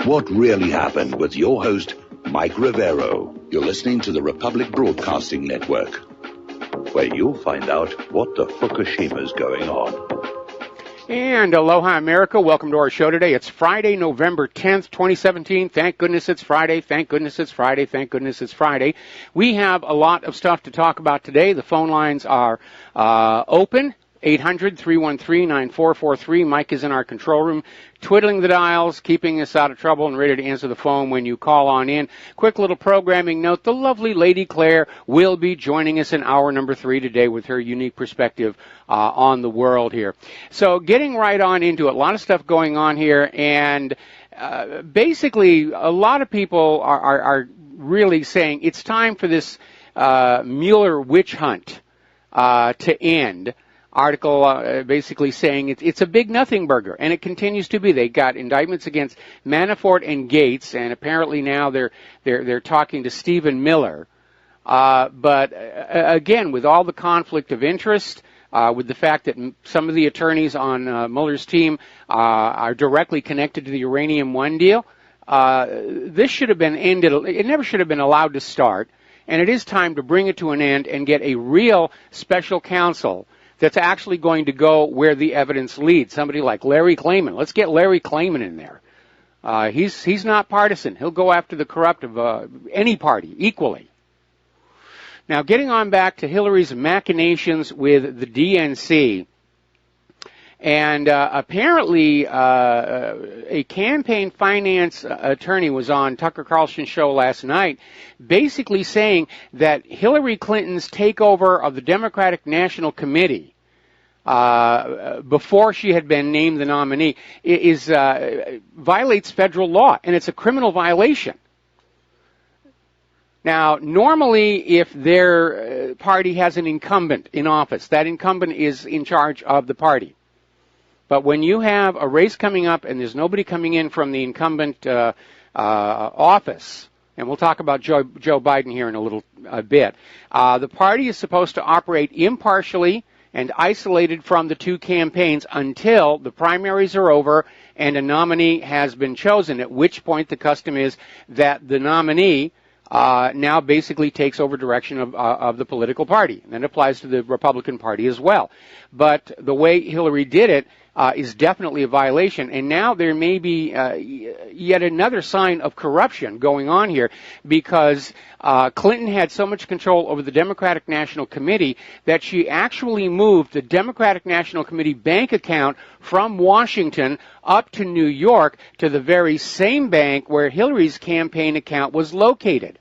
what really happened with your host, Mike Rivero. You're listening to the Republic Broadcasting Network, where you'll find out what the Fukushima's going on. And aloha, America. Welcome to our show today. It's Friday, November 10th, 2017. Thank goodness it's Friday. Thank goodness it's Friday. Thank goodness it's Friday. We have a lot of stuff to talk about today. The phone lines are open. 800-313-9443. Mike is in our control room, twiddling the dials, keeping us out of trouble, and ready to answer the phone when you call on in. Quick little programming note, the lovely Lady Claire will be joining us in hour number 3 today with her unique perspective on the world here. So getting right on into it, a lot of stuff going on here, and basically a lot of people are really saying it's time for this Mueller witch hunt to end. Article basically saying it's a big nothing burger, and it continues to be. They got indictments against Manafort and Gates, and apparently now they're talking to Stephen Miller. But again, with all the conflict of interest, with the fact that some of the attorneys on Mueller's team are directly connected to the Uranium One deal, this should have been ended. It never should have been allowed to start, and it is time to bring it to an end and get a real special counsel that's actually going to go where the evidence leads. Somebody like Larry Klayman. Let's get Larry Klayman in there. He's not partisan. He'll go after the corrupt of any party equally. Now, getting on back to Hillary's machinations with the DNC, and apparently a campaign finance attorney was on Tucker Carlson's show last night basically saying that Hillary Clinton's takeover of the Democratic National Committee before she had been named the nominee violates federal law, and it's a criminal violation. Now, normally if their party has an incumbent in office, that incumbent is in charge of the party. But when you have a race coming up and there's nobody coming in from the incumbent office, and we'll talk about Joe Biden here in a bit, the party is supposed to operate impartially and isolated from the two campaigns until the primaries are over and a nominee has been chosen, at which point the custom is that the nominee now basically takes over direction of the political party. And that applies to the Republican Party as well. But the way Hillary did it is definitely a violation. And now there may be yet another sign of corruption going on here, because Clinton had so much control over the Democratic National Committee that she actually moved the Democratic National Committee bank account from Washington up to New York to the very same bank where Hillary's campaign account was located.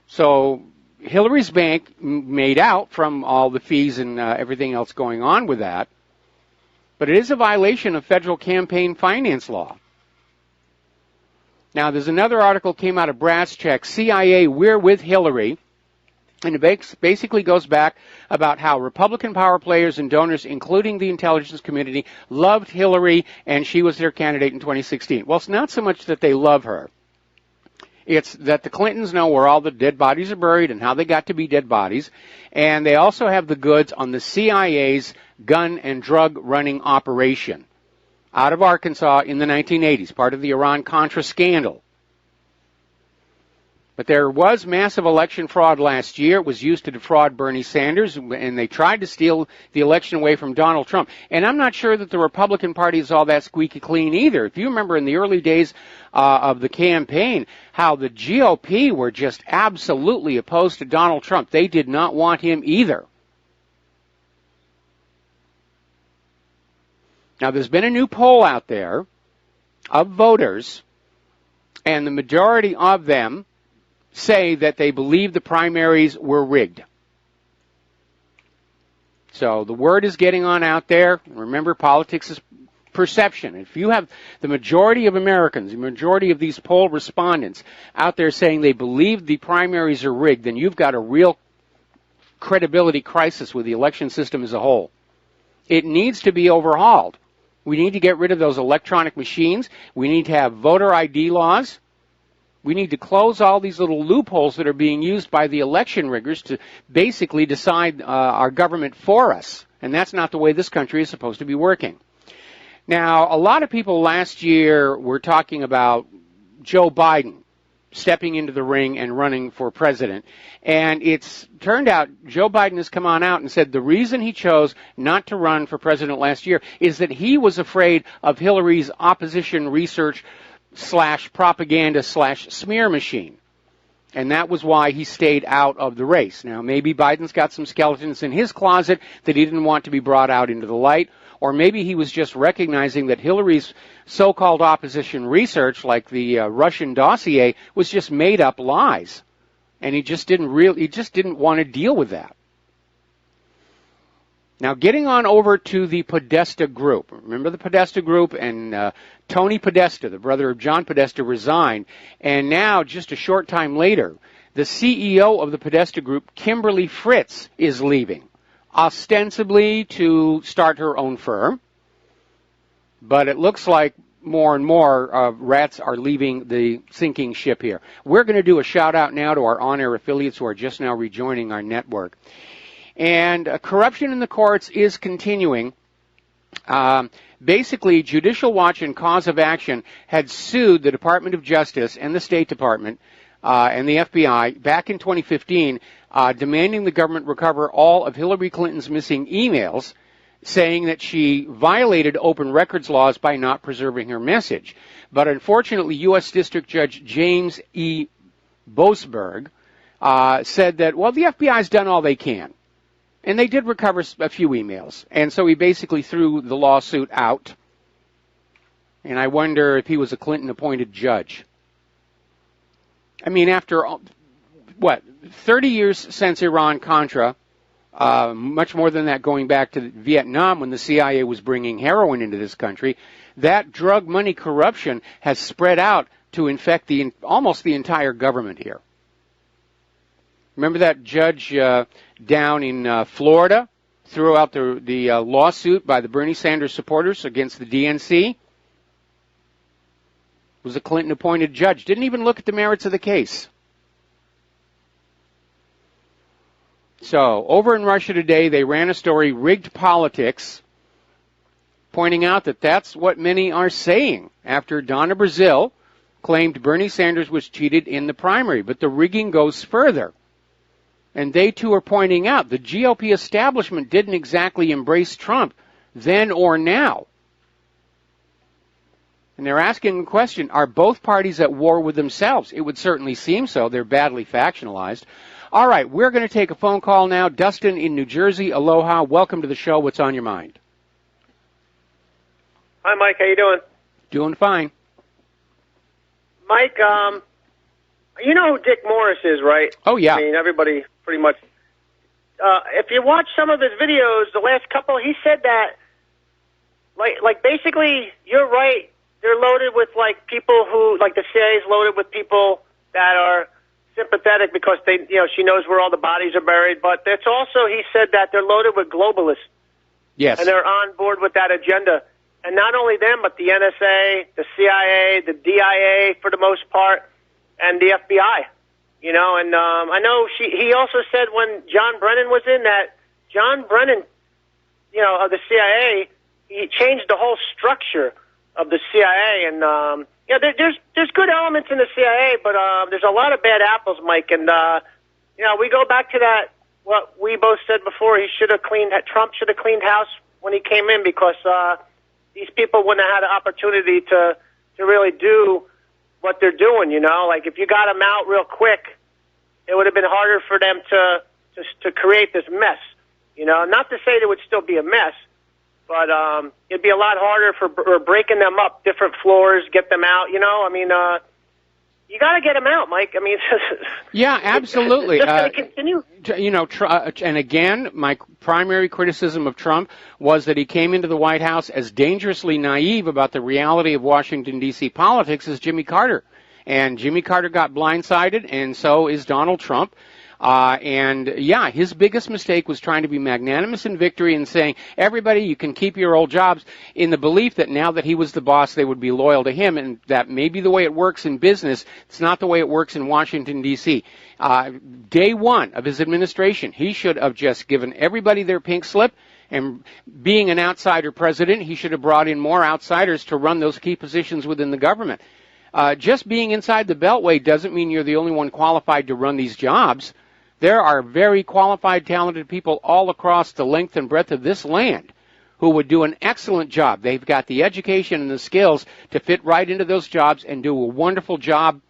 So Hillary's bank made out from all the fees and everything else going on with that. But it is a violation of federal campaign finance law. Now, there's another article came out of Brass Check, CIA, We're with Hillary. And it basically goes back about how Republican power players and donors, including the intelligence community, loved Hillary, and she was their candidate in 2016. Well, it's not so much that they love her. It's that the Clintons know where all the dead bodies are buried and how they got to be dead bodies. And they also have the goods on the CIA's gun and drug running operation out of Arkansas in the 1980s, part of the Iran-Contra scandal. But there was massive election fraud last year. It was used to defraud Bernie Sanders, and they tried to steal the election away from Donald Trump. And I'm not sure that the Republican Party is all that squeaky clean either. If you remember in the early days of the campaign, how the GOP were just absolutely opposed to Donald Trump. They did not want him either. Now, there's been a new poll out there of voters, and the majority of them say that they believe the primaries were rigged. So the word is getting on out there. Remember, politics is perception. If you have the majority of Americans, the majority of these poll respondents out there saying they believe the primaries are rigged, then you've got a real credibility crisis with the election system as a whole. It needs to be overhauled. We need to get rid of those electronic machines. We need to have voter ID laws. We need to close all these little loopholes that are being used by the election riggers to basically decide our government for us. And that's not the way this country is supposed to be working. Now, a lot of people last year were talking about Joe Biden stepping into the ring and running for president. And it's turned out Joe Biden has come on out and said the reason he chose not to run for president last year is that he was afraid of Hillary's opposition research / propaganda / smear machine. And that was why he stayed out of the race. Now, maybe Biden's got some skeletons in his closet that he didn't want to be brought out into the light, or maybe he was just recognizing that Hillary's so-called opposition research, like the Russian dossier, was just made-up lies, and he just didn't want to deal with that. Now, getting on over to the Podesta Group. Remember the Podesta Group? And Tony Podesta, the brother of John Podesta, resigned. And now, just a short time later, the CEO of the Podesta Group, Kimberly Fritz, is leaving, ostensibly to start her own firm. But it looks like more and more rats are leaving the sinking ship here. We're going to do a shout-out now to our on-air affiliates who are just now rejoining our network. And corruption in the courts is continuing. Basically, Judicial Watch and Cause of Action had sued the Department of Justice and the State Department and the FBI back in 2015, demanding the government recover all of Hillary Clinton's missing emails, saying that she violated open records laws by not preserving her message. But unfortunately, U.S. District Judge James E. Boasberg said that, well, the FBI's done all they can. And they did recover a few emails. And so he basically threw the lawsuit out. And I wonder if he was a Clinton-appointed judge. I mean, after, 30 years since Iran-Contra, much more than that going back to Vietnam when the CIA was bringing heroin into this country, that drug money corruption has spread out to infect almost the entire government here. Remember that judge down in Florida threw out the lawsuit by the Bernie Sanders supporters against the DNC? It was a Clinton-appointed judge. Didn't even look at the merits of the case. So, over in Russia today, they ran a story, Rigged Politics, pointing out that that's what many are saying after Donna Brazil claimed Bernie Sanders was cheated in the primary. But the rigging goes further. And they, too, are pointing out the GOP establishment didn't exactly embrace Trump then or now. And they're asking the question, are both parties at war with themselves? It would certainly seem so. They're badly factionalized. All right, we're going to take a phone call now. Dustin in New Jersey, aloha. Welcome to the show. What's on your mind? Hi, Mike. How you doing? Doing fine. Mike, you know who Dick Morris is, right? Oh, yeah. I mean, everybody pretty much. If you watch some of his videos, the last couple, he said that, like basically, you're right. They're loaded with, like, people who, like the CIA's loaded with people that are sympathetic because she knows where all the bodies are buried. But it's also, he said that they're loaded with globalists. Yes. And they're on board with that agenda. And not only them, but the NSA, the CIA, the DIA for the most part, and the FBI. You know, and I know he also said when John Brennan was in that John Brennan, of the CIA, he changed the whole structure of the CIA. And, there's good elements in the CIA, but there's a lot of bad apples, Mike. And, we go back to that, what we both said before, Trump should have cleaned house when he came in because these people wouldn't have had an opportunity to really do what they're doing, Like, if you got them out real quick, it would have been harder for them to create this mess, Not to say there would still be a mess, but it'd be a lot harder for breaking them up, different floors, get them out, I mean, you got to get them out, Mike. I mean, yeah, absolutely. It's going to continue. And again, my primary criticism of Trump was that he came into the White House as dangerously naive about the reality of Washington, D.C. politics as Jimmy Carter. And Jimmy Carter got blindsided, and so is Donald Trump. His biggest mistake was trying to be magnanimous in victory and saying, everybody, you can keep your old jobs, in the belief that now that he was the boss, they would be loyal to him, and that may be the way it works in business. It's not the way it works in Washington, D.C. Day one of his administration, he should have just given everybody their pink slip And being an outsider president, he should have brought in more outsiders to run those key positions within the government. Just being inside the Beltway doesn't mean you're the only one qualified to run these jobs. There are very qualified, talented people all across the length and breadth of this land who would do an excellent job. They've got the education and the skills to fit right into those jobs and do a wonderful job,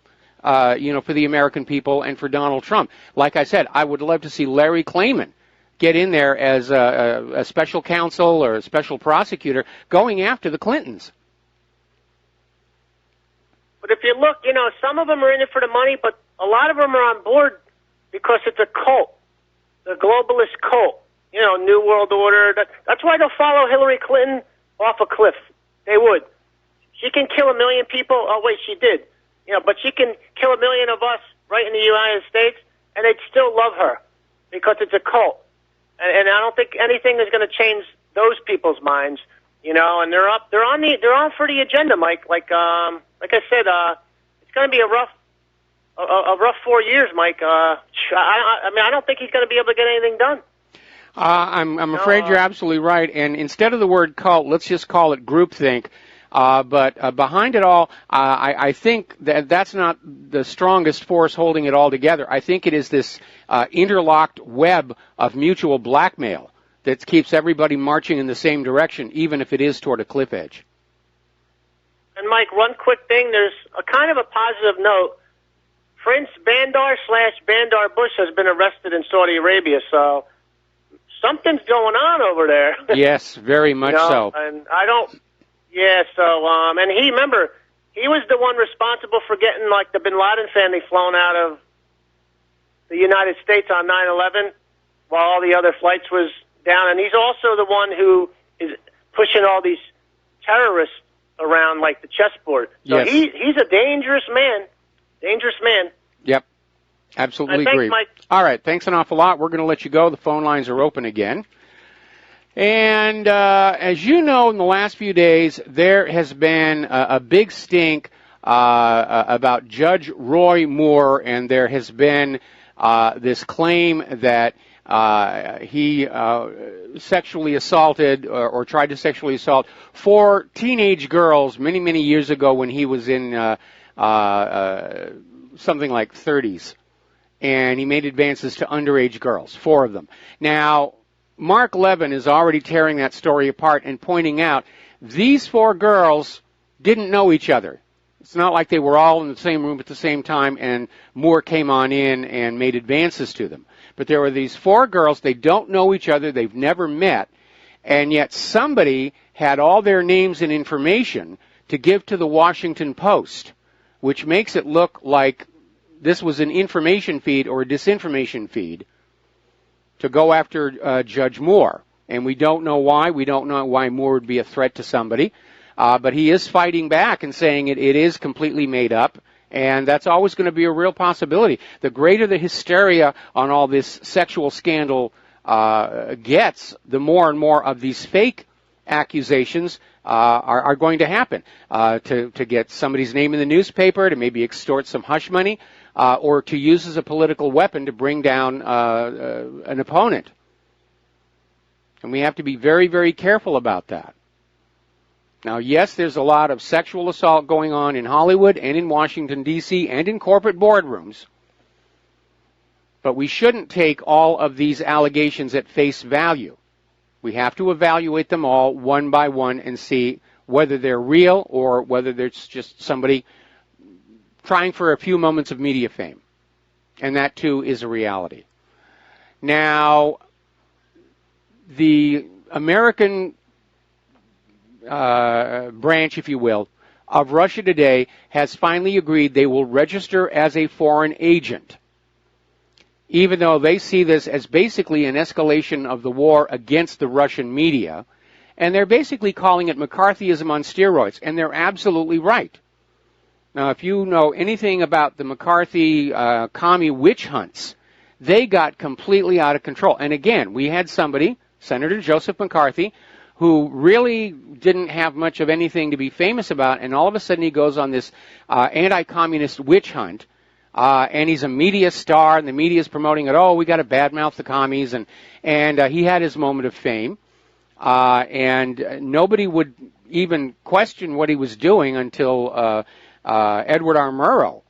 for the American people and for Donald Trump. Like I said, I would love to see Larry Klayman get in there as a special counsel or a special prosecutor going after the Clintons. But if you look, some of them are in it for the money, but a lot of them are on board because it's a cult, the globalist cult. New World Order. That's why they'll follow Hillary Clinton off a cliff. They would. She can kill 1 million people. Oh, wait, she did. But she can kill 1 million of us right in the United States, and they'd still love her because it's a cult. And I don't think anything is going to change those people's minds. And they're on for the agenda, Mike. Like I said, it's going to be a rough 4 years, Mike. I don't think he's going to be able to get anything done. I'm afraid you're absolutely right. And instead of the word cult, let's just call it groupthink. But behind it all, I think that's not the strongest force holding it all together. I think it is this interlocked web of mutual blackmail that keeps everybody marching in the same direction, even if it is toward a cliff edge. And, Mike, one quick thing. There's a kind of a positive note. Prince Bandar Bush has been arrested in Saudi Arabia, so something's going on over there. Yes, very much so. And I don't... Yeah, so, and he was the one responsible for getting, the Bin Laden family flown out of the United States on 9/11 while all the other flights was down. And he's also the one who is pushing all these terrorists around like the chessboard. So yes. He's a dangerous man. Dangerous man. Yep. Absolutely agree. Thanks, Mike. All right. Thanks an awful lot. We're going to let you go. The phone lines are open again. And as you know, in the last few days, there has been a big stink about Judge Roy Moore, and there has been this claim that he sexually assaulted or tried to sexually assault 4 teenage girls many, many years ago when he was in something like 30s. And he made advances to underage girls, 4 of them. Now, Mark Levin is already tearing that story apart and pointing out these 4 girls didn't know each other. It's not like they were all in the same room at the same time and Moore came on in and made advances to them. But there were these 4 girls, they don't know each other, they've never met, and yet somebody had all their names and information to give to the Washington Post, which makes it look like this was an information feed or a disinformation feed to go after Judge Moore. And we don't know why. We don't know why Moore would be a threat to somebody. But he is fighting back and saying it is completely made up. And that's always going to be a real possibility. The greater the hysteria on all this sexual scandal gets, the more and more of these fake accusations are going to happen. To get somebody's name in the newspaper, to maybe extort some hush money, or to use as a political weapon to bring down an opponent. And we have to be very, very careful about that. Now, yes, there's a lot of sexual assault going on in Hollywood and in Washington, D.C., and in corporate boardrooms. But we shouldn't take all of these allegations at face value. We have to evaluate them all one by one and see whether they're real or whether there's just somebody trying for a few moments of media fame. And that, too, is a reality. Now, the American branch, if you will, of Russia Today has finally agreed they will register as a foreign agent, even though they see this as basically an escalation of the war against the Russian media, and they're basically calling it McCarthyism on steroids, and they're absolutely right. Now, if you know anything about the McCarthy commie witch hunts, they got completely out of control. And again, we had somebody, Senator Joseph McCarthy, who really didn't have much of anything to be famous about, and all of a sudden he goes on this anti-communist witch hunt, and he's a media star, and the media is promoting it. Oh, we got to badmouth the commies, and he had his moment of fame. and nobody would even question what he was doing until Edward R. Murrow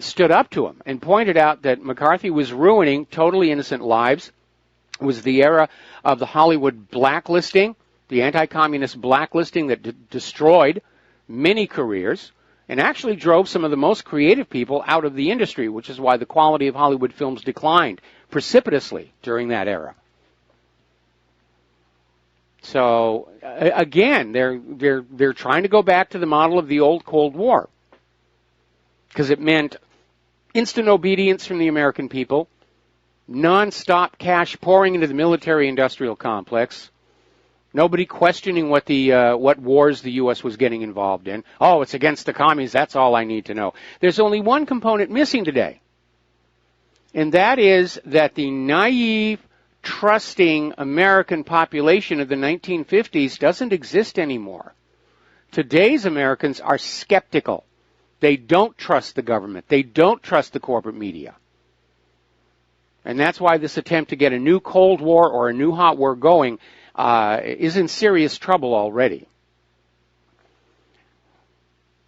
stood up to him and pointed out that McCarthy was ruining totally innocent lives. It was the era of the Hollywood blacklisting, the anti-communist blacklisting that destroyed many careers and actually drove some of the most creative people out of the industry, which is why the quality of Hollywood films declined precipitously during that era. So again, they're trying to go back to the model of the old Cold War, because it meant instant obedience from the American people, non-stop cash pouring into the military-industrial complex, nobody questioning what wars the U.S. was getting involved in. Oh, it's against the commies. That's all I need to know. There's only one component missing today, and that is that the naive, trusting American population of the 1950s doesn't exist anymore. Today's Americans are skeptical. They don't trust the government. They don't trust the corporate media. And that's why this attempt to get a new Cold War or a new hot war going is in serious trouble already.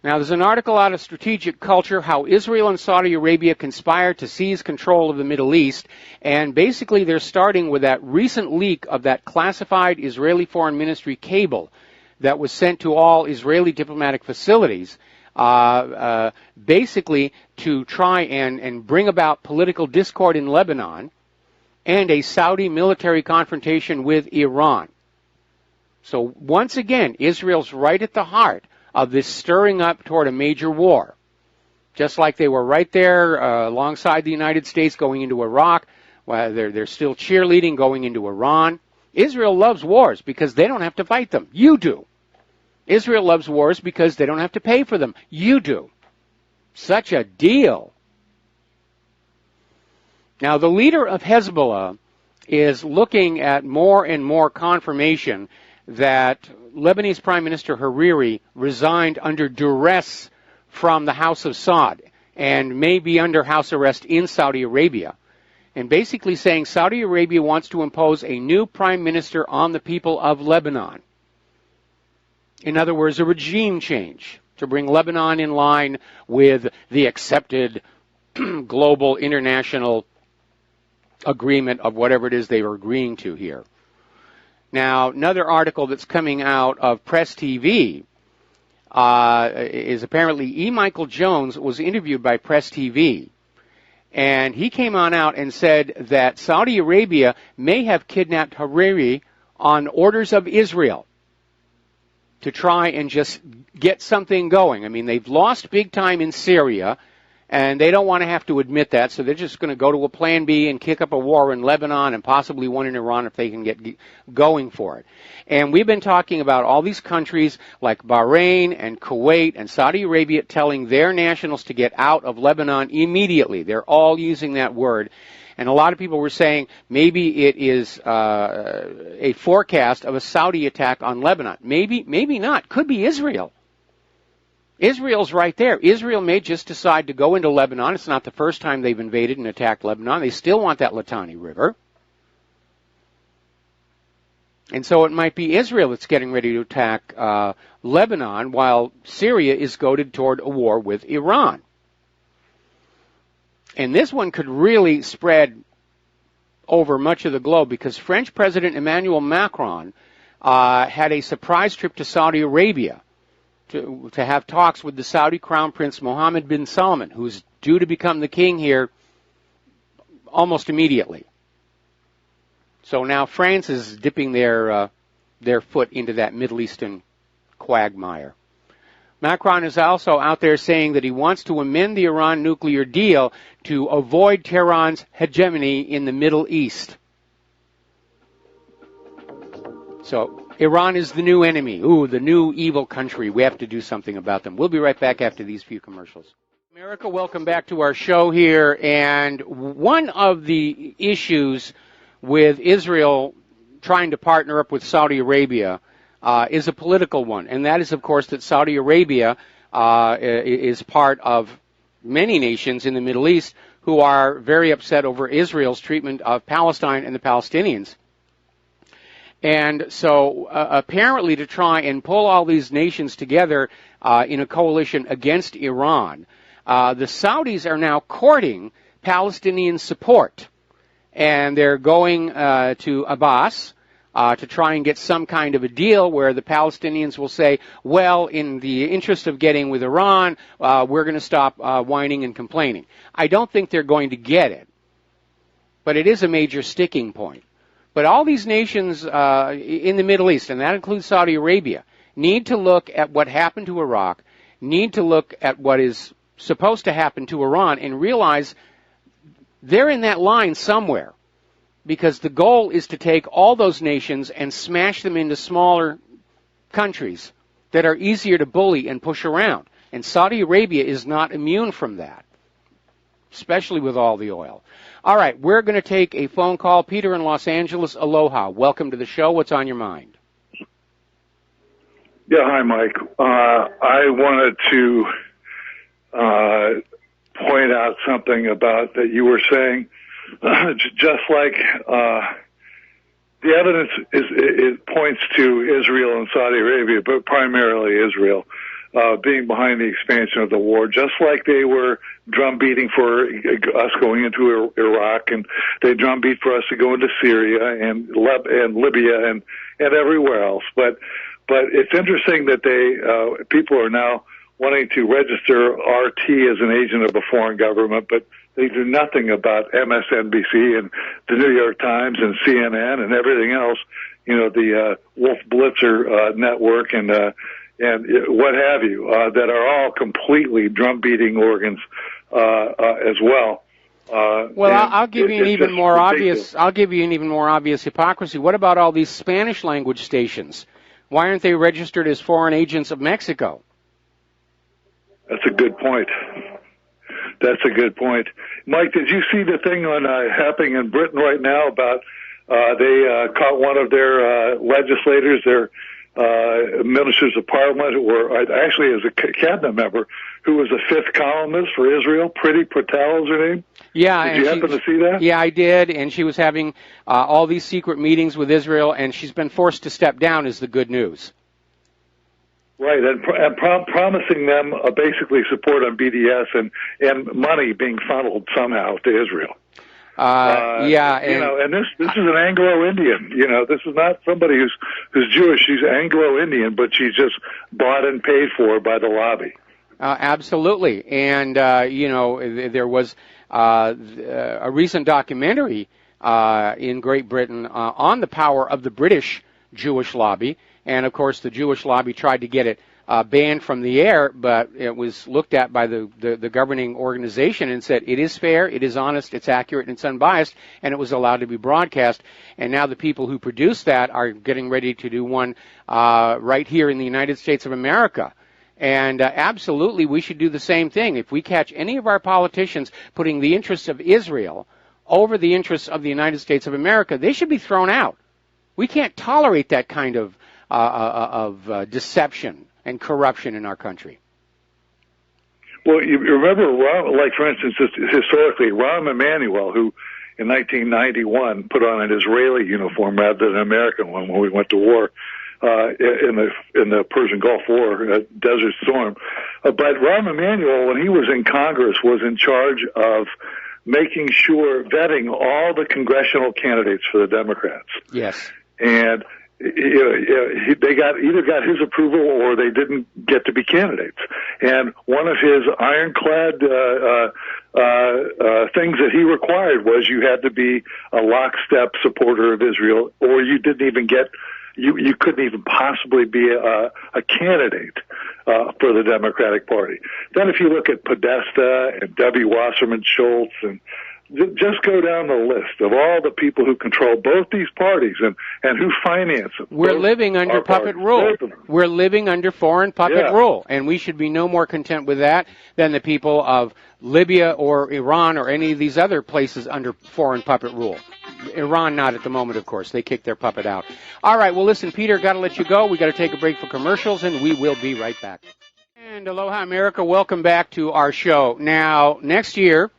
Now, there's an article out of Strategic Culture, How Israel and Saudi Arabia Conspire to Seize Control of the Middle East, and basically they're starting with that recent leak of that classified Israeli Foreign Ministry cable that was sent to all Israeli diplomatic facilities, basically to try and bring about political discord in Lebanon and a Saudi military confrontation with Iran. So once again, Israel's right at the heart of this stirring up toward a major war. Just like they were right there alongside the United States going into Iraq, well, they're still cheerleading going into Iran. Israel loves wars because they don't have to fight them. You do. Israel loves wars because they don't have to pay for them. You do. Such a deal. Now, the leader of Hezbollah is looking at more and more confirmation that Lebanese Prime Minister Hariri resigned under duress from the House of Saud and may be under house arrest in Saudi Arabia. And basically saying Saudi Arabia wants to impose a new prime minister on the people of Lebanon. In other words, a regime change to bring Lebanon in line with the accepted global international agreement of whatever it is they were agreeing to here. Now, another article that's coming out of Press TV is apparently E. Michael Jones was interviewed by Press TV, and he came on out and said that Saudi Arabia may have kidnapped Hariri on orders of Israel to try and just get something going. I mean, they've lost big time in Syria, and they don't want to have to admit that, so they're just going to go to a plan B and kick up a war in Lebanon and possibly one in Iran if they can get going for it. And we've been talking about all these countries like Bahrain and Kuwait and Saudi Arabia telling their nationals to get out of Lebanon immediately. They're all using that word. And a lot of people were saying maybe it is a forecast of a Saudi attack on Lebanon. Maybe not. Could be Israel. Israel's right there. Israel may just decide to go into Lebanon. It's not the first time they've invaded and attacked Lebanon. They still want that Litani River. And so it might be Israel that's getting ready to attack Lebanon while Syria is goaded toward a war with Iran. And this one could really spread over much of the globe because French President Emmanuel Macron had a surprise trip to Saudi Arabia to have talks with the Saudi Crown Prince Mohammed bin Salman, who's due to become the king here almost immediately. So now France is dipping their foot into that Middle Eastern quagmire. Macron is also out there saying that he wants to amend the Iran nuclear deal to avoid Tehran's hegemony in the Middle East. So Iran is the new enemy. Ooh, the new evil country. We have to do something about them. We'll be right back after these few commercials. America, welcome back to our show here. And one of the issues with Israel trying to partner up with Saudi Arabia is a political one. And that is, of course, that Saudi Arabia is part of many nations in the Middle East who are very upset over Israel's treatment of Palestine and the Palestinians. And so apparently to try and pull all these nations together in a coalition against Iran, the Saudis are now courting Palestinian support. And they're going to Abbas to try and get some kind of a deal where the Palestinians will say, well, in the interest of getting with Iran, we're going to stop whining and complaining. I don't think they're going to get it, but it is a major sticking point. But all these nations in the Middle East, and that includes Saudi Arabia, need to look at what happened to Iraq, need to look at what is supposed to happen to Iran, and realize they're in that line somewhere. Because the goal is to take all those nations and smash them into smaller countries that are easier to bully and push around. And Saudi Arabia is not immune from that, especially with all the oil. All right, we're going to take a phone call. Peter in Los Angeles, aloha. Welcome to the show. What's on your mind? Yeah, hi, Mike. I wanted to point out something about that you were saying. Just like the evidence it points to Israel and Saudi Arabia, but primarily Israel, being behind the expansion of the war, just like they were drumbeating for us going into Iraq, and they drumbeat for us to go into Syria and Libya and everywhere else. But it's interesting that people are now wanting to register RT as an agent of a foreign government, but they do nothing about MSNBC and the New York Times and CNN and everything else, the Wolf Blitzer network and what have you, that are all completely drum-beating organs as well. I'll give you an even more obvious. I'll give you an even more obvious hypocrisy. What about all these Spanish language stations? Why aren't they registered as foreign agents of Mexico? That's a good point. That's a good point. Mike, did you see the thing happening in Britain right now about they caught one of their legislators, their ministers of parliament, or actually as a cabinet member, who was a fifth columnist for Israel? Priti Patel is her name? Yeah. Did you happen to see that? Yeah, I did, and she was having all these secret meetings with Israel, and she's been forced to step down is the good news. Right, and promising them basically support on BDS and money being funneled somehow to Israel. And this is an Anglo-Indian. This is not somebody who's Jewish. She's Anglo-Indian, but she's just bought and paid for by the lobby. Absolutely, and there was a recent documentary in Great Britain on the power of the British Jewish lobby. And, of course, the Jewish lobby tried to get it banned from the air, but it was looked at by the governing organization and said it is fair, it is honest, it's accurate, and it's unbiased, and it was allowed to be broadcast. And now the people who produced that are getting ready to do one right here in the United States of America. And absolutely, we should do the same thing. If we catch any of our politicians putting the interests of Israel over the interests of the United States of America, they should be thrown out. We can't tolerate that kind of deception and corruption in our country. Well, you remember, like for instance, historically, Rahm Emanuel, who in 1991 put on an Israeli uniform rather than an American one when we went to war in the Persian Gulf War, Desert Storm. But Rahm Emanuel, when he was in Congress, was in charge of making sure, vetting all the congressional candidates for the Democrats. Yes. And they either got his approval or they didn't get to be candidates. And one of his ironclad things that he required was you had to be a lockstep supporter of Israel, or you didn't even get. You couldn't even possibly be a candidate for the Democratic Party. Then if you look at Podesta and Debbie Wasserman Schultz, and just go down the list of all the people who control both these parties and who finance them. We're living under puppet rule. We're living under foreign puppet rule, and we should be no more content with that than the people of Libya or Iran or any of these other places under foreign puppet rule. Iran not at the moment, of course. They kicked their puppet out. All right, well, listen, Peter, got to let you go. We got to take a break for commercials, and we will be right back. And aloha, America. Welcome back to our show. Now, next year,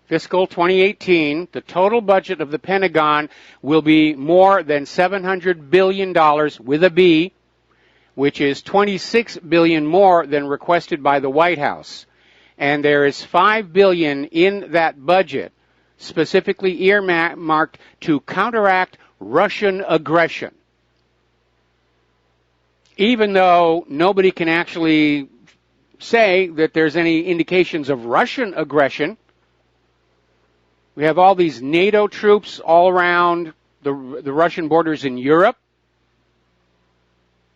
Fiscal 2018, the total budget of the Pentagon will be more than $700 billion with a B, which is $26 billion more than requested by the White House. And there is $5 billion in that budget specifically earmarked to counteract Russian aggression. Even though nobody can actually say that there's any indications of Russian aggression, we have all these NATO troops all around the Russian borders in Europe.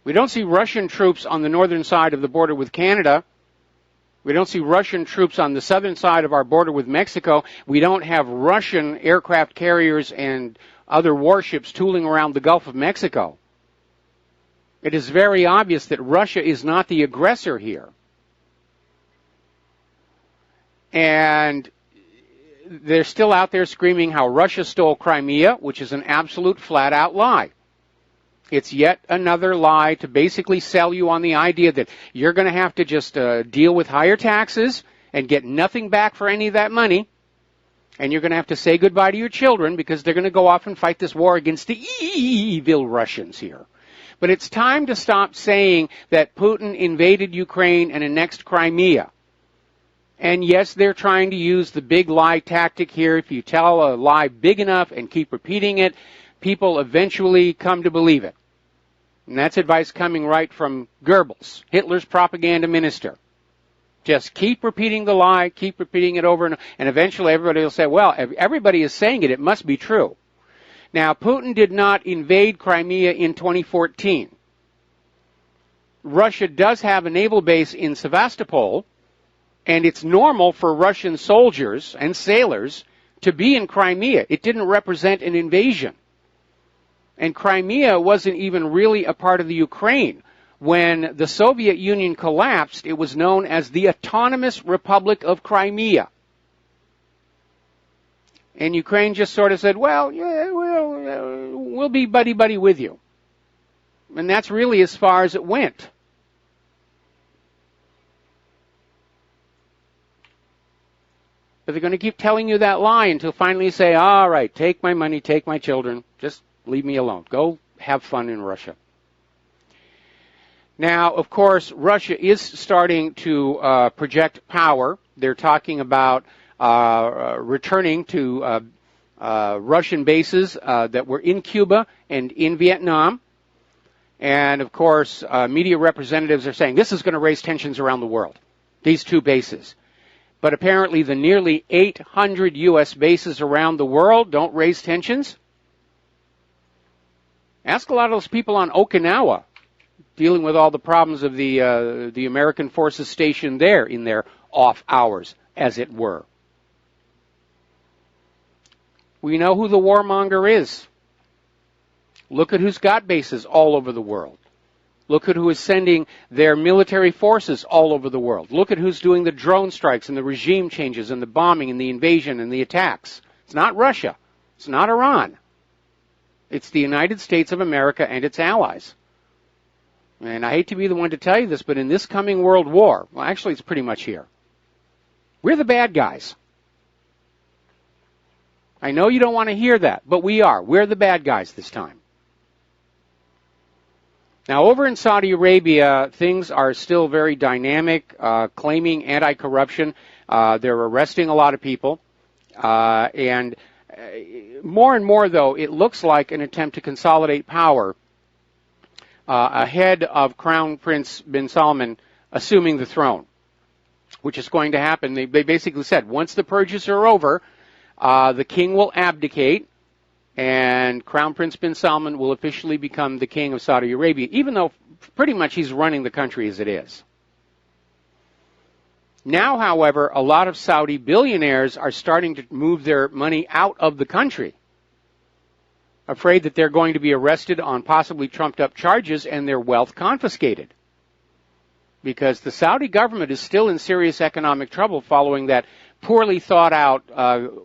We don't see Russian troops on the northern side of the border with Canada. We don't see Russian troops on the southern side of our border with Mexico. We don't have Russian aircraft carriers and other warships tooling around the Gulf of Mexico. It is very obvious that Russia is not the aggressor here. And they're still out there screaming how Russia stole Crimea, which is an absolute flat-out lie. It's yet another lie to basically sell you on the idea that you're going to have to just deal with higher taxes and get nothing back for any of that money, and you're going to have to say goodbye to your children because they're going to go off and fight this war against the evil Russians here. But it's time to stop saying that Putin invaded Ukraine and annexed Crimea. And yes, they're trying to use the big lie tactic here. If you tell a lie big enough and keep repeating it, people eventually come to believe it. And that's advice coming right from Goebbels, Hitler's propaganda minister. Just keep repeating the lie, keep repeating it over, and eventually everybody will say, well, everybody is saying it, it must be true. Now, Putin did not invade Crimea in 2014. Russia does have a naval base in Sevastopol, and it's normal for Russian soldiers and sailors to be in Crimea. It didn't represent an invasion. And Crimea wasn't even really a part of the Ukraine. When the Soviet Union collapsed, it was known as the Autonomous Republic of Crimea. And Ukraine just sort of said, well, yeah, we'll be buddy-buddy with you. And that's really as far as it went. But they're going to keep telling you that lie until finally you say, all right, take my money, take my children, just leave me alone. Go have fun in Russia. Now, of course, Russia is starting to project power. They're talking about returning to Russian bases that were in Cuba and in Vietnam. And, of course, media representatives are saying this is going to raise tensions around the world, these two bases. But apparently the nearly 800 U.S. bases around the world don't raise tensions. Ask a lot of those people on Okinawa, dealing with all the problems of the American forces stationed there in their off hours, as it were. We know who the warmonger is. Look at who's got bases all over the world. Look at who is sending their military forces all over the world. Look at who's doing the drone strikes and the regime changes and the bombing and the invasion and the attacks. It's not Russia. It's not Iran. It's the United States of America and its allies. And I hate to be the one to tell you this, but in this coming world war, well, actually it's pretty much here, we're the bad guys. I know you don't want to hear that, but we are. We're the bad guys this time. Now, over in Saudi Arabia, things are still very dynamic, claiming anti-corruption. They're arresting a lot of people. And more, though, it looks like an attempt to consolidate power ahead of Crown Prince bin Salman assuming the throne, which is going to happen. They basically said once the purges are over, the king will abdicate, and Crown Prince bin Salman will officially become the king of Saudi Arabia, even though pretty much he's running the country as it is. Now, however, a lot of Saudi billionaires are starting to move their money out of the country, afraid that they're going to be arrested on possibly trumped-up charges and their wealth confiscated. Because the Saudi government is still in serious economic trouble following that poorly thought-out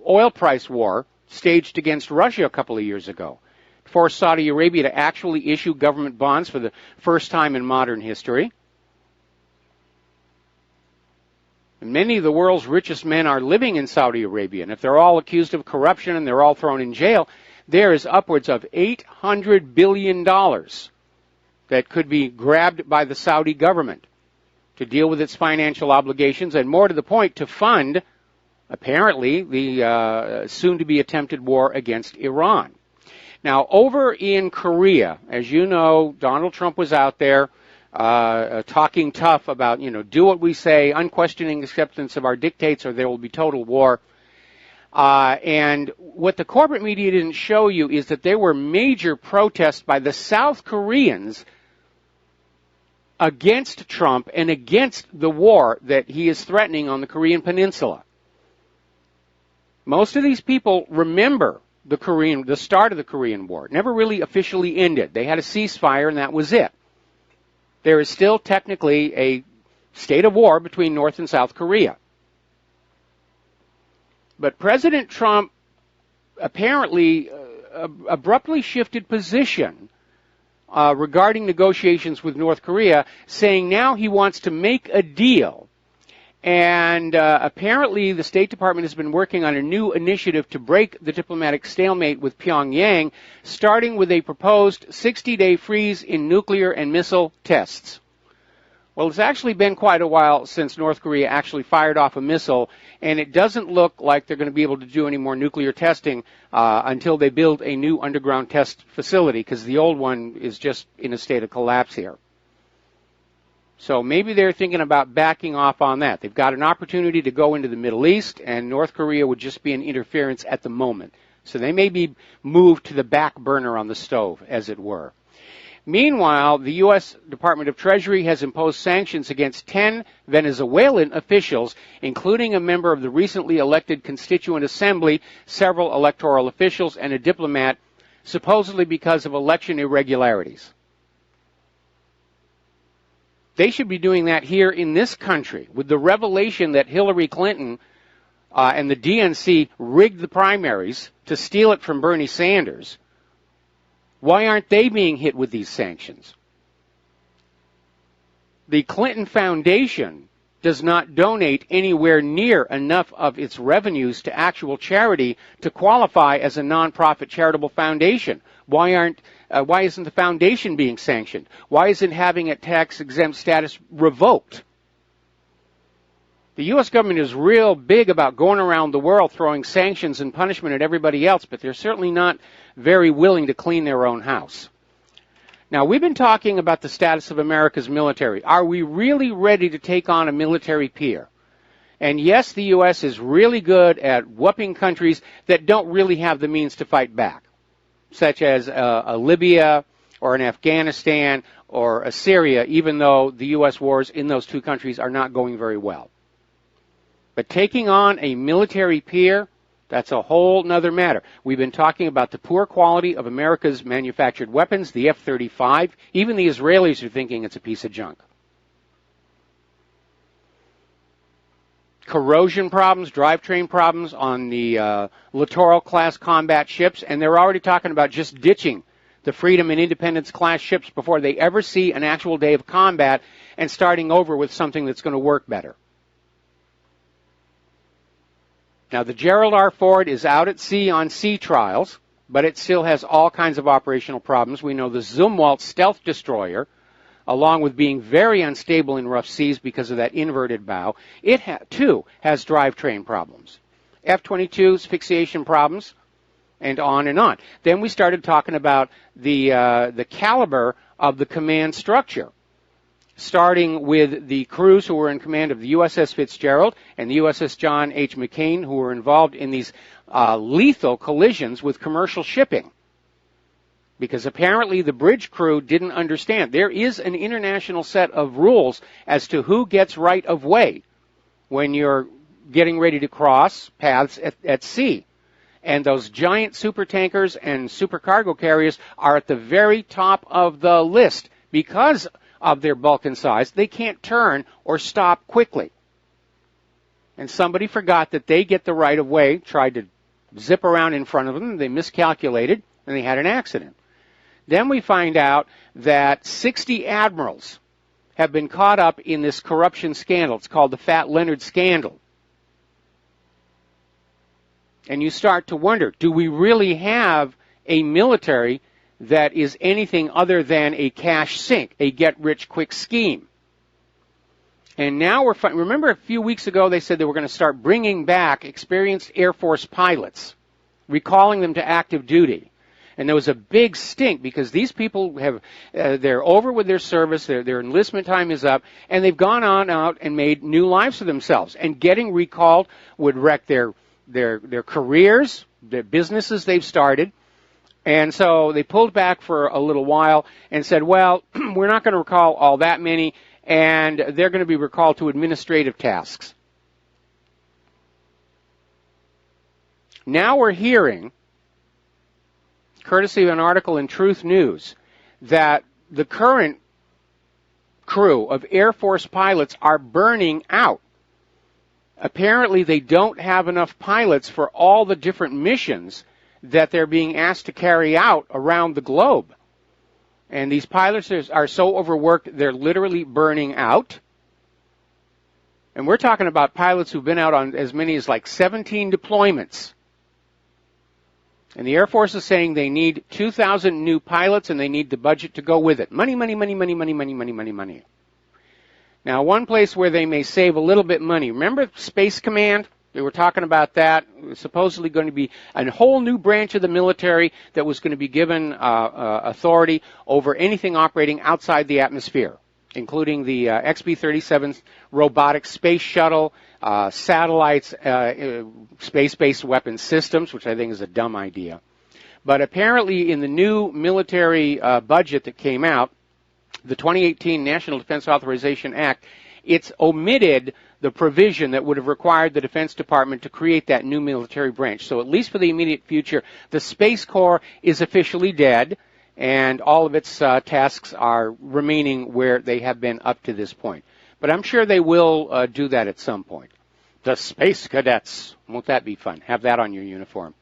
oil price war staged against Russia a couple of years ago, forced Saudi Arabia to actually issue government bonds for the first time in modern history. And many of the world's richest men are living in Saudi Arabia. And if they're all accused of corruption and they're all thrown in jail, there is upwards of $800 billion that could be grabbed by the Saudi government to deal with its financial obligations, and more to the point, to fund, apparently, the soon-to-be attempted war against Iran. Now, over in Korea, as you know, Donald Trump was out there talking tough about, do what we say, unquestioning acceptance of our dictates, or there will be total war. And what the corporate media didn't show you is that there were major protests by the South Koreans against Trump and against the war that he is threatening on the Korean Peninsula. Most of these people remember the start of the Korean War. It never really officially ended. They had a ceasefire and that was it. There is still technically a state of war between North and South Korea. But President Trump apparently abruptly shifted position regarding negotiations with North Korea, saying now he wants to make a deal. And apparently the State Department has been working on a new initiative to break the diplomatic stalemate with Pyongyang, starting with a proposed 60-day freeze in nuclear and missile tests. Well, it's actually been quite a while since North Korea actually fired off a missile, and it doesn't look like they're going to be able to do any more nuclear testing until they build a new underground test facility, because the old one is just in a state of collapse here. So maybe they're thinking about backing off on that. They've got an opportunity to go into the Middle East, and North Korea would just be an interference at the moment. So they may be moved to the back burner on the stove, as it were. Meanwhile, the U.S. Department of Treasury has imposed sanctions against 10 Venezuelan officials, including a member of the recently elected Constituent Assembly, several electoral officials, and a diplomat, supposedly because of election irregularities. They should be doing that here in this country, with the revelation that Hillary Clinton and the DNC rigged the primaries to steal it from Bernie Sanders. Why aren't they being hit with these sanctions? The Clinton Foundation does not donate anywhere near enough of its revenues to actual charity to qualify as a nonprofit charitable foundation. Why isn't the foundation being sanctioned? Why isn't having a tax-exempt status revoked? The U.S. government is real big about going around the world throwing sanctions and punishment at everybody else, but they're certainly not very willing to clean their own house. Now, we've been talking about the status of America's military. Are we really ready to take on a military peer? And yes, the U.S. is really good at whooping countries that don't really have the means to fight back, such as a Libya or an Afghanistan or a Syria, even though the U.S. wars in those two countries are not going very well. But taking on a military peer, that's a whole nother matter. We've been talking about the poor quality of America's manufactured weapons, the F-35. Even the Israelis are thinking it's a piece of junk. Corrosion problems, drivetrain problems on the Littoral-class combat ships, and they're already talking about just ditching the Freedom and Independence-class ships before they ever see an actual day of combat and starting over with something that's going to work better. Now, the Gerald R. Ford is out at sea on sea trials, but it still has all kinds of operational problems. We know the Zumwalt stealth destroyer, along with being very unstable in rough seas because of that inverted bow, it too has drivetrain problems. F-22's asphyxiation problems, and on and on. Then we started talking about the caliber of the command structure, starting with the crews who were in command of the USS Fitzgerald and the USS John H. McCain, who were involved in these lethal collisions with commercial shipping. Because apparently the bridge crew didn't understand. There is an international set of rules as to who gets right of way when you're getting ready to cross paths at sea. And those giant super tankers and super cargo carriers are at the very top of the list because of their bulk and size. They can't turn or stop quickly. And somebody forgot that they get the right of way, tried to zip around in front of them, they miscalculated, and they had an accident. Then we find out that 60 admirals have been caught up in this corruption scandal. It's called the Fat Leonard scandal. And you start to wonder, do we really have a military that is anything other than a cash sink, a get-rich-quick scheme? And now remember a few weeks ago they said they were going to start bringing back experienced Air Force pilots, recalling them to active duty. And there was a big stink because these people they're over with their service, their enlistment time is up, and they've gone on out and made new lives for themselves. And getting recalled would wreck their careers, their businesses they've started. And so they pulled back for a little while and said, well, we're not going to recall all that many, and they're going to be recalled to administrative tasks. Now we're hearing, courtesy of an article in Truth News, that the current crew of Air Force pilots are burning out. Apparently they don't have enough pilots for all the different missions that they're being asked to carry out around the globe. And these pilots are so overworked, they're literally burning out. And we're talking about pilots who've been out on as many as like 17 deployments. And the Air Force is saying they need 2,000 new pilots and they need the budget to go with it. Money, money, money, money, money, money, money, money, money. Now, one place where they may save a little bit money, remember Space Command? They were talking about that. It was supposedly going to be a whole new branch of the military that was going to be given authority over anything operating outside the atmosphere, including the XB-37 robotic space shuttle, satellites, space-based weapon systems, which I think is a dumb idea. But apparently in the new military budget that came out, the 2018 National Defense Authorization Act, it's omitted the provision that would have required the Defense Department to create that new military branch. So at least for the immediate future, the Space Corps is officially dead, and all of its tasks are remaining where they have been up to this point. But I'm sure they will do that at some point. The Space Cadets. Won't that be fun? Have that on your uniform.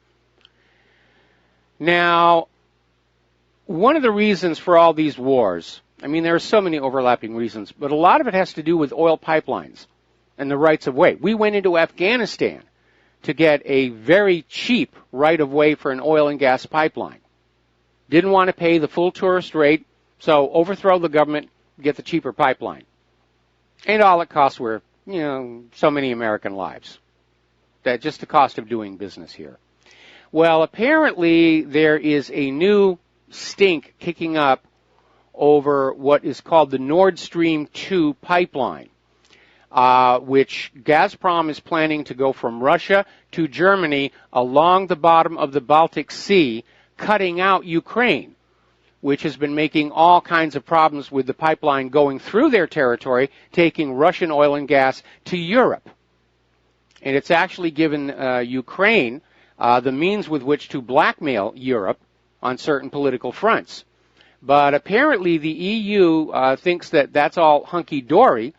Now, one of the reasons for all these wars, I mean, there are so many overlapping reasons, but a lot of it has to do with oil pipelines and the rights of way. We went into Afghanistan to get a very cheap right of way for an oil and gas pipeline. Didn't want to pay the full tourist rate, so overthrow the government, get the cheaper pipeline. And all it cost were, so many American lives. That's just the cost of doing business here. Well, apparently there is a new stink kicking up over what is called the Nord Stream 2 pipeline, which Gazprom is planning to go from Russia to Germany along the bottom of the Baltic Sea, cutting out Ukraine, which has been making all kinds of problems with the pipeline going through their territory, taking Russian oil and gas to Europe. And it's actually given Ukraine the means with which to blackmail Europe on certain political fronts. But apparently the EU thinks that that's all hunky-dory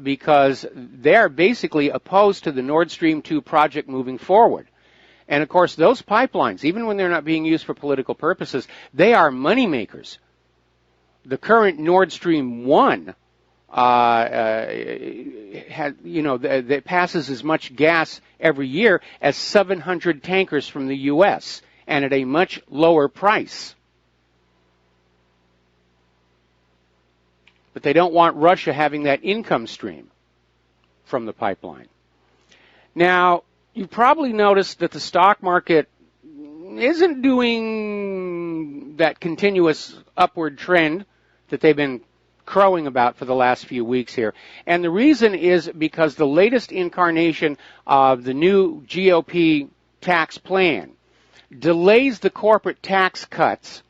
because they're basically opposed to the Nord Stream 2 project moving forward. And, of course, those pipelines, even when they're not being used for political purposes, they are money makers. The current Nord Stream 1 that passes as much gas every year as 700 tankers from the U.S., and at a much lower price. But they don't want Russia having that income stream from the pipeline. Now, you probably noticed that the stock market isn't doing that continuous upward trend that they've been crowing about for the last few weeks here. And the reason is because the latest incarnation of the new GOP tax plan delays the corporate tax cuts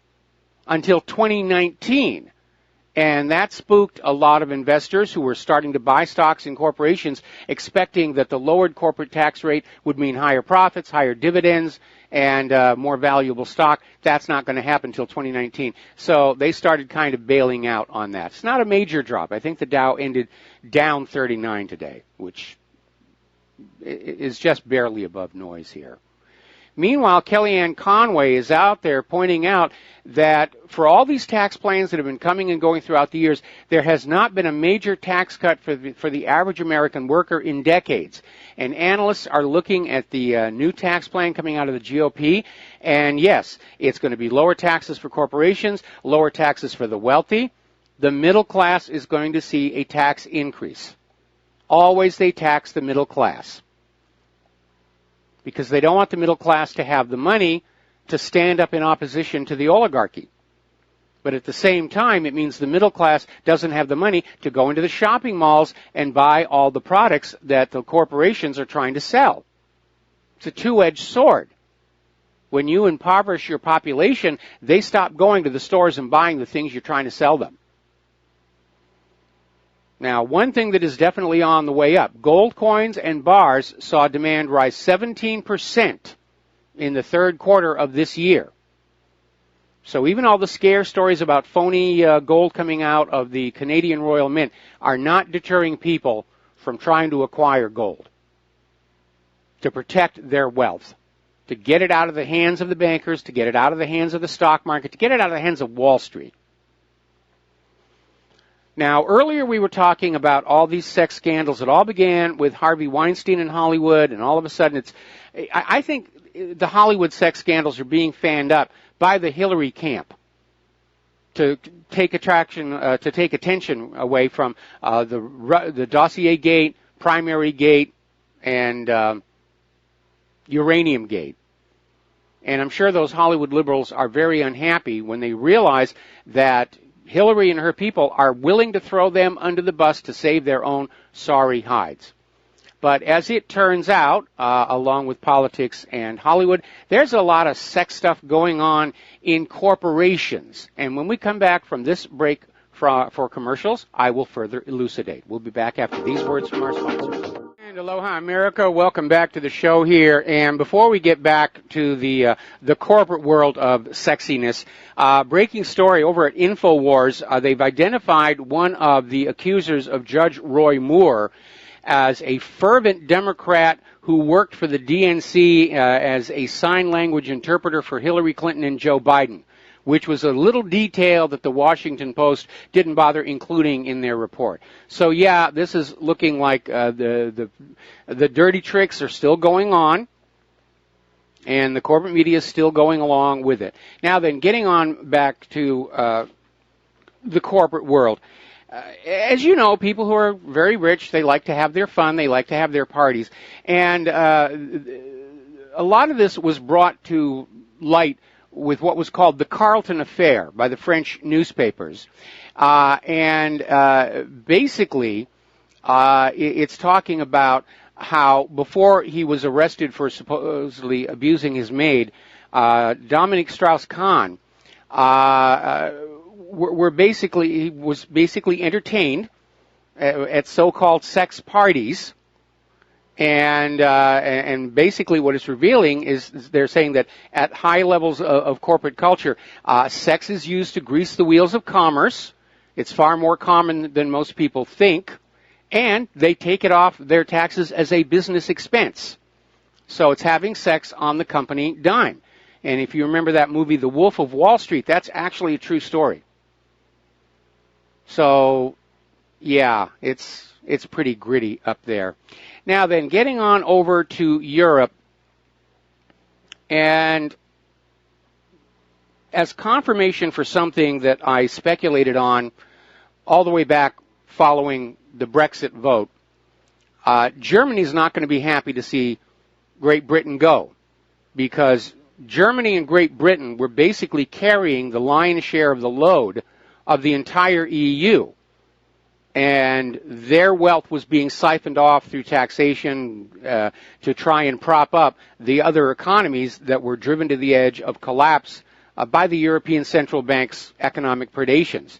until 2019. And that spooked a lot of investors who were starting to buy stocks in corporations, expecting that the lowered corporate tax rate would mean higher profits, higher dividends, and more valuable stock. That's not going to happen until 2019. So they started kind of bailing out on that. It's not a major drop. I think the Dow ended down 39 today, which is just barely above noise here. Meanwhile, Kellyanne Conway is out there pointing out that for all these tax plans that have been coming and going throughout the years, there has not been a major tax cut for the average American worker in decades. And analysts are looking at the new tax plan coming out of the GOP, and yes, it's going to be lower taxes for corporations, lower taxes for the wealthy. The middle class is going to see a tax increase. Always they tax the middle class, because they don't want the middle class to have the money to stand up in opposition to the oligarchy. But at the same time, it means the middle class doesn't have the money to go into the shopping malls and buy all the products that the corporations are trying to sell. It's a two-edged sword. When you impoverish your population, they stop going to the stores and buying the things you're trying to sell them. Now, one thing that is definitely on the way up, gold coins and bars saw demand rise 17% in the third quarter of this year. So even all the scare stories about phony gold coming out of the Canadian Royal Mint are not deterring people from trying to acquire gold, to protect their wealth, to get it out of the hands of the bankers, to get it out of the hands of the stock market, to get it out of the hands of Wall Street. Now, earlier we were talking about all these sex scandals. It all began with Harvey Weinstein in Hollywood, and all of a sudden I think the Hollywood sex scandals are being fanned up by the Hillary camp to take attention away from the Dossier Gate, Primary Gate, and Uranium Gate. And I'm sure those Hollywood liberals are very unhappy when they realize that Hillary and her people are willing to throw them under the bus to save their own sorry hides. But as it turns out, along with politics and Hollywood, there's a lot of sex stuff going on in corporations. And when we come back from this break for commercials, I will further elucidate. We'll be back after these words from our sponsors. And aloha, America. Welcome back to the show here. And before we get back to the corporate world of sexiness, breaking story over at InfoWars, they've identified one of the accusers of Judge Roy Moore as a fervent Democrat who worked for the DNC as a sign language interpreter for Hillary Clinton and Joe Biden, which was a little detail that the Washington Post didn't bother including in their report. So yeah, this is looking like the dirty tricks are still going on, and the corporate media is still going along with it. Now then, getting on back to the corporate world. As you know, people who are very rich, they like to have their fun, they like to have their parties, and a lot of this was brought to light with what was called the Carlton Affair by the French newspapers. Basically, it's talking about how before he was arrested for supposedly abusing his maid, Dominique Strauss-Kahn was basically entertained at so-called sex parties. And basically what it's revealing is they're saying that at high levels of corporate culture, sex is used to grease the wheels of commerce. It's far more common than most people think. And they take it off their taxes as a business expense. So it's having sex on the company dime. And if you remember that movie, The Wolf of Wall Street, that's actually a true story. So, yeah, it's pretty gritty up there. Now then, getting on over to Europe, and as confirmation for something that I speculated on all the way back following the Brexit vote, Germany's not going to be happy to see Great Britain go, because Germany and Great Britain were basically carrying the lion's share of the load of the entire EU. And their wealth was being siphoned off through taxation to try and prop up the other economies that were driven to the edge of collapse by the European Central Bank's economic predations.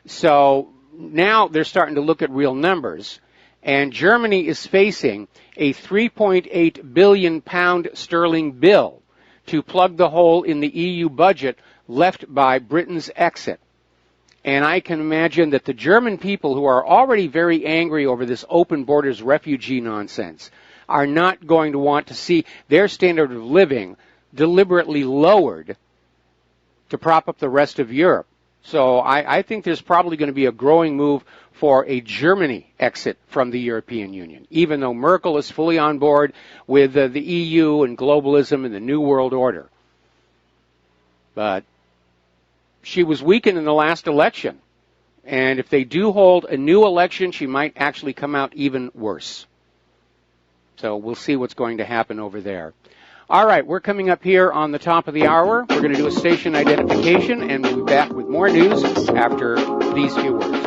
So now they're starting to look at real numbers. And Germany is facing a £3.8 billion sterling bill to plug the hole in the EU budget left by Britain's exit. And I can imagine that the German people, who are already very angry over this open borders refugee nonsense, are not going to want to see their standard of living deliberately lowered to prop up the rest of Europe. So I think there's probably going to be a growing move for a Germany exit from the European Union, even though Merkel is fully on board with the EU and globalism and the New World Order. But she was weakened in the last election. And if they do hold a new election, she might actually come out even worse. So we'll see what's going to happen over there. All right, we're coming up here on the top of the hour. We're going to do a station identification, and we'll be back with more news after these few words.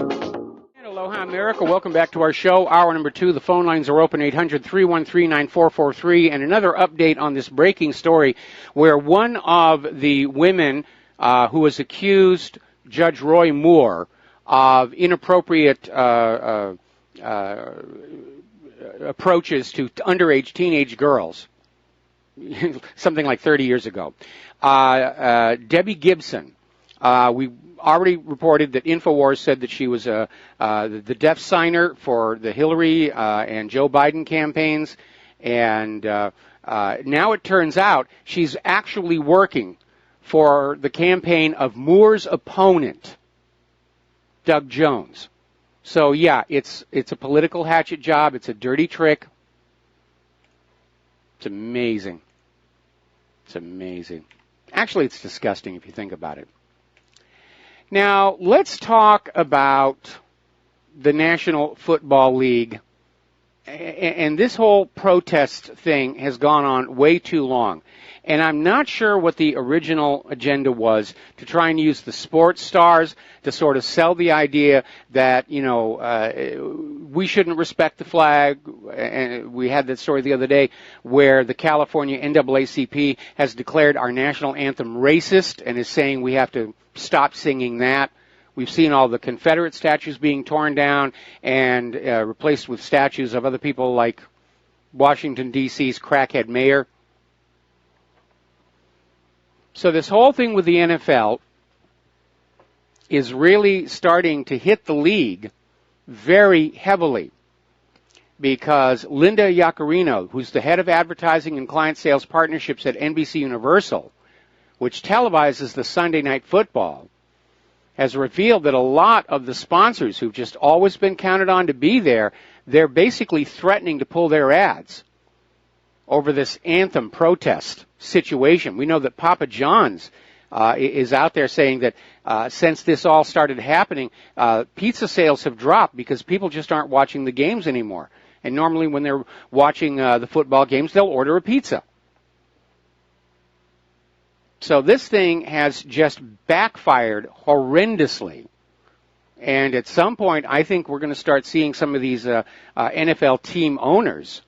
And aloha, America. Welcome back to our show. Hour number 2. The phone lines are open, 800-313-9443. And another update on this breaking story where one of the women who was accused Judge Roy Moore of inappropriate approaches to underage teenage girls, something like 30 years ago. Debbie Gibson, we already reported that InfoWars said that she was the death signer for the Hillary and Joe Biden campaigns, and now it turns out she's actually working for the campaign of Moore's opponent, Doug Jones. So yeah, it's a political hatchet job. It's a dirty trick. It's amazing. It's amazing. Actually, it's disgusting if you think about it. Now, let's talk about the National Football League. And this whole protest thing has gone on way too long. And I'm not sure what the original agenda was, to try and use the sports stars to sort of sell the idea that, we shouldn't respect the flag. And we had that story the other day where the California NAACP has declared our national anthem racist and is saying we have to stop singing that. We've seen all the Confederate statues being torn down and replaced with statues of other people like Washington, D.C.'s crackhead mayor. So this whole thing with the NFL is really starting to hit the league very heavily because Linda Yaccarino, who's the head of advertising and client sales partnerships at NBC Universal, which televises the Sunday Night Football, has revealed that a lot of the sponsors who've just always been counted on to be there, they're basically threatening to pull their ads over this anthem protest situation. We know that Papa John's is out there saying that since this all started happening, pizza sales have dropped because people just aren't watching the games anymore. And normally when they're watching the football games, they'll order a pizza. So this thing has just backfired horrendously. And at some point, I think we're going to start seeing some of these NFL team owners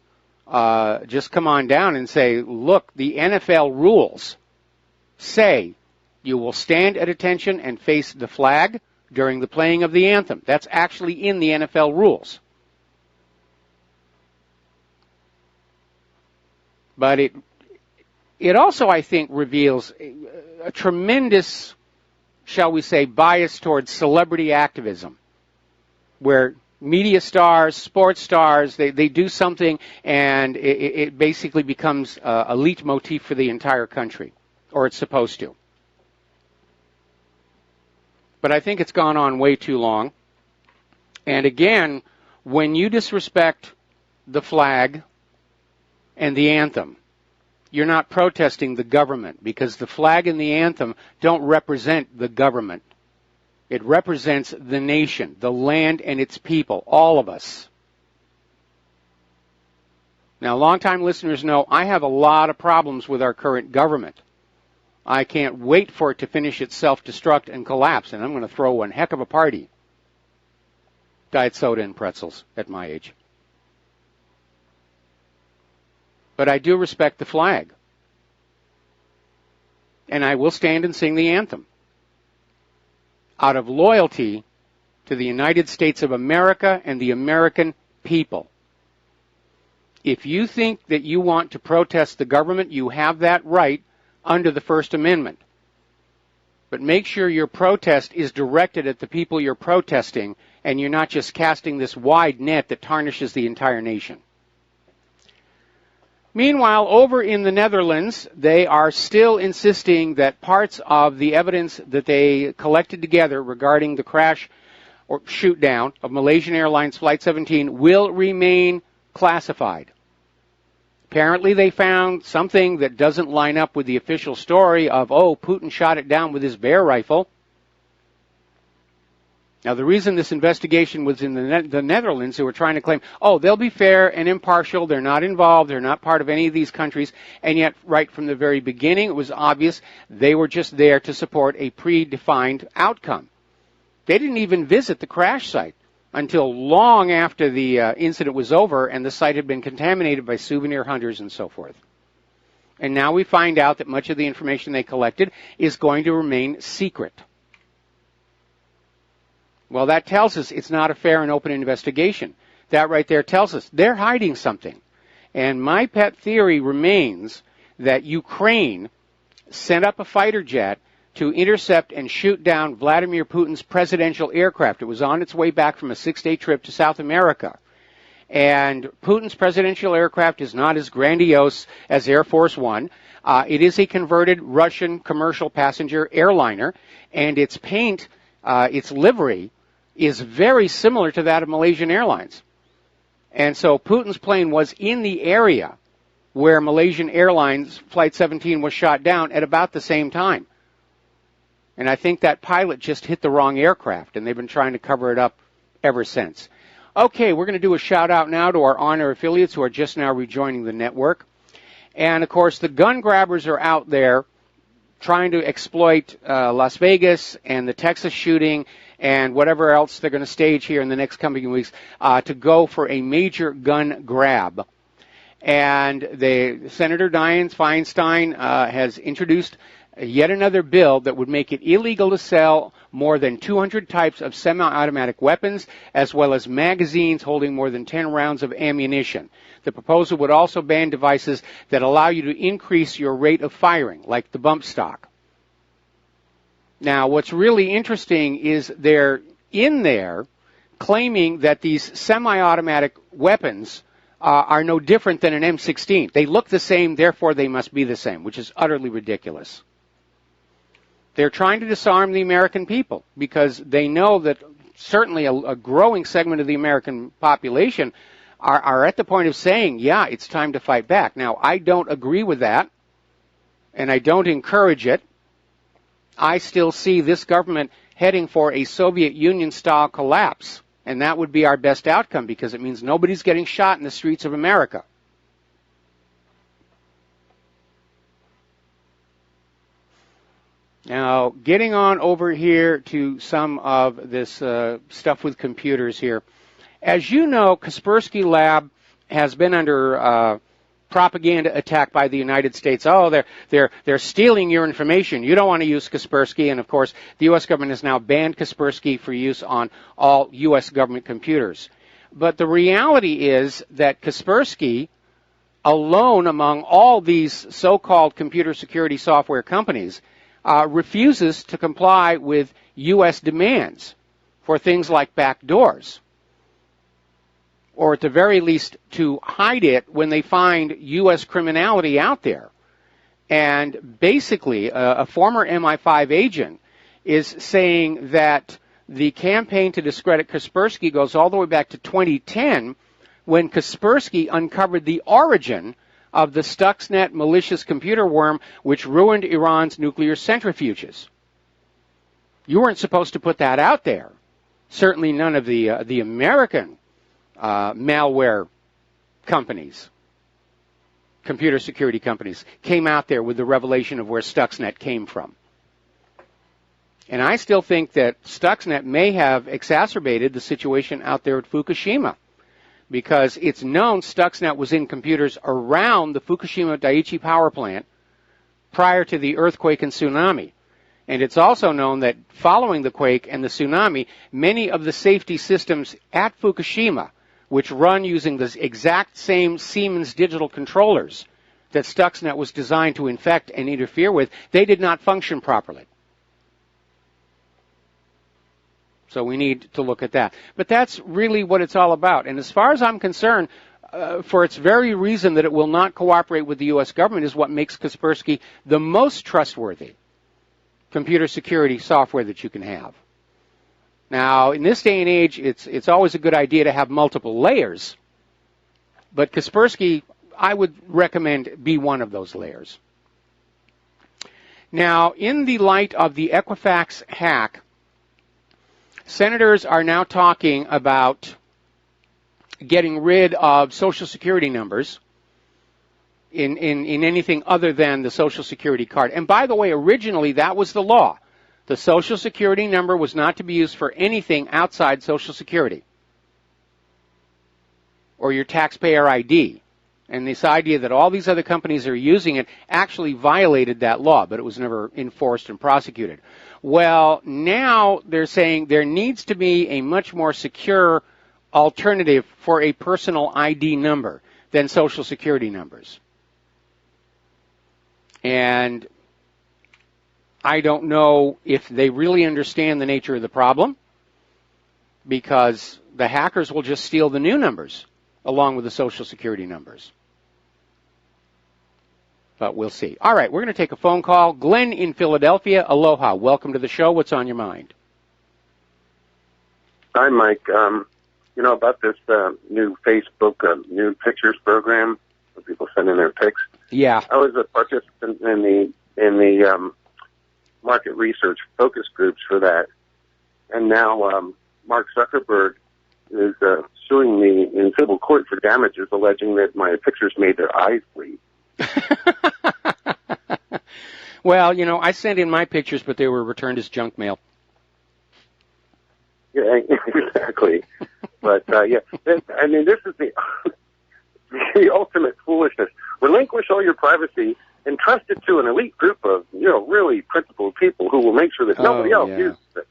just come on down and say, look, the NFL rules say you will stand at attention and face the flag during the playing of the anthem. That's actually in the NFL rules. But it also, I think, reveals a tremendous, shall we say, bias towards celebrity activism, where media stars, sports stars, they do something and it basically becomes a leitmotif for the entire country, or it's supposed to. But I think it's gone on way too long. And again, when you disrespect the flag and the anthem, you're not protesting the government, because the flag and the anthem don't represent the government. It represents the nation, the land and its people, all of us. Now, longtime listeners know I have a lot of problems with our current government. I can't wait for it to finish its self-destruct and collapse, and I'm going to throw one heck of a party. Diet soda and pretzels at my age. But I do respect the flag. And I will stand and sing the anthem out of loyalty to the United States of America and the American people. If you think that you want to protest the government, you have that right under the First Amendment. But make sure your protest is directed at the people you're protesting, and you're not just casting this wide net that tarnishes the entire nation. Meanwhile, over in the Netherlands, they are still insisting that parts of the evidence that they collected together regarding the crash or shoot down of Malaysian Airlines Flight 17 will remain classified. Apparently they found something that doesn't line up with the official story of, oh, Putin shot it down with his bear rifle. Now, the reason this investigation was in the Netherlands, who were trying to claim, oh, they'll be fair and impartial, they're not involved, they're not part of any of these countries, and yet right from the very beginning it was obvious they were just there to support a predefined outcome. They didn't even visit the crash site until long after the incident was over and the site had been contaminated by souvenir hunters and so forth. And now we find out that much of the information they collected is going to remain secret. Well, that tells us it's not a fair and open investigation. That right there tells us they're hiding something. And my pet theory remains that Ukraine sent up a fighter jet to intercept and shoot down Vladimir Putin's presidential aircraft. It was on its way back from a 6-day trip to South America. And Putin's presidential aircraft is not as grandiose as Air Force One. It is a converted Russian commercial passenger airliner, and its paint, its livery, is very similar to that of Malaysian Airlines. And so Putin's plane was in the area where Malaysian Airlines Flight 17 was shot down at about the same time. And I think that pilot just hit the wrong aircraft, and they've been trying to cover it up ever since. Okay, we're going to do a shout-out now to our on-air affiliates who are just now rejoining the network. And, of course, the gun grabbers are out there trying to exploit Las Vegas and the Texas shooting and whatever else they're going to stage here in the next coming weeks to go for a major gun grab. And Senator Dianne Feinstein has introduced yet another bill that would make it illegal to sell more than 200 types of semi-automatic weapons, as well as magazines holding more than 10 rounds of ammunition. The proposal would also ban devices that allow you to increase your rate of firing, like the bump stock. Now, what's really interesting is they're in there claiming that these semi-automatic weapons are no different than an M16. They look the same, therefore they must be the same, which is utterly ridiculous. They're trying to disarm the American people because they know that certainly a growing segment of the American population are at the point of saying, yeah, it's time to fight back. Now, I don't agree with that, and I don't encourage it. I still see this government heading for a Soviet Union-style collapse, and that would be our best outcome because it means nobody's getting shot in the streets of America. Now, getting on over here to some of this stuff with computers here. As you know, Kaspersky Lab has been under propaganda attack by the United States. Oh, they're stealing your information. You don't want to use Kaspersky. And, of course, the U.S. government has now banned Kaspersky for use on all U.S. government computers. But the reality is that Kaspersky, alone among all these so-called computer security software companies, refuses to comply with U.S. demands for things like backdoors, or at the very least to hide it when they find U.S. criminality out there. And basically, a former MI5 agent is saying that the campaign to discredit Kaspersky goes all the way back to 2010, when Kaspersky uncovered the origin of the Stuxnet malicious computer worm which ruined Iran's nuclear centrifuges. You weren't supposed to put that out there. Certainly none of the American malware companies, computer security companies, came out there with the revelation of where Stuxnet came from. And I still think that Stuxnet may have exacerbated the situation out there at Fukushima, because it's known Stuxnet was in computers around the Fukushima Daiichi power plant prior to the earthquake and tsunami. And it's also known that following the quake and the tsunami, many of the safety systems at Fukushima, which run using the exact same Siemens digital controllers that Stuxnet was designed to infect and interfere with, they did not function properly. So we need to look at that. But that's really what it's all about. And as far as I'm concerned, for its very reason that it will not cooperate with the U.S. government, is what makes Kaspersky the most trustworthy computer security software that you can have. Now, in this day and age, it's always a good idea to have multiple layers, but Kaspersky, I would recommend, be one of those layers. Now, in the light of the Equifax hack, senators are now talking about getting rid of Social Security numbers in anything other than the Social Security card. And by the way, originally that was the law. The Social Security number was not to be used for anything outside Social Security or your taxpayer ID. And this idea that all these other companies are using it actually violated that law, but it was never enforced and prosecuted. Well, now they're saying there needs to be a much more secure alternative for a personal ID number than Social Security numbers. And I don't know if they really understand the nature of the problem, because the hackers will just steal the new numbers along with the Social Security numbers. But we'll see. All right, we're going to take a phone call. Glenn in Philadelphia. Aloha. Welcome to the show. What's on your mind? Hi, Mike. You know about this new Facebook new pictures program where people send in their pics? Yeah. I was a participant in the market research focus groups for that, and now Mark Zuckerberg is suing me in civil court for damages, alleging that my pictures made their eyes bleed. Well, you know, I sent in my pictures, but they were returned as junk mail. Yeah, exactly. But, yeah, I mean, this is the ultimate foolishness. Relinquish all your privacy and trust it to an elite group of, you know, really principled people who will make sure that nobody else uses it.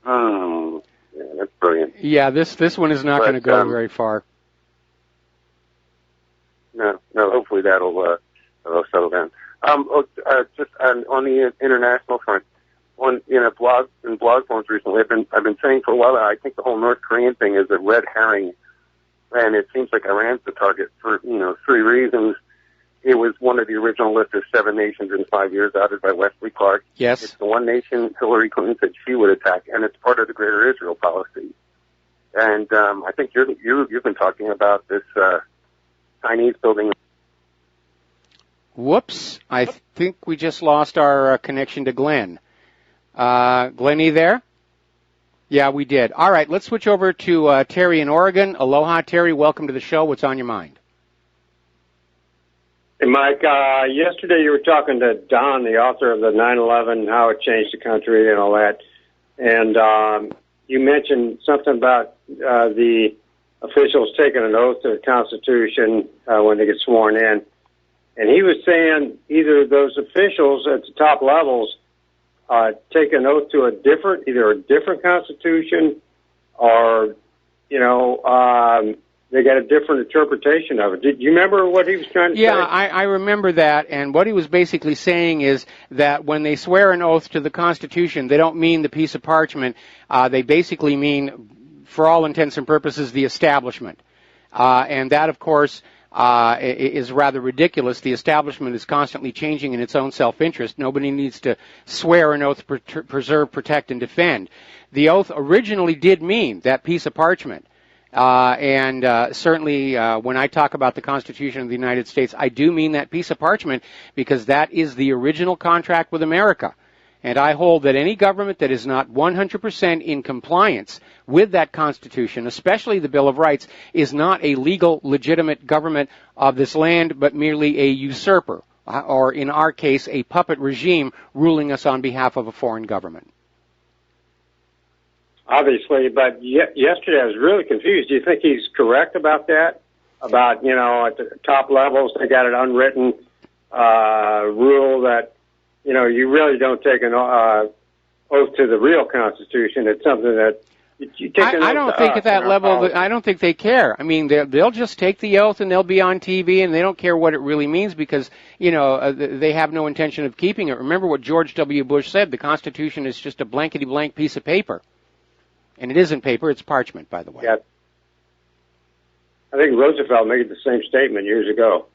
Oh, yeah, that's brilliant. Yeah, this one is not going to go very far. No, hopefully that'll settle down. Just on the international front, in blog forums recently, I've been saying for a while that I think the whole North Korean thing is a red herring, and it seems like Iran's the target for 3 reasons. It was one of the original list of 7 nations in 5 years, outed by Wesley Clark. Yes, it's the one nation Hillary Clinton said she would attack, and it's part of the Greater Israel policy. And I think you've been talking about this Chinese building. Whoops! I think we just lost our connection to Glenn. Glenn, you there? Yeah, we did. All right, let's switch over to Terry in Oregon. Aloha, Terry. Welcome to the show. What's on your mind? Hey, Mike. Yesterday you were talking to Don, the author of the 9/11, how it changed the country and all that. And you mentioned something about the officials taking an oath to the Constitution when they get sworn in. And he was saying either those officials at the top levels take an oath to either a different Constitution or, they got a different interpretation of it. Did you remember what he was trying to say? Yeah, I remember that. And what he was basically saying is that when they swear an oath to the Constitution, they don't mean the piece of parchment. They basically mean, for all intents and purposes, the establishment. And that, of course, is rather ridiculous. The establishment is constantly changing in its own self-interest. Nobody needs to swear an oath to preserve, protect, and defend. The oath originally did mean that piece of parchment. Certainly when I talk about the Constitution of the United States, I do mean that piece of parchment because that is the original contract with America. And I hold that any government that is not 100% in compliance with that Constitution, especially the Bill of Rights, is not a legal, legitimate government of this land, but merely a usurper, or in our case, a puppet regime ruling us on behalf of a foreign government. Obviously, but yesterday I was really confused. Do you think he's correct about that? About, at the top levels, they got an unwritten rule that, you really don't take an oath to the real Constitution. It's something that you take an oath I don't think at that level, I don't think they care. I mean, they'll just take the oath and they'll be on TV and they don't care what it really means because, they have no intention of keeping it. Remember what George W. Bush said, the Constitution is just a blankety-blank piece of paper. And it isn't paper, it's parchment, by the way. Yeah. I think Roosevelt made the same statement years ago.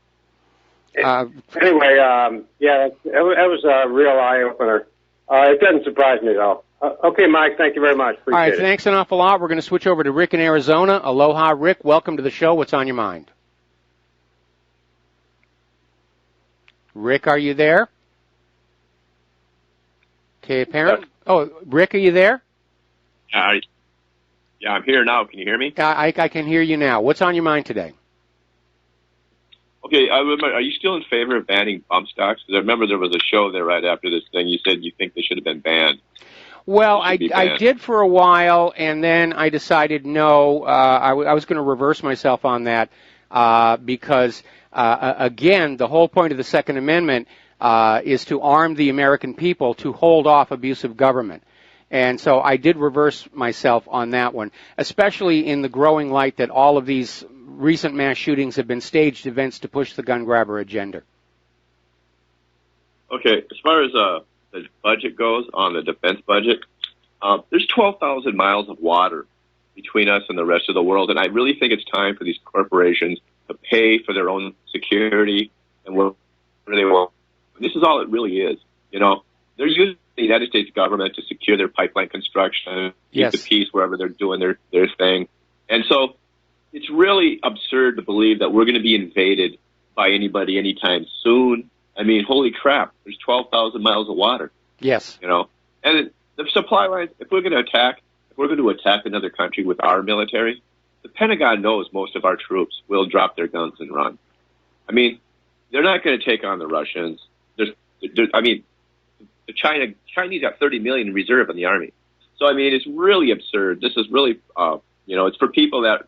Anyway, that was a real eye-opener. It doesn't surprise me at all. Okay, Mike, thank you very much. Appreciate all right, it. Thanks an awful lot. We're going to switch over to Rick in Arizona. Aloha, Rick. Welcome to the show. What's on your mind? Rick, are you there? Okay, apparently. Oh, Rick, are you there? Yeah, I'm here now. Can you hear me? I can hear you now. What's on your mind today? Okay, are you still in favor of banning bump stocks? Because I remember there was a show there right after this thing. You said you think they should have been banned. Well, I did for a while, and then I decided no. I was going to reverse myself on that because, again, the whole point of the Second Amendment is to arm the American people to hold off abusive government. And so I did reverse myself on that one, especially in the growing light that all of these recent mass shootings have been staged events to push the gun grabber agenda. Okay, as far as the budget goes, on the defense budget, there's 12,000 miles of water between us and the rest of the world, and I really think it's time for these corporations to pay for their own security and whatever they want. This is all it really is. You know, they're using the United States government to secure their pipeline construction, keep the peace wherever they're doing their thing. And so it's really absurd to believe that we're going to be invaded by anybody anytime soon. I mean, holy crap, there's 12,000 miles of water. Yes. You know, and the supply lines, if we're going to attack another country with our military, the Pentagon knows most of our troops will drop their guns and run. I mean, they're not going to take on the Russians. The Chinese got 30 million in reserve in the army. So, I mean, it's really absurd. This is really, it's for people that,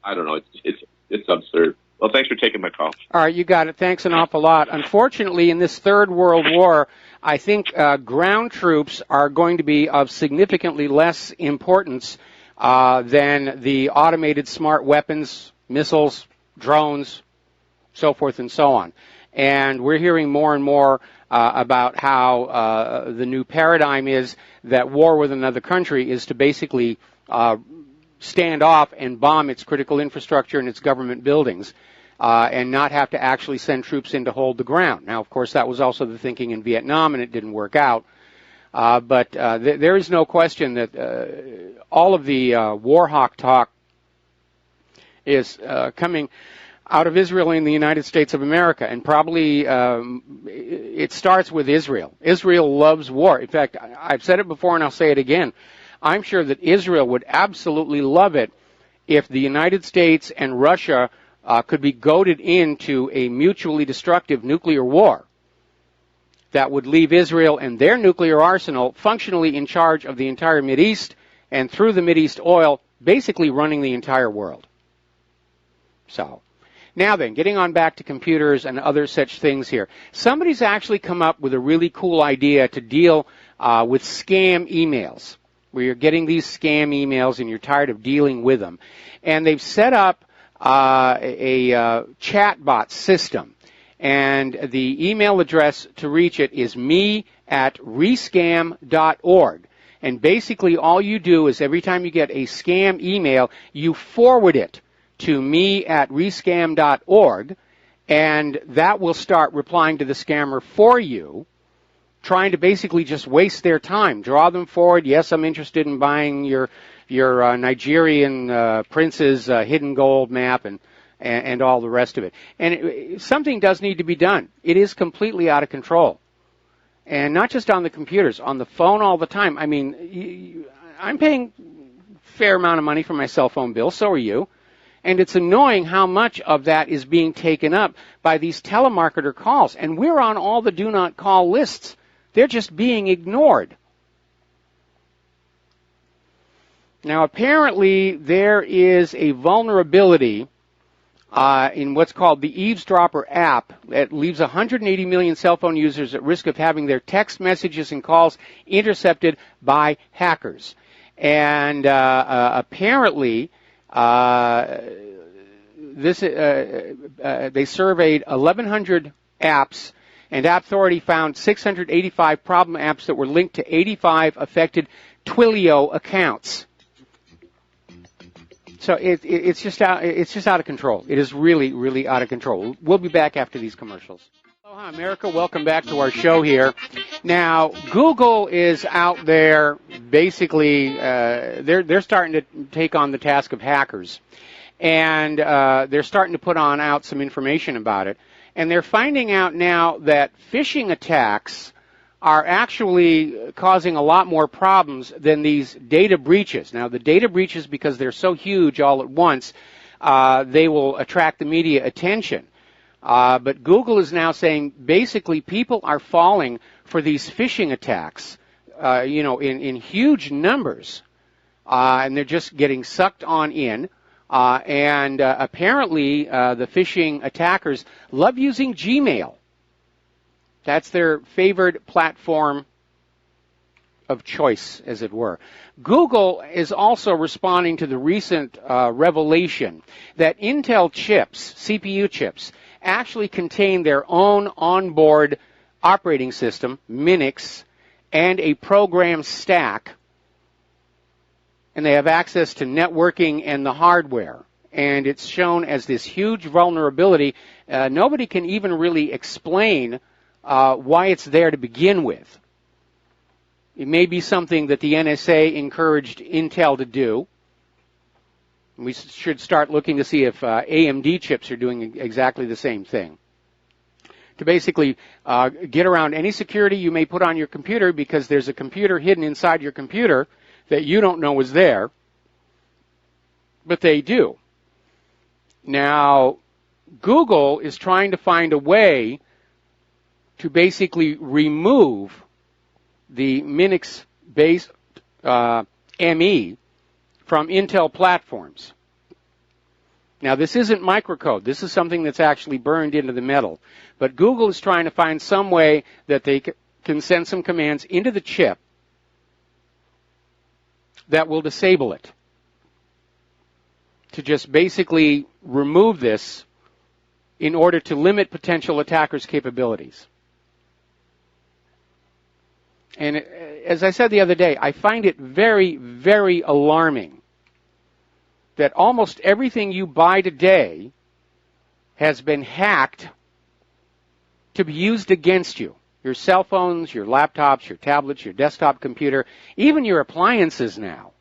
I don't know, it's absurd. Well, thanks for taking my call. All right, you got it. Thanks an awful lot. Unfortunately, in this Third World War, I think ground troops are going to be of significantly less importance than the automated smart weapons, missiles, drones, so forth and so on. And we're hearing more and more about how the new paradigm is that war with another country is to basically stand off and bomb its critical infrastructure and its government buildings and not have to actually send troops in to hold the ground. Now, of course, that was also the thinking in Vietnam, and it didn't work out. But there is no question that all of the war hawk talk is coming out of Israel and the United States of America, and probably it starts with Israel. Israel loves war. In fact, I've said it before and I'll say it again. I'm sure that Israel would absolutely love it if the United States and Russia could be goaded into a mutually destructive nuclear war that would leave Israel and their nuclear arsenal functionally in charge of the entire Mideast, and through the Mideast oil, basically running the entire world. So, now then, getting on back to computers and other such things here. Somebody's actually come up with a really cool idea to deal with scam emails, where you're getting these scam emails and you're tired of dealing with them. And they've set up a chatbot system. And the email address to reach it is me@rescam.org. And basically all you do is every time you get a scam email, you forward it to me@rescam.org, and that will start replying to the scammer for you, trying to basically just waste their time, draw them forward. Yes, I'm interested in buying your Nigerian prince's hidden gold map and all the rest of it. And something does need to be done. It is completely out of control. And not just on the computers, on the phone all the time. I mean, I'm paying a fair amount of money for my cell phone bill, so are you. And it's annoying how much of that is being taken up by these telemarketer calls. And we're on all the do not call lists. They're just being ignored. Now, apparently, there is a vulnerability in what's called the Eavesdropper app that leaves 180 million cell phone users at risk of having their text messages and calls intercepted by hackers. And apparently, they surveyed 1,100 apps, and App Authority found 685 problem apps that were linked to 85 affected Twilio accounts. So it's just out of control. It is really, really out of control. We'll be back after these commercials. Aloha, America. Welcome back to our show here. Now, Google is out there basically, they're starting to take on the task of hackers. And they're starting to put out some information about it. And they're finding out now that phishing attacks are actually causing a lot more problems than these data breaches. Now, the data breaches, because they're so huge all at once, they will attract the media attention. But Google is now saying basically people are falling for these phishing attacks, in huge numbers, and they're just getting sucked on in. And apparently the phishing attackers love using Gmail. That's their favored platform of choice, as it were. Google is also responding to the recent revelation that Intel chips, CPU chips, actually contain their own onboard operating system, Minix, and a program stack, and they have access to networking and the hardware. And it's shown as this huge vulnerability. Nobody can even really explain why it's there to begin with. It may be something that the NSA encouraged Intel to do. We should start looking to see if AMD chips are doing exactly the same thing. To basically get around any security you may put on your computer, because there's a computer hidden inside your computer that you don't know is there, but they do. Now, Google is trying to find a way to basically remove the Minix-based ME from Intel platforms. Now, this isn't microcode. This is something that's actually burned into the metal. But Google is trying to find some way that they can send some commands into the chip that will disable it, to just basically remove this in order to limit potential attackers' capabilities. And as I said the other day, I find it very, very alarming that almost everything you buy today has been hacked to be used against you. Your cell phones, your laptops, your tablets, your desktop computer, even your appliances now.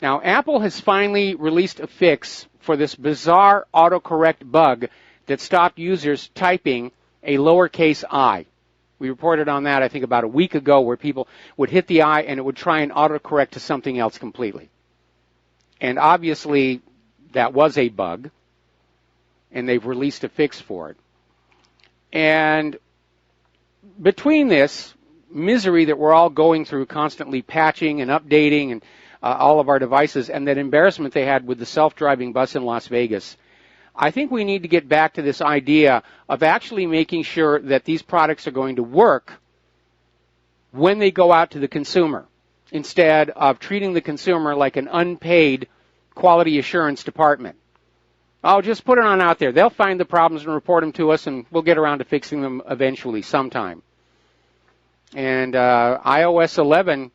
Now, Apple has finally released a fix for this bizarre autocorrect bug that stopped users typing a lowercase I. We reported on that, I think, about a week ago, where people would hit the I and it would try and autocorrect to something else completely. And obviously, that was a bug, and they've released a fix for it. And between this misery that we're all going through, constantly patching and updating and all of our devices, and that embarrassment they had with the self-driving bus in Las Vegas, I think we need to get back to this idea of actually making sure that these products are going to work when they go out to the consumer, instead of treating the consumer like an unpaid quality assurance department. Oh, just put it on out there. They'll find the problems and report them to us, and we'll get around to fixing them eventually, sometime. And iOS 11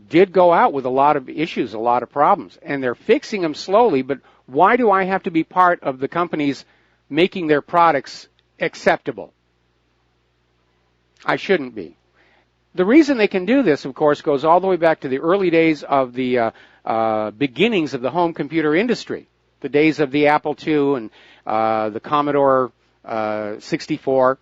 did go out with a lot of issues, a lot of problems, and they're fixing them slowly, but why do I have to be part of the companies making their products acceptable? I shouldn't be. The reason they can do this, of course, goes all the way back to the early days of the beginnings of the home computer industry, the days of the Apple II and the Commodore 64,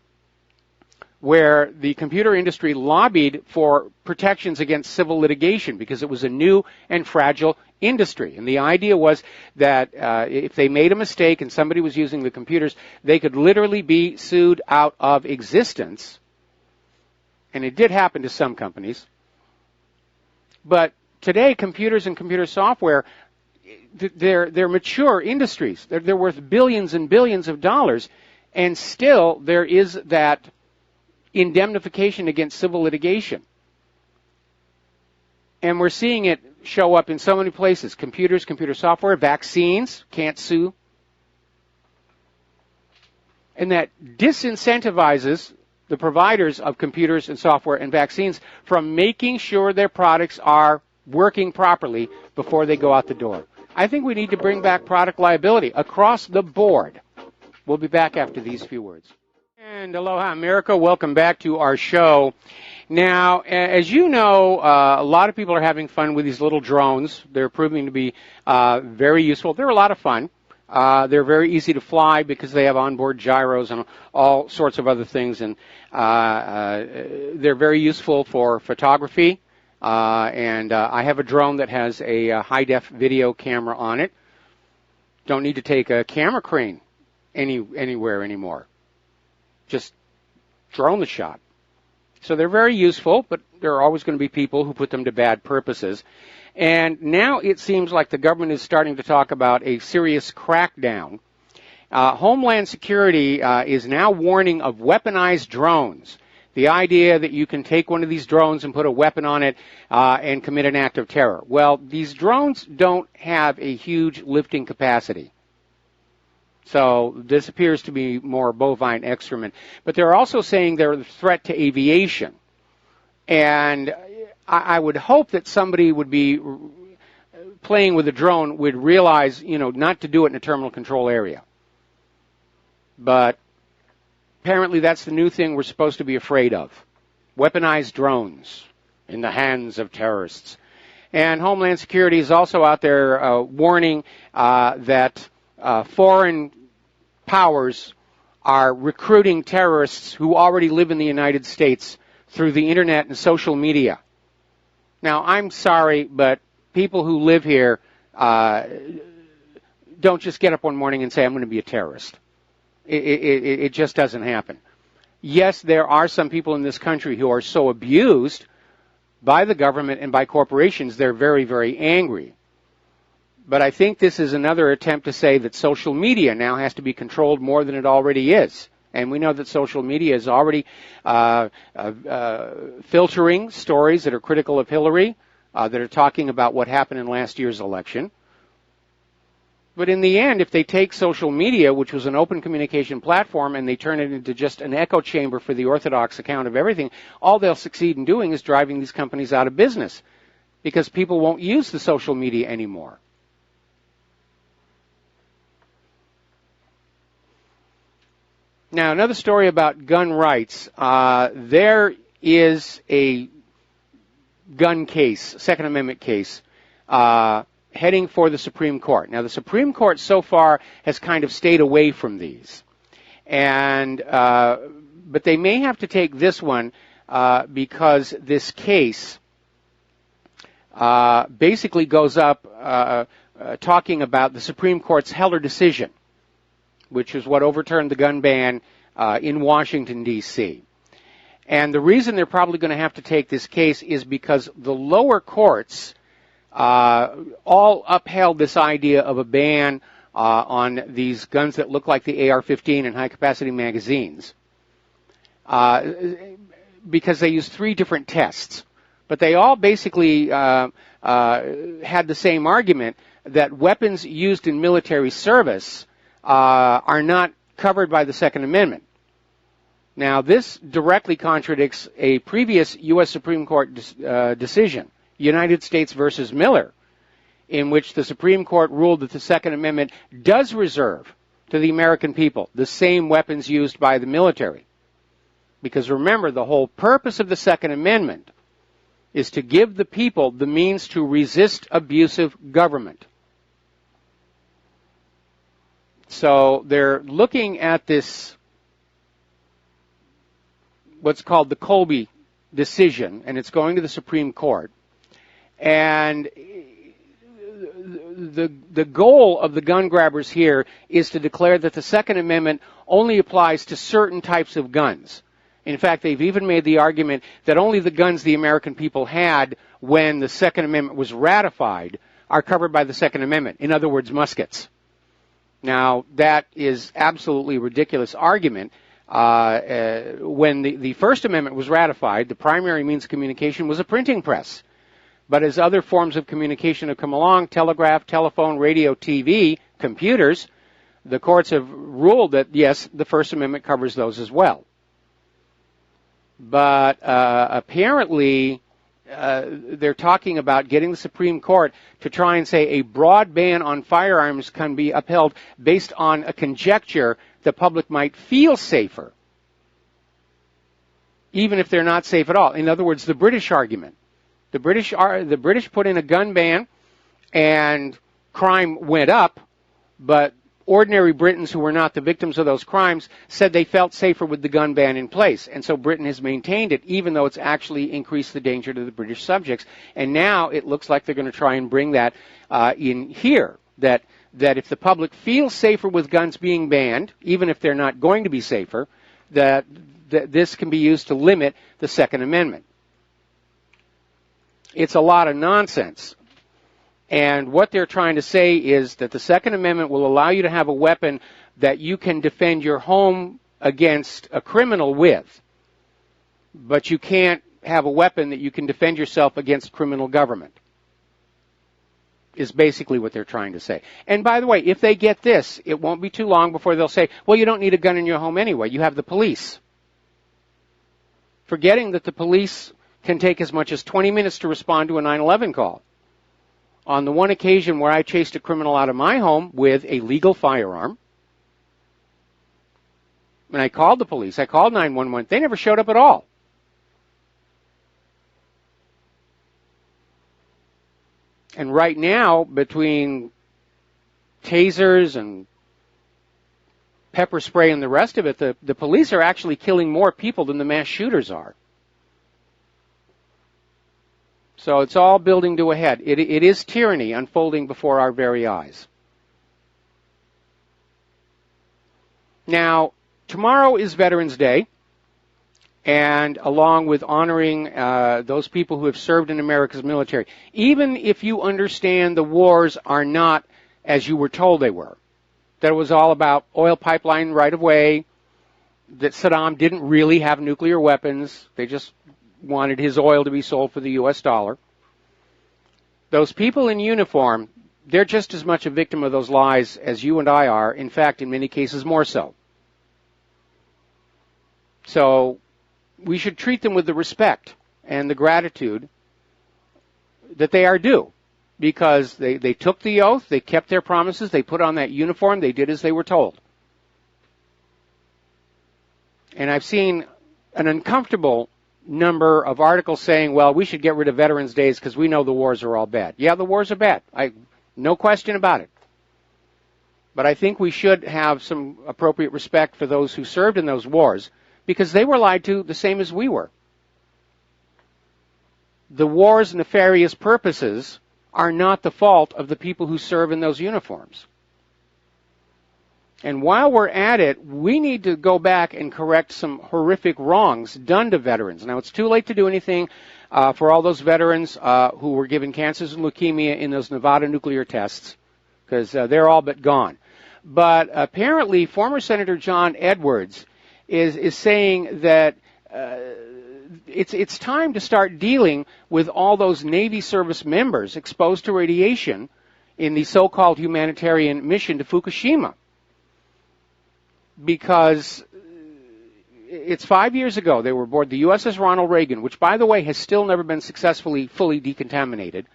where the computer industry lobbied for protections against civil litigation because it was a new and fragile industry. And the idea was that if they made a mistake and somebody was using the computers, they could literally be sued out of existence. And it did happen to some companies. But today, computers and computer software, they're mature industries. They're worth billions and billions of dollars. And still, there is that indemnification against civil litigation. And we're seeing it show up in so many places. Computers, computer software, vaccines, can't sue. And that disincentivizes the providers of computers and software and vaccines from making sure their products are working properly before they go out the door. I think we need to bring back product liability across the board. We'll be back after these few words. And aloha, America. Welcome back to our show. Now, as you know, a lot of people are having fun with these little drones. They're proving to be very useful. They're a lot of fun. They're very easy to fly because they have onboard gyros and all sorts of other things. And they're very useful for photography. And I have a drone that has a high-def video camera on it. Don't need to take a camera crane anywhere anymore. Just drone the shot. So they're very useful, but there are always going to be people who put them to bad purposes. And now it seems like the government is starting to talk about a serious crackdown. Homeland Security is now warning of weaponized drones. The idea that you can take one of these drones and put a weapon on it and commit an act of terror. Well, these drones don't have a huge lifting capacity. So this appears to be more bovine excrement. But they're also saying they're a threat to aviation. And I would hope that somebody would be playing with a drone would realize, not to do it in a terminal control area. But apparently that's the new thing we're supposed to be afraid of. Weaponized drones in the hands of terrorists. And Homeland Security is also out there warning that foreign powers are recruiting terrorists who already live in the United States through the internet and social media. Now, I'm sorry, but people who live here don't just get up one morning and say, I'm going to be a terrorist. It just doesn't happen. Yes, there are some people in this country who are so abused by the government and by corporations, they're very, very angry. But I think this is another attempt to say that social media now has to be controlled more than it already is. And we know that social media is already filtering stories that are critical of Hillary, that are talking about what happened in last year's election. But in the end, if they take social media, which was an open communication platform, and they turn it into just an echo chamber for the orthodox account of everything, all they'll succeed in doing is driving these companies out of business because people won't use the social media anymore. Now, another story about gun rights. There is a gun case, Second Amendment case, heading for the Supreme Court. Now, the Supreme Court so far has kind of stayed away from these. But they may have to take this one because this case basically goes up talking about the Supreme Court's Heller decision, which is what overturned the gun ban in Washington, D.C. And the reason they're probably going to have to take this case is because the lower courts all upheld this idea of a ban on these guns that look like the AR-15 and high-capacity magazines because they used 3 different tests. But they all basically had the same argument that weapons used in military service are not covered by the Second Amendment. Now, this directly contradicts a previous U.S. Supreme Court decision, United States versus Miller, in which the Supreme Court ruled that the Second Amendment does reserve to the American people the same weapons used by the military. Because remember, the whole purpose of the Second Amendment is to give the people the means to resist abusive government. So they're looking at this, what's called the Colby decision, and it's going to the Supreme Court. And the goal of the gun grabbers here is to declare that the Second Amendment only applies to certain types of guns. In fact, they've even made the argument that only the guns the American people had when the Second Amendment was ratified are covered by the Second Amendment. In other words, muskets. Now, that is absolutely a ridiculous argument. When the First Amendment was ratified, the primary means of communication was a printing press. But as other forms of communication have come along, telegraph, telephone, radio, TV, computers, the courts have ruled that, yes, the First Amendment covers those as well. But apparently, they're talking about getting the Supreme Court to try and say a broad ban on firearms can be upheld based on a conjecture the public might feel safer, even if they're not safe at all. In other words, the British argument. The British put in a gun ban, and crime went up, but ordinary Britons who were not the victims of those crimes said they felt safer with the gun ban in place. And so Britain has maintained it, even though it's actually increased the danger to the British subjects. And now it looks like they're going to try and bring that in here, that if the public feels safer with guns being banned, even if they're not going to be safer, that this can be used to limit the Second Amendment. It's a lot of nonsense. And what they're trying to say is that the Second Amendment will allow you to have a weapon that you can defend your home against a criminal with, but you can't have a weapon that you can defend yourself against criminal government, is basically what they're trying to say. And by the way, if they get this, it won't be too long before they'll say, well, you don't need a gun in your home anyway. You have the police. Forgetting that the police can take as much as 20 minutes to respond to a 911 call. On the one occasion where I chased a criminal out of my home with a legal firearm, and I called the police, I called 911, they never showed up at all. And right now, between tasers and pepper spray and the rest of it, the police are actually killing more people than the mass shooters are. So it's all building to a head. It is tyranny unfolding before our very eyes. Now, tomorrow is Veterans Day, and along with honoring those people who have served in America's military, even if you understand the wars are not as you were told they were, that it was all about oil pipeline right-of-way, that Saddam didn't really have nuclear weapons, they just wanted his oil to be sold for the U.S. dollar. Those people in uniform, they're just as much a victim of those lies as you and I are, in fact, in many cases more so. So we should treat them with the respect and the gratitude that they are due, because they took the oath, they kept their promises, they put on that uniform, they did as they were told. And I've seen an uncomfortable number of articles saying, well, we should get rid of Veterans Days because we know the wars are all bad. Yeah, the wars are bad. No question about it. But I think we should have some appropriate respect for those who served in those wars, because they were lied to the same as we were. The war's nefarious purposes are not the fault of the people who serve in those uniforms. And while we're at it, we need to go back and correct some horrific wrongs done to veterans. Now, it's too late to do anything for all those veterans who were given cancers and leukemia in those Nevada nuclear tests, because they're all but gone. But apparently, former Senator John Edwards is saying that it's time to start dealing with all those Navy service members exposed to radiation in the so-called humanitarian mission to Fukushima. Because it's 5 years ago they were aboard the USS Ronald Reagan, which, by the way, has still never been successfully fully decontaminated.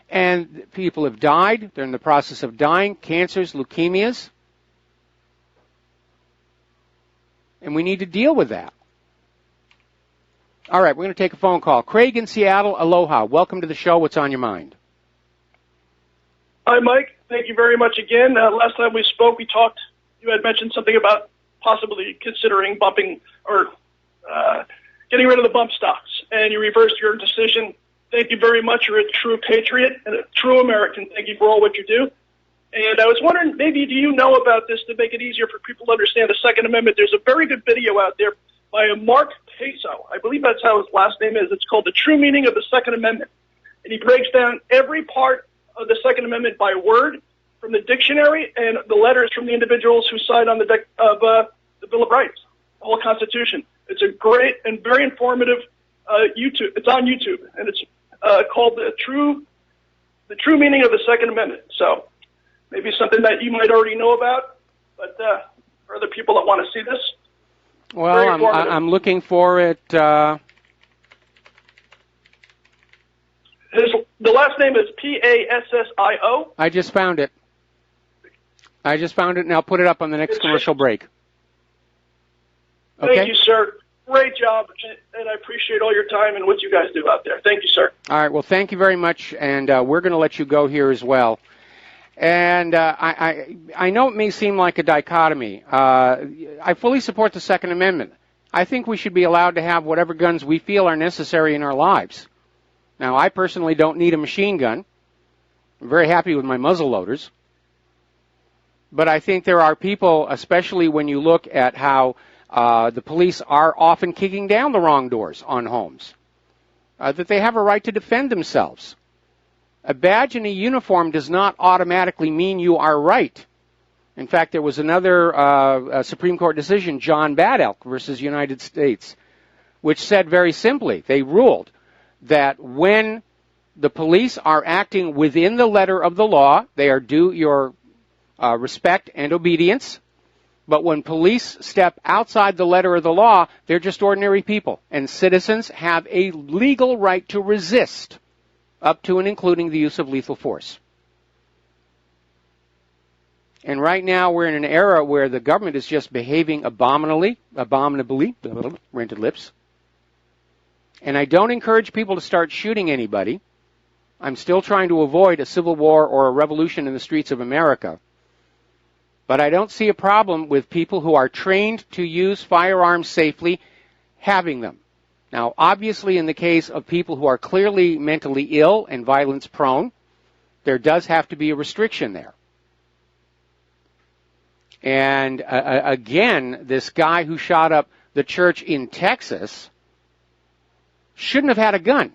And people have died. They're in the process of dying. Cancers, leukemias. And we need to deal with that. All right, we're going to take a phone call. Craig in Seattle, aloha. Welcome to the show. What's on your mind? Hi, Mike. Thank you very much again. Last time we spoke, you had mentioned something about possibly considering bumping or getting rid of the bump stocks, and you reversed your decision. Thank you very much. You're a true patriot and a true American. Thank you for all what you do. And I was wondering, maybe do you know about this to make it easier for people to understand the Second Amendment? There's a very good video out there by a Mark Peso. I believe that's how his last name is. It's called The True Meaning of the Second Amendment. And he breaks down every part of the Second Amendment by word, from the dictionary and the letters from the individuals who signed on the Bill of Rights, the whole Constitution. It's a great and very informative YouTube. It's on YouTube, and it's called the True Meaning of the Second Amendment. So maybe something that you might already know about, but for other people that want to see this, well, I'm looking for it. The last name is Passio. I just found it. And I'll put it up on the next commercial break. Okay? Thank you, sir. Great job, and I appreciate all your time and what you guys do out there. Thank you, sir. All right, well, thank you very much, and we're going to let you go here as well. And I know it may seem like a dichotomy. I fully support the Second Amendment. I think we should be allowed to have whatever guns we feel are necessary in our lives. Now, I personally don't need a machine gun. I'm very happy with my muzzle loaders. But I think there are people, especially when you look at how the police are often kicking down the wrong doors on homes, that they have a right to defend themselves. A badge and a uniform does not automatically mean you are right. In fact, there was another Supreme Court decision, John Bad Elk versus United States, which said very simply, they ruled that when the police are acting within the letter of the law, they are due your respect and obedience. But when police step outside the letter of the law, they're just ordinary people. And citizens have a legal right to resist, up to and including the use of lethal force. And right now we're in an era where the government is just behaving abominably, rented lips. And I don't encourage people to start shooting anybody. I'm still trying to avoid a civil war or a revolution in the streets of America. But I don't see a problem with people who are trained to use firearms safely having them. Now, obviously, in the case of people who are clearly mentally ill and violence prone, there does have to be a restriction there. And again, this guy who shot up the church in Texas shouldn't have had a gun.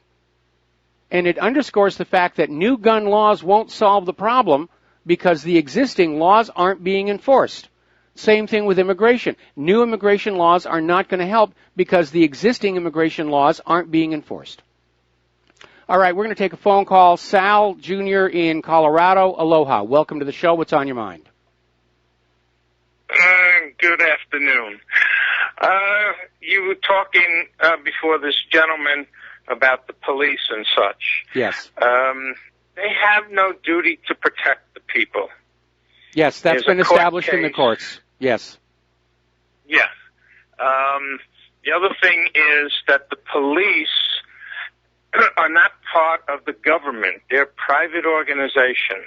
And it underscores the fact that new gun laws won't solve the problem because the existing laws aren't being enforced. Same thing with immigration. New immigration laws are not going to help because the existing immigration laws aren't being enforced. All right, we're going to take a phone call. Sal Jr. in Colorado. Aloha. Welcome to the show. What's on your mind? Good afternoon. You were talking before this gentleman about the police and such. Yes. They have no duty to protect the people. Yes, that's been established in the courts. Yes. Yes. The other thing is that the police are not part of the government. They're a private organization.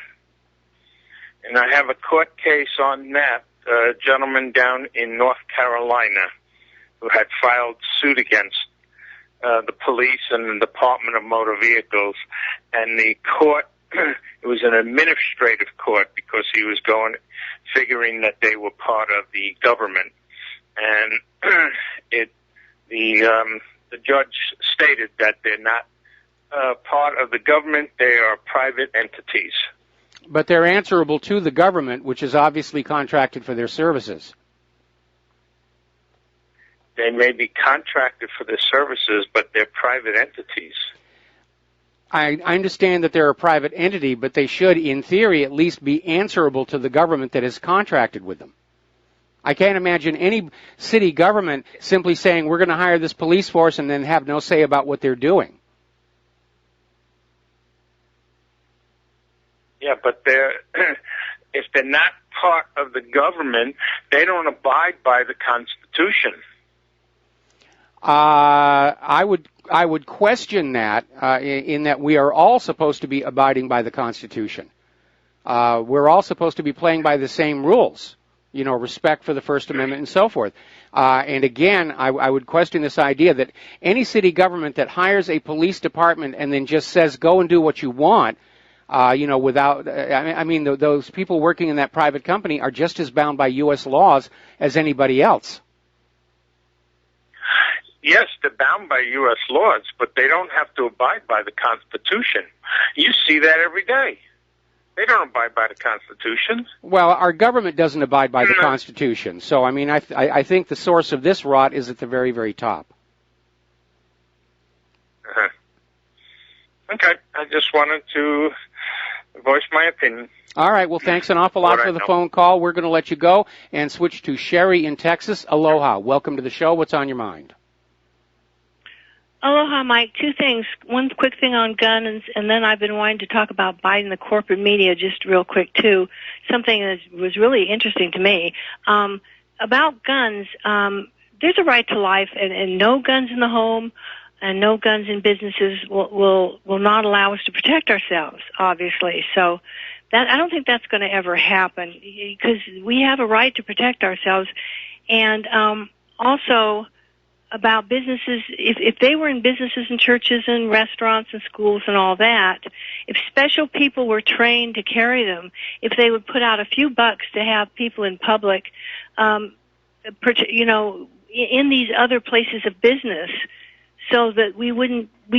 And I have a court case on that. A gentleman down in North Carolina who had filed suit against the police and the Department of Motor Vehicles, and the court, it was an administrative court because he was figuring that they were part of the government, and the judge stated that they're not part of the government, they are private entities. But they're answerable to the government, which is obviously contracted for their services. They may be contracted for their services, but they're private entities. I understand that they're a private entity, but they should, in theory, at least be answerable to the government that has contracted with them. I can't imagine any city government simply saying, we're going to hire this police force and then have no say about what they're doing. Yeah, but if they're not part of the government, they don't abide by the Constitution. I would question that in that we are all supposed to be abiding by the Constitution. We're all supposed to be playing by the same rules, respect for the First Amendment and so forth. And again, I would question this idea that any city government that hires a police department and then just says, go and do what you want, without, those people working in that private company are just as bound by U.S. laws as anybody else. Yes, they're bound by U.S. laws, but they don't have to abide by the Constitution. You see that every day. They don't abide by the Constitution. Well, our government doesn't abide by the Constitution. So, I think the source of this rot is at the very, very top. Uh-huh. Okay, I just wanted to voice my opinion. All right, well, thanks an awful lot for the phone call. We're going to let you go and switch to Sherry in Texas. Aloha. Welcome to the show. What's on your mind? Aloha, Mike. Two things. One quick thing on guns, and then I've been wanting to talk about Biden, the corporate media, just real quick, too. Something that was really interesting to me. About guns, there's a right to life, and no guns in the home and no guns in businesses will not allow us to protect ourselves, obviously. So that I don't think that's going to ever happen, because we have a right to protect ourselves. And also about businesses, if they were in businesses and churches and restaurants and schools and all that, if special people were trained to carry them, if they would put out a few bucks to have people in public, in these other places of business, so that we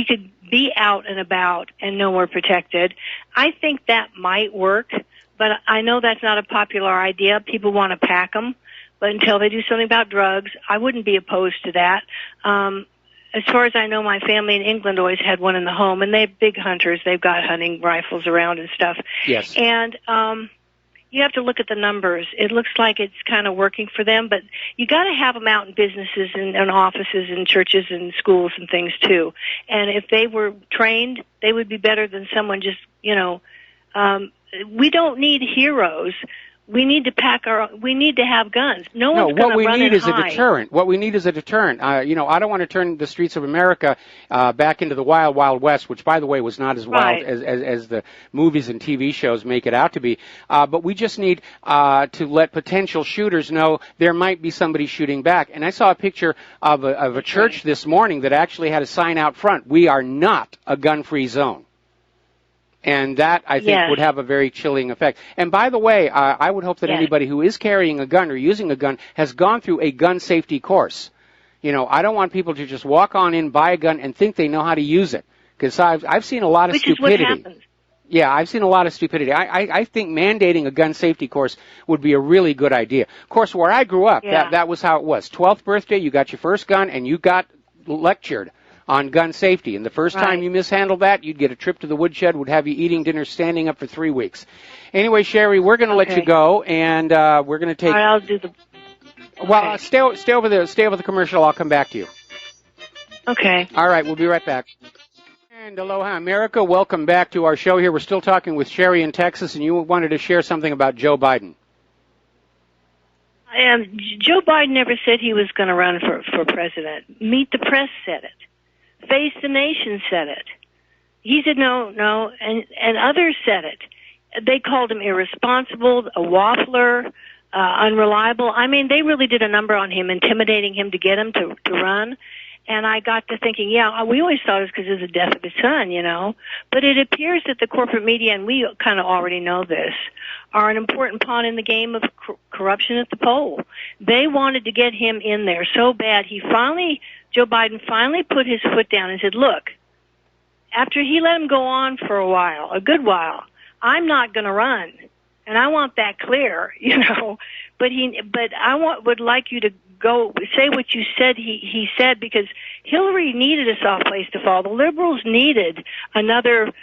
could be out and about and know we're protected. I think that might work, but I know that's not a popular idea. People want to pack them, but until they do something about drugs, I wouldn't be opposed to that. As far as I know, my family in England always had one in the home, and they're big hunters. They've got hunting rifles around and stuff. Yes. And you have to look at the numbers. It looks like it's kind of working for them, but you got to have them out in businesses and offices and churches and schools and things too. And if they were trained, they would be better than someone just, we don't need heroes. We need to we need to have guns. No one's going to run and hide. What we need is a deterrent. What we need is a deterrent. I don't want to turn the streets of America back into the wild, wild west, which, by the way, was not as wild as the movies and TV shows make it out to be. But we just need to let potential shooters know there might be somebody shooting back. And I saw a picture of a church this morning that actually had a sign out front: "We are not a gun-free zone." And that, I think, would have a very chilling effect. And by the way, I would hope that anybody who is carrying a gun or using a gun has gone through a gun safety course. I don't want people to just walk on in, buy a gun, and think they know how to use it. Because I've seen a lot of stupidity. Which is what happens. Yeah, I've seen a lot of stupidity. I think mandating a gun safety course would be a really good idea. Of course, where I grew up, that was how it was. 12th birthday, you got your first gun, and you got lectured on gun safety. And the first time you mishandled that, you'd get a trip to the woodshed, would have you eating dinner standing up for 3 weeks. Anyway, Sherry, we're going to let you go, and we're going to take... All right, I'll do the... Well, stay over the commercial. I'll come back to you. Okay. All right, we'll be right back. And aloha, America. Welcome back to our show here. We're still talking with Sherry in Texas, and you wanted to share something about Joe Biden. Joe Biden never said he was going to run for president. Meet the Press said it. Face the Nation said it. He said no, and others said it. They called him irresponsible, a waffler, unreliable. I mean, they really did a number on him, intimidating him to get him to run. And I got to thinking, we always thought it was because of the death of his son, But it appears that the corporate media, and we kind of already know this, are an important pawn in the game of corruption at the poll. They wanted to get him in there so bad. Joe Biden finally put his foot down and said, look, after he let him go on for a good while, I'm not going to run. And I want that clear, But I would like you to go say what you said he said, because Hillary needed a soft place to fall. The liberals needed another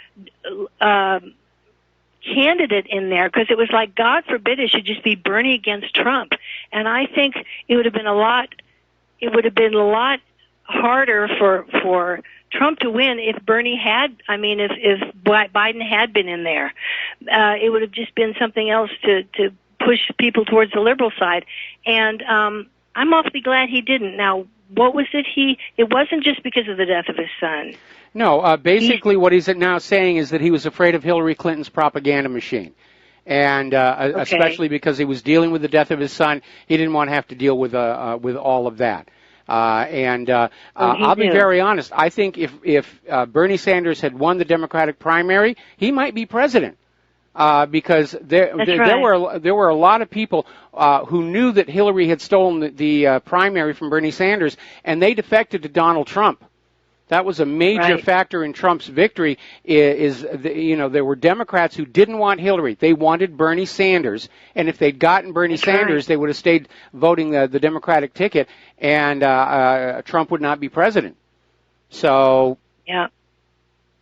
candidate in there, because it was like, God forbid it should just be Bernie against Trump. And I think it would have been a lot harder for Trump to win if Biden had been in there. It would have just been something else to push people towards the liberal side. And I'm awfully glad he didn't. Now, what was it? It wasn't just because of the death of his son. No, basically what he's now saying is that he was afraid of Hillary Clinton's propaganda machine. And especially because he was dealing with the death of his son, he didn't want to have to deal with all of that. I'll be very honest. I think if Bernie Sanders had won the Democratic primary, he might be president. Because there were a lot of people who knew that Hillary had stolen the primary from Bernie Sanders, and they defected to Donald Trump. That was a major factor in Trump's victory. There were Democrats who didn't want Hillary; they wanted Bernie Sanders, and if they'd gotten Bernie Sanders, they would have stayed voting the Democratic ticket, and Trump would not be president. So yeah.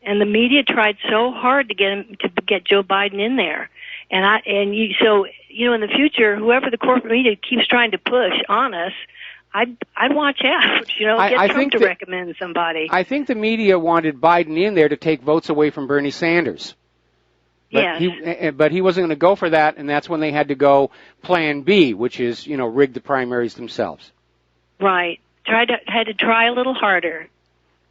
And the media tried so hard to get Joe Biden in there, so in the future, whoever the corporate media keeps trying to push on us, I'd watch out. Get Trump to recommend somebody. I think the media wanted Biden in there to take votes away from Bernie Sanders. But he wasn't going to go for that, and that's when they had to go Plan B, which is, rig the primaries themselves. Right. Had to try a little harder.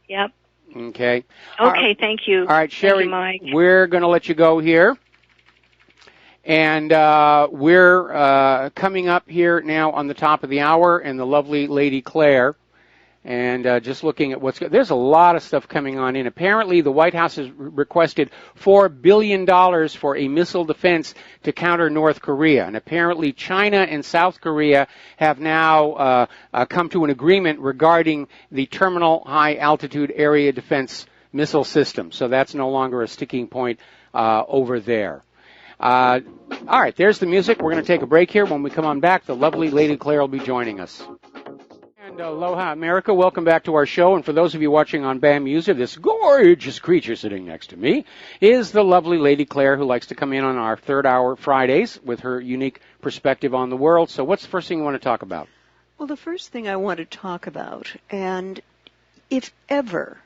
Yep. Okay. Okay, thank you. All right, Sherry, thank you, Mike. We're going to let you go here. And we're coming up here now on the top of the hour, and the lovely Lady Claire. And just looking at there's a lot of stuff coming on in. Apparently, the White House has requested $4 billion for a missile defense to counter North Korea. And apparently, China and South Korea have now come to an agreement regarding the Terminal High Altitude Area Defense Missile System. So that's no longer a sticking point over there. All right, there's the music. We're going to take a break here. When we come on back, the lovely Lady Claire will be joining us. And aloha, America. Welcome back to our show. And for those of you watching on BAM User, this gorgeous creature sitting next to me is the lovely Lady Claire, who likes to come in on our third hour Fridays with her unique perspective on the world. So what's the first thing you want to talk about? Well, the first thing I want to talk about, and if ever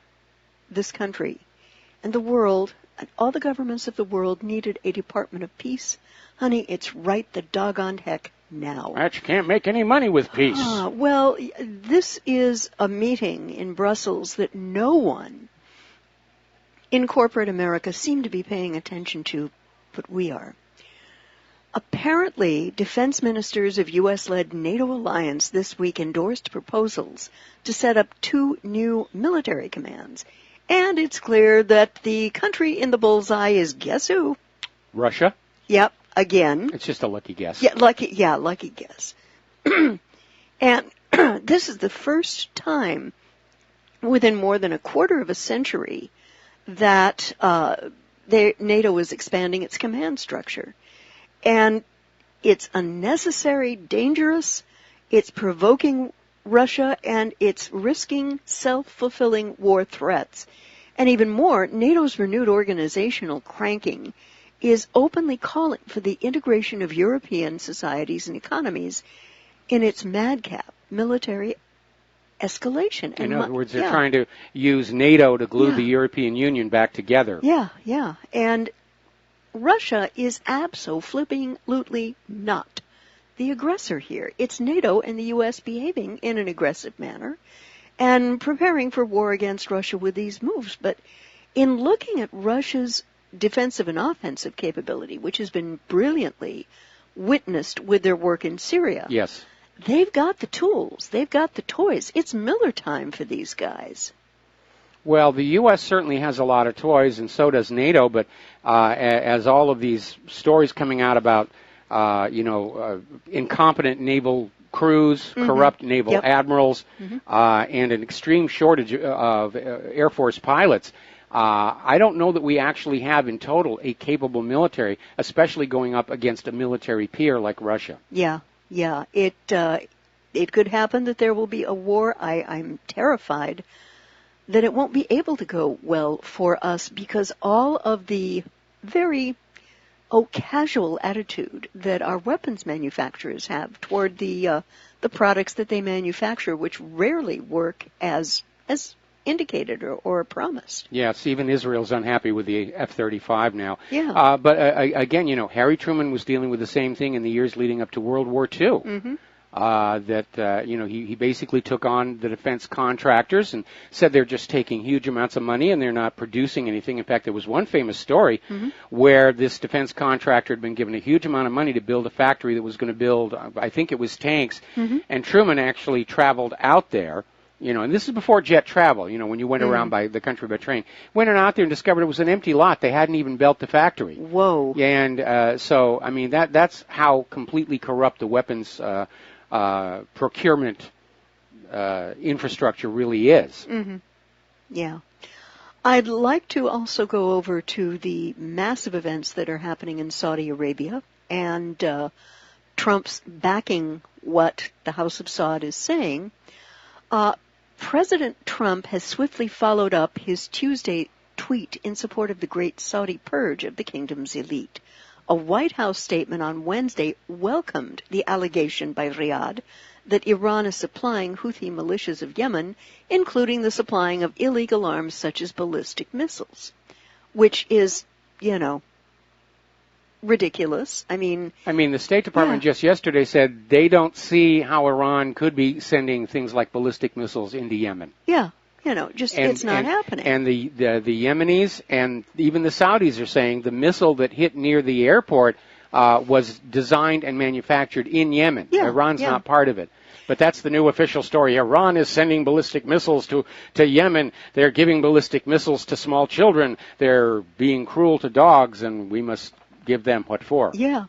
this country and the world and all the governments of the world needed a Department of Peace, honey, it's right the doggone heck now. But you can't make any money with peace. Well, this is a meeting in Brussels that no one in corporate America seemed to be paying attention to, but we are. Apparently, defense ministers of U.S.-led NATO alliance this week endorsed proposals to set up 2 new military commands. And it's clear that the country in the bullseye is, guess who? Russia? Yep, again. It's just a lucky guess. Yeah, lucky guess. And this is the first time within more than a quarter of a century that NATO is expanding its command structure. And it's unnecessary, dangerous, it's provoking Russia, and it's risking self-fulfilling war threats. And even more, NATO's renewed organizational cranking is openly calling for the integration of European societies and economies in its madcap military escalation. In other words, they're trying to use NATO to glue the European Union back together. Yeah. And Russia is abso-flipping-lutely not the aggressor here. It's NATO and the U.S. behaving in an aggressive manner and preparing for war against Russia with these moves. But in looking at Russia's defensive and offensive capability, which has been brilliantly witnessed with their work in Syria, yes, they've got the tools, they've got the toys. It's Miller time for these guys. Well, the U.S. certainly has a lot of toys, and so does NATO, but as all of these stories coming out about, incompetent naval crews, corrupt naval admirals, and an extreme shortage of Air Force pilots, I don't know that we actually have in total a capable military, especially going up against a military peer like Russia. Yeah. It could happen that there will be a war. I'm terrified that it won't be able to go well for us because all of the very casual attitude that our weapons manufacturers have toward the products that they manufacture, which rarely work as indicated or promised. Yes, even Israel's unhappy with the F-35 now. Yeah. But again, Harry Truman was dealing with the same thing in the years leading up to World War II. He basically took on the defense contractors and said they're just taking huge amounts of money and they're not producing anything. In fact, there was one famous story where this defense contractor had been given a huge amount of money to build a factory that was going to build, I think it was tanks, and Truman actually traveled out there. And this is before jet travel, when you went around by the country by train. Went out there and discovered it was an empty lot. They hadn't even built the factory. Whoa. And so, I mean, that's how completely corrupt the weapons procurement infrastructure really is. Yeah. I'd like to also go over to the massive events that are happening in Saudi Arabia and Trump's backing what the House of Saud is saying. President Trump has swiftly followed up his Tuesday tweet in support of the great Saudi purge of the kingdom's elite. A White House statement on Wednesday welcomed the allegation by Riyadh that Iran is supplying Houthi militias of Yemen, including the supplying of illegal arms such as ballistic missiles, which is, ridiculous. I mean, the State Department just yesterday said they don't see how Iran could be sending things like ballistic missiles into Yemen. Yeah, it's not happening. And the Yemenis and even the Saudis are saying the missile that hit near the airport was designed and manufactured in Yemen. Yeah, Iran's not part of it. But that's the new official story. Iran is sending ballistic missiles to Yemen. They're giving ballistic missiles to small children. They're being cruel to dogs, and we must give them what for. Yeah.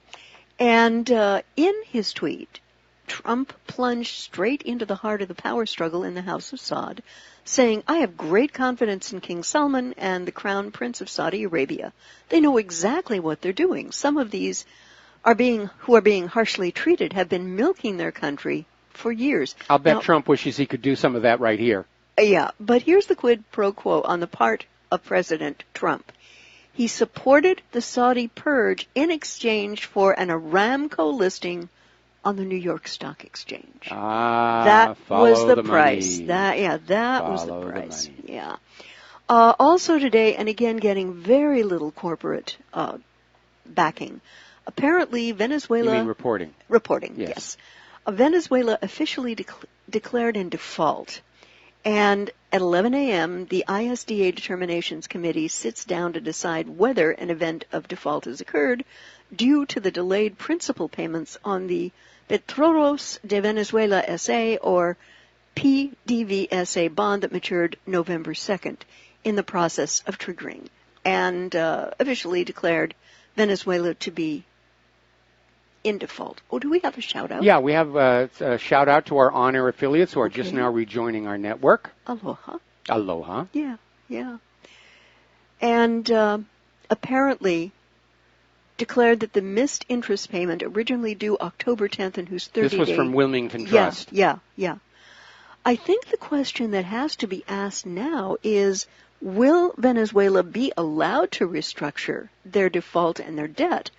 And in his tweet, Trump plunged straight into the heart of the power struggle in the House of Saud, saying, "I have great confidence in King Salman and the Crown Prince of Saudi Arabia. They know exactly what they're doing. Some of these who are being harshly treated have been milking their country for years." I'll bet Trump wishes he could do some of that right here. Yeah, but here's the quid pro quo on the part of President Trump. He supported the Saudi purge in exchange for an Aramco listing on the New York Stock Exchange. That was the price. That was the price. Yeah. Also today, and again getting very little corporate backing, apparently Venezuela... You mean reporting? Reporting, yes. Venezuela officially declared in default. And at 11 a.m., the ISDA Determinations Committee sits down to decide whether an event of default has occurred due to the delayed principal payments on the Petróleos de Venezuela S.A. or PDVSA bond that matured November 2nd in the process of triggering, and officially declared Venezuela to be in default. Oh, do we have a shout-out? Yeah, we have a shout-out to our on-air affiliates who are just now rejoining our network. Aloha. Aloha. Yeah. And apparently declared that the missed interest payment originally due October 10th and whose 30-day... This was from Wilmington Trust. Yeah. I think the question that has to be asked now is, will Venezuela be allowed to restructure their default and their debt?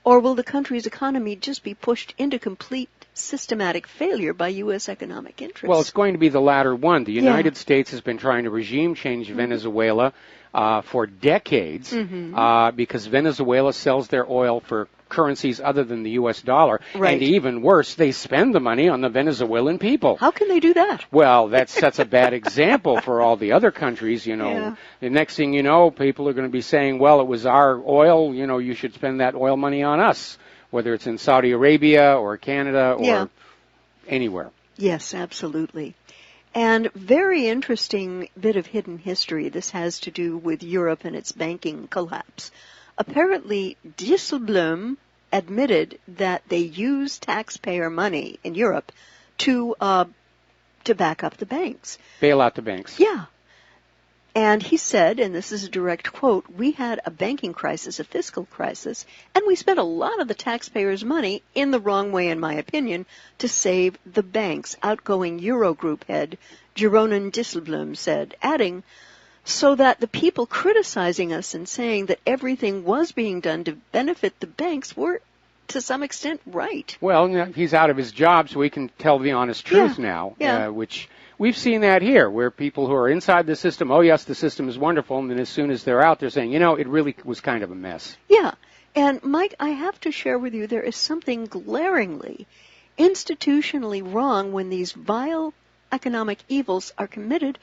Or will the country's economy just be pushed into complete systematic failure by U.S. economic interests? Well, it's going to be the latter one. The United States has been trying to regime change Venezuela for decades because Venezuela sells their oil for currencies other than the U.S. dollar. Right. And even worse, they spend the money on the Venezuelan people. How can they do that? Well, that sets a bad example for all the other countries, The next thing you know, people are going to be saying, well, it was our oil, you should spend that oil money on us, whether it's in Saudi Arabia or Canada or anywhere. Yes, absolutely. And very interesting bit of hidden history. This has to do with Europe and its banking collapse. Apparently, Dijsselbloem admitted that they used taxpayer money in Europe to back up the banks. Bail out the banks. Yeah. And he said, and this is a direct quote, "We had a banking crisis, a fiscal crisis, and we spent a lot of the taxpayers' money in the wrong way, in my opinion, to save the banks," outgoing Eurogroup head Jeroen Dijsselbloem said, adding, "so that the people criticizing us and saying that everything was being done to benefit the banks were, to some extent, right." Well, he's out of his job, so we can tell the honest truth now, which we've seen that here, where people who are inside the system, oh, yes, the system is wonderful, and then as soon as they're out, they're saying, it really was kind of a mess. Yeah, and Mike, I have to share with you, there is something glaringly, institutionally wrong when these vile economic evils are committed.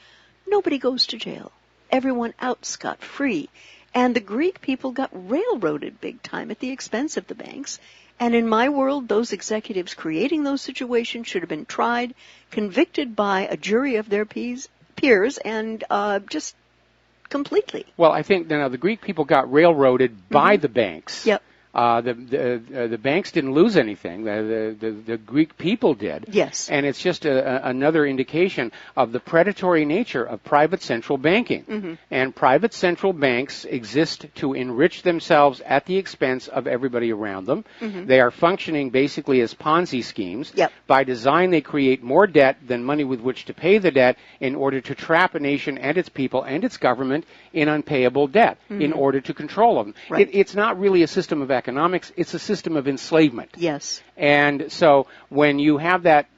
Nobody goes to jail. Everyone out scot-free. And the Greek people got railroaded big time at the expense of the banks. And in my world, those executives creating those situations should have been tried, convicted by a jury of their peers, and just completely. Well, I think the Greek people got railroaded by the banks. Yep. The banks didn't lose anything. The Greek people did. Yes. And it's just another indication of the predatory nature of private central banking. And private central banks exist to enrich themselves at the expense of everybody around them. They are functioning basically as Ponzi schemes. Yep. By design, they create more debt than money with which to pay the debt in order to trap a nation and its people and its government in unpayable debt in order to control them. Right. It's not really a system of economics. It's a system of enslavement. Yes. And so when you have that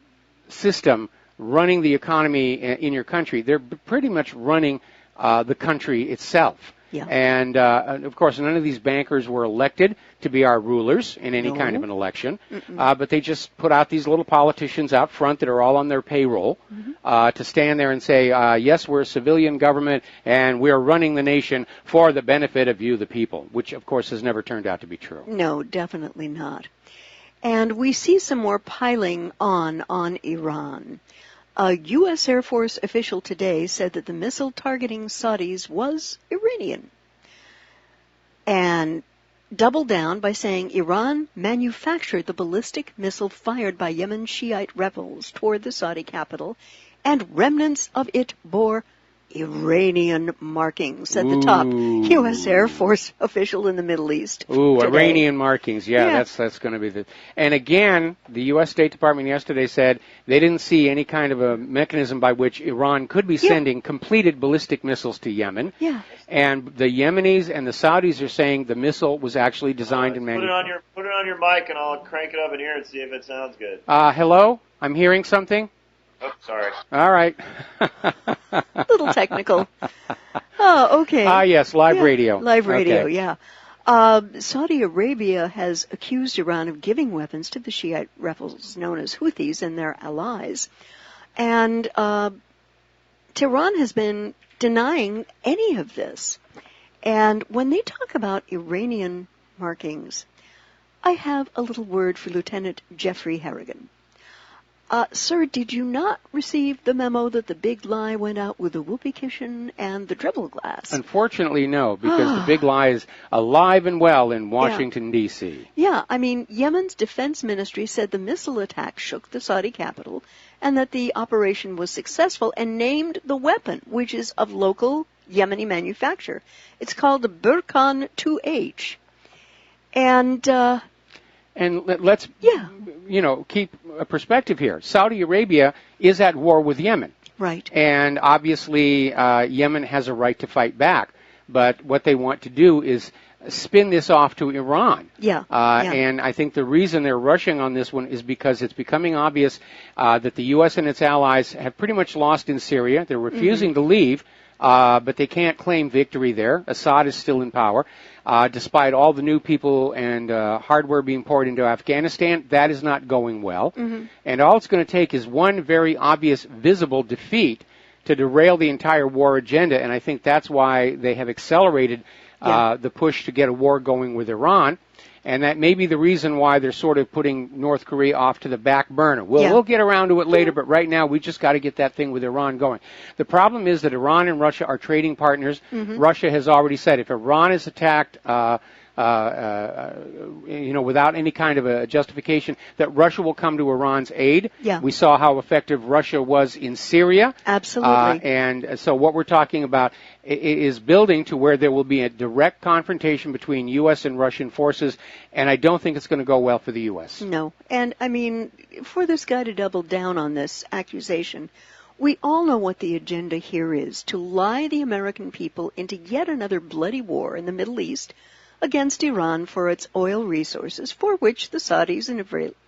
system running the economy in your country, they're pretty much running the country itself. Yeah. And, of course, none of these bankers were elected to be our rulers in any kind of an election, but they just put out these little politicians out front that are all on their payroll to stand there and say, yes, we're a civilian government, and we're running the nation for the benefit of you, the people, which, of course, has never turned out to be true. No, definitely not. And we see some more piling on Iran. A U.S. Air Force official today said that the missile targeting Saudis was Iranian, and doubled down by saying Iran manufactured the ballistic missile fired by Yemen Shiite rebels toward the Saudi capital, and remnants of it bore Iranian markings, said the top U.S. Air Force official in the Middle East. Ooh, today. Iranian markings. Yeah. That's going to be the... And again, the U.S. State Department yesterday said they didn't see any kind of a mechanism by which Iran could be sending completed ballistic missiles to Yemen. Yeah. And the Yemenis and the Saudis are saying the missile was actually designed and manufactured. Put it on your mic, and I'll crank it up in here and see if it sounds good. Hello? I'm hearing something? Oh, sorry. All right. A little technical. Oh, okay. Yes, live radio. Live radio, okay. yeah. Saudi Arabia has accused Iran of giving weapons to the Shiite rebels known as Houthis and their allies. And Tehran has been denying any of this. And when they talk about Iranian markings, I have a little word for Lieutenant Jeffrey Harrigan. Sir, did you not receive the memo that the big lie went out with the whoopee cushion and the dribble glass? Unfortunately, no, because the big lie is alive and well in Washington, D.C. Yeah, I mean, Yemen's defense ministry said the missile attack shook the Saudi capital and that the operation was successful and named the weapon, which is of local Yemeni manufacture. It's called the Burkan 2H. And let's, keep a perspective here. Saudi Arabia is at war with Yemen. Right. And obviously, Yemen has a right to fight back. But what they want to do is spin this off to Iran. Yeah. And I think the reason they're rushing on this one is because it's becoming obvious that the U.S. and its allies have pretty much lost in Syria. They're refusing to leave. But they can't claim victory there. Assad is still in power. Despite all the new people and hardware being poured into Afghanistan, that is not going well. And all it's going to take is one very obvious, visible defeat to derail the entire war agenda. And I think that's why they have accelerated the push to get a war going with Iran. And that may be the reason why they're sort of putting North Korea off to the back burner. We'll get around to it later, but right now we just got to get that thing with Iran going. The problem is that Iran and Russia are trading partners. Russia has already said if Iran is attacked, without any kind of a justification, that Russia will come to Iran's aid. Yeah. We saw how effective Russia was in Syria. Absolutely. And so what we're talking about is building to where there will be a direct confrontation between U.S. and Russian forces, and I don't think it's going to go well for the U.S. No. And, I mean, for this guy to double down on this accusation, we all know what the agenda here is, to lie the American people into yet another bloody war in the Middle East against Iran for its oil resources, for which the Saudis and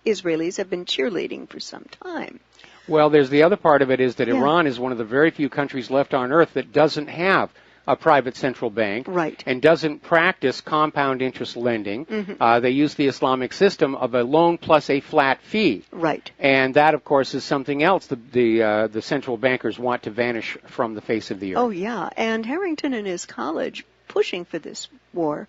Israelis have been cheerleading for some time. Well, there's the other part of it is that Iran is one of the very few countries left on earth that doesn't have a private central bank and doesn't practice compound interest lending. They use the Islamic system of a loan plus a flat fee. Right. And that, of course, is something else the central bankers want to vanish from the face of the earth. Oh, yeah. And Harrington and his college, pushing for this war,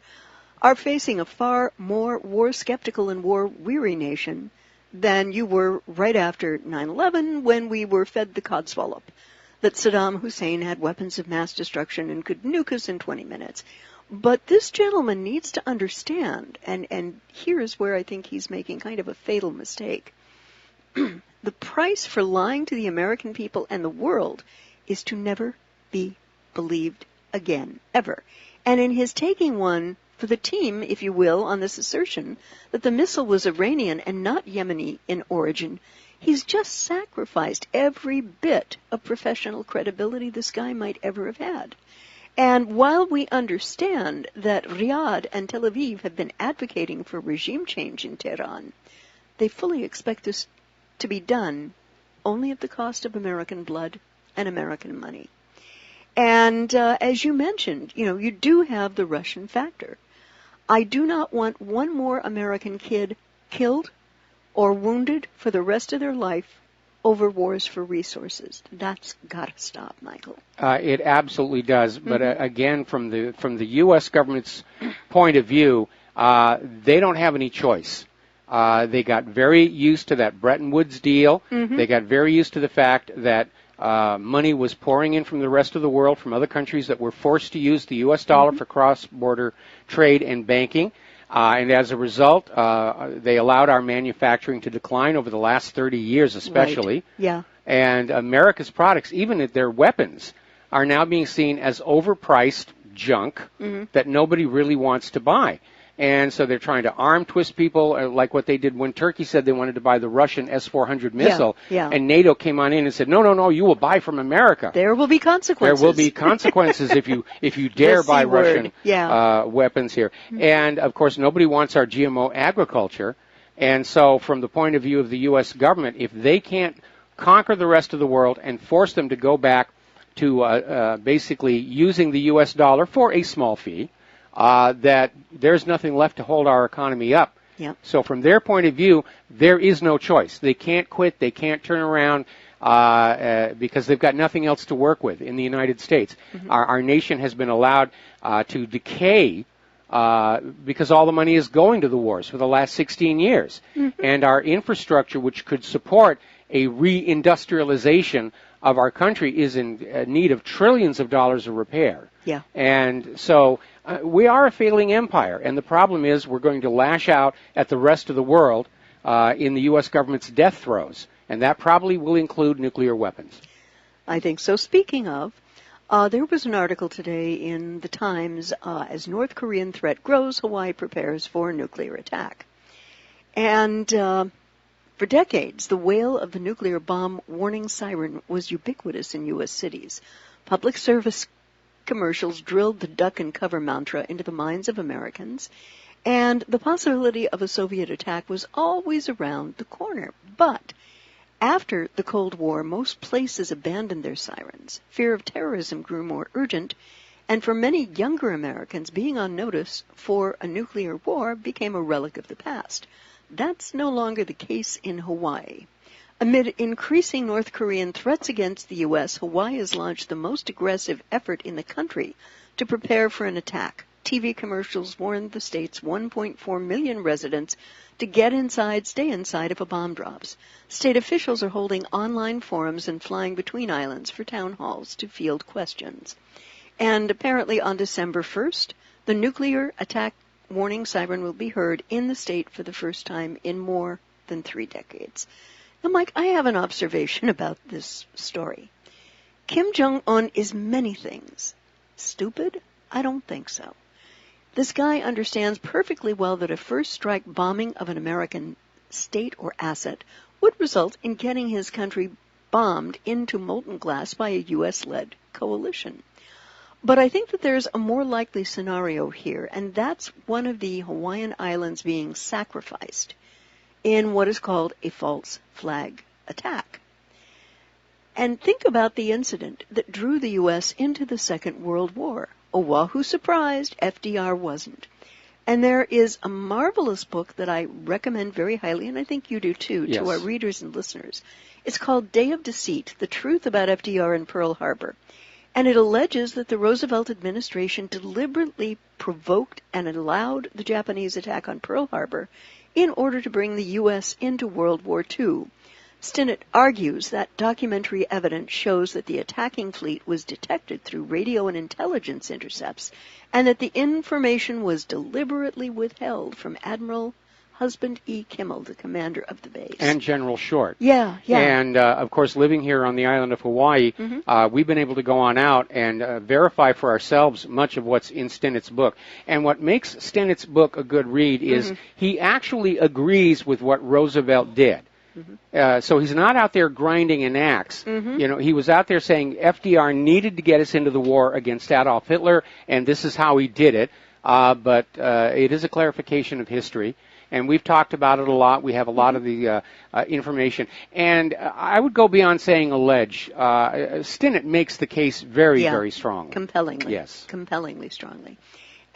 are facing a far more war-skeptical and war-weary nation than you were right after 9/11 when we were fed the codswallop that Saddam Hussein had weapons of mass destruction and could nuke us in 20 minutes. But this gentleman needs to understand, and here is where I think he's making kind of a fatal mistake. The price for lying to the American people and the world is to never be believed again, ever. And in his taking one for the team, if you will, on this assertion that the missile was Iranian and not Yemeni in origin, he's just sacrificed every bit of professional credibility this guy might ever have had. And while we understand that Riyadh and Tel Aviv have been advocating for regime change in Tehran, they fully expect this to be done only at the cost of American blood and American money. And as you mentioned, you do have the Russian factor. I do not want one more American kid killed or wounded for the rest of their life over wars for resources. That's got to stop, Michael. It absolutely does. But again, from the U.S. government's point of view, they don't have any choice. They got very used to that Bretton Woods deal. They got very used to the fact that money was pouring in from the rest of the world, from other countries that were forced to use the U.S. dollar for cross-border trade and banking. And as a result, they allowed our manufacturing to decline over the last 30 years especially. Right. Yeah. And America's products, even their weapons, are now being seen as overpriced junk that nobody really wants to buy. And so they're trying to arm twist people, like what they did when Turkey said they wanted to buy the Russian S-400 missile. Yeah. And NATO came on in and said, no, you will buy from America. There will be consequences. There will be consequences if you dare buy Russian weapons here. And, of course, nobody wants our GMO agriculture. And so from the point of view of the U.S. government, if they can't conquer the rest of the world and force them to go back to basically using the U.S. dollar for a small fee, that there's nothing left to hold our economy up. Yep. So from their point of view, there is no choice. They can't quit. They can't turn around because they've got nothing else to work with in the United States. Our nation has been allowed to decay because all the money is going to the wars for the last 16 years. And our infrastructure, which could support a reindustrialization of our country, is in need of trillions of dollars of repair. Yeah. And so we are a failing empire, and the problem is we're going to lash out at the rest of the world in the U.S. government's death throes, and that probably will include nuclear weapons. I think so. Speaking of, there was an article today in the Times, as North Korean threat grows, Hawaii prepares for nuclear attack. And for decades, the wail of the nuclear bomb warning siren was ubiquitous in U.S. cities. Public service commercials drilled the duck and cover mantra into the minds of Americans, and the possibility of a Soviet attack was always around the corner. But after the Cold War, most places abandoned their sirens. Fear of terrorism grew more urgent, and for many younger Americans, being on notice for a nuclear war became a relic of the past. That's no longer the case in Hawaii. Amid increasing North Korean threats against the U.S., Hawaii has launched the most aggressive effort in the country to prepare for an attack. TV commercials warned the state's 1.4 million residents to get inside, stay inside if a bomb drops. State officials are holding online forums and flying between islands for town halls to field questions. And apparently on December 1st, the nuclear attack warning siren will be heard in the state for the first time in more than 3 decades. Now, Mike, I have an observation about this story. Kim Jong-un is many things. Stupid? I don't think so. This guy understands perfectly well that a first-strike bombing of an American state or asset would result in getting his country bombed into molten glass by a U.S.-led coalition. But I think that there's a more likely scenario here, and that's one of the Hawaiian Islands being sacrificed in what is called a false flag attack. And think about the incident that drew the U.S. into the Second World War. Oahu surprised, FDR wasn't. And there is a marvelous book that I recommend very highly, and I think you do too, to our readers and listeners. It's called Day of Deceit, The Truth About FDR and Pearl Harbor. And it alleges that the Roosevelt administration deliberately provoked and allowed the Japanese attack on Pearl Harbor in order to bring the U.S. into World War II. Stinnett argues that documentary evidence shows that the attacking fleet was detected through radio and intelligence intercepts, and that the information was deliberately withheld from Admiral Husband E. Kimmel, the commander of the base. And General Short. Yeah. And, of course, living here on the island of Hawaii, we've been able to go on out and verify for ourselves much of what's in Stinnett's book. And what makes Stinnett's book a good read is he actually agrees with what Roosevelt did. So he's not out there grinding an axe. You know, he was out there saying FDR needed to get us into the war against Adolf Hitler, and this is how he did it. But it is a clarification of history, and we've talked about it a lot. We have a lot of the information. And I would go beyond saying allege. Stinnett makes the case very strongly. Compellingly. Yes. Compellingly strongly.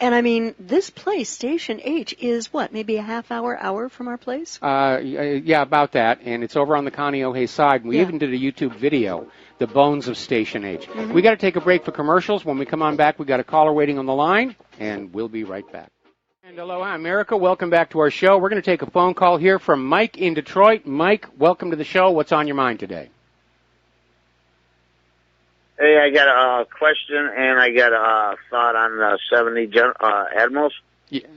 And I mean, this place, Station H, is what, maybe a half hour from our place? Yeah, about that. And it's over on the Kaonohi side. We even did a YouTube video, The Bones of Station H. We got to take a break for commercials. When we come on back, we got a caller waiting on the line, and we'll be right back. And aloha, America. Welcome back to our show. We're going to take a phone call here from Mike in Detroit. Mike, welcome to the show. What's on your mind today? Hey, I got a question and I got a thought on the 70 admirals.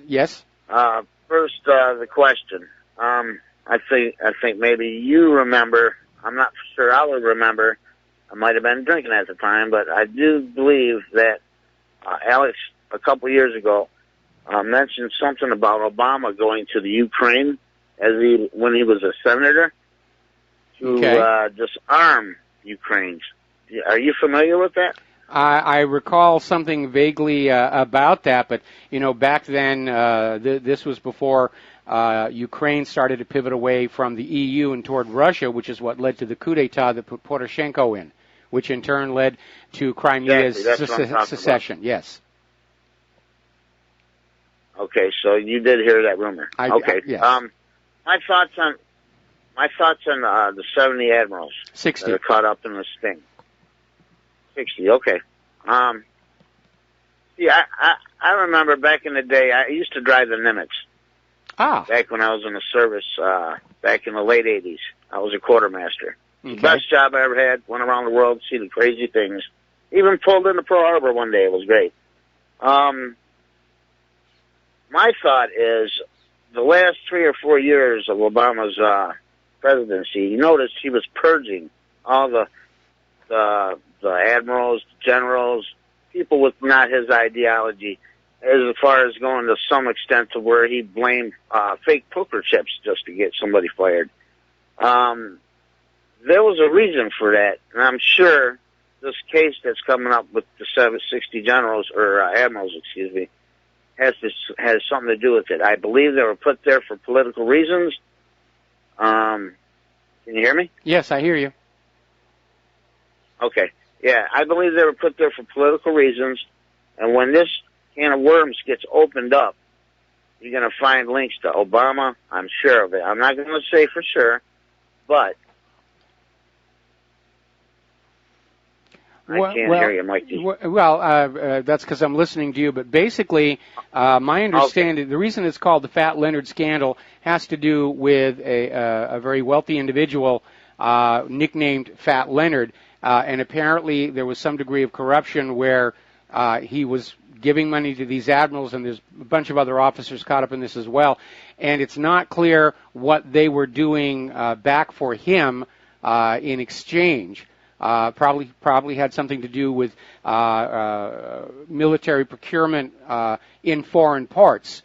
Yes. First, the question. I think maybe you remember. I'm not sure I would remember. I might have been drinking at the time, but I do believe that Alex a couple years ago mentioned something about Obama going to the Ukraine when he was a senator to disarm Ukraine. Are you familiar with that? I recall something vaguely about that, but, you know, back then, this was before Ukraine started to pivot away from the EU and toward Russia, which is what led to the coup d'etat that put Poroshenko in, which in turn led to Crimea's secession. Yes. Okay, so you did hear that rumor. Okay. Yes. My thoughts on the 70 admirals 60 that are caught up in the sting. 60, okay. Yeah, I remember back in the day, I used to drive the Nimitz. Back when I was in the service, back in the late 80s. I was a quartermaster. The best job I ever had. Went around the world, see the crazy things. Even pulled into Pearl Harbor one day. It was great. My thought is, the last 3 or 4 years of Obama's presidency, you noticed he was purging all the admirals, generals, people with not his ideology, as far as going to some extent to where he blamed fake poker chips just to get somebody fired. There was a reason for that, and I'm sure this case that's coming up with the 60 generals, or admirals, excuse me, has something to do with it. I believe they were put there for political reasons. Can you hear me? Yes, I hear you. Okay. Yeah, I believe they were put there for political reasons, and when this can of worms gets opened up, you're going to find links to Obama. I'm sure of it. I'm not going to say for sure, but I can't hear you, Mike. That's because I'm listening to you. But basically, my understanding, the reason it's called the Fat Leonard scandal has to do with a very wealthy individual nicknamed Fat Leonard. And apparently there was some degree of corruption where he was giving money to these admirals, and there's a bunch of other officers caught up in this as well. And it's not clear what they were doing back for him in exchange. Probably had something to do with military procurement in foreign parts,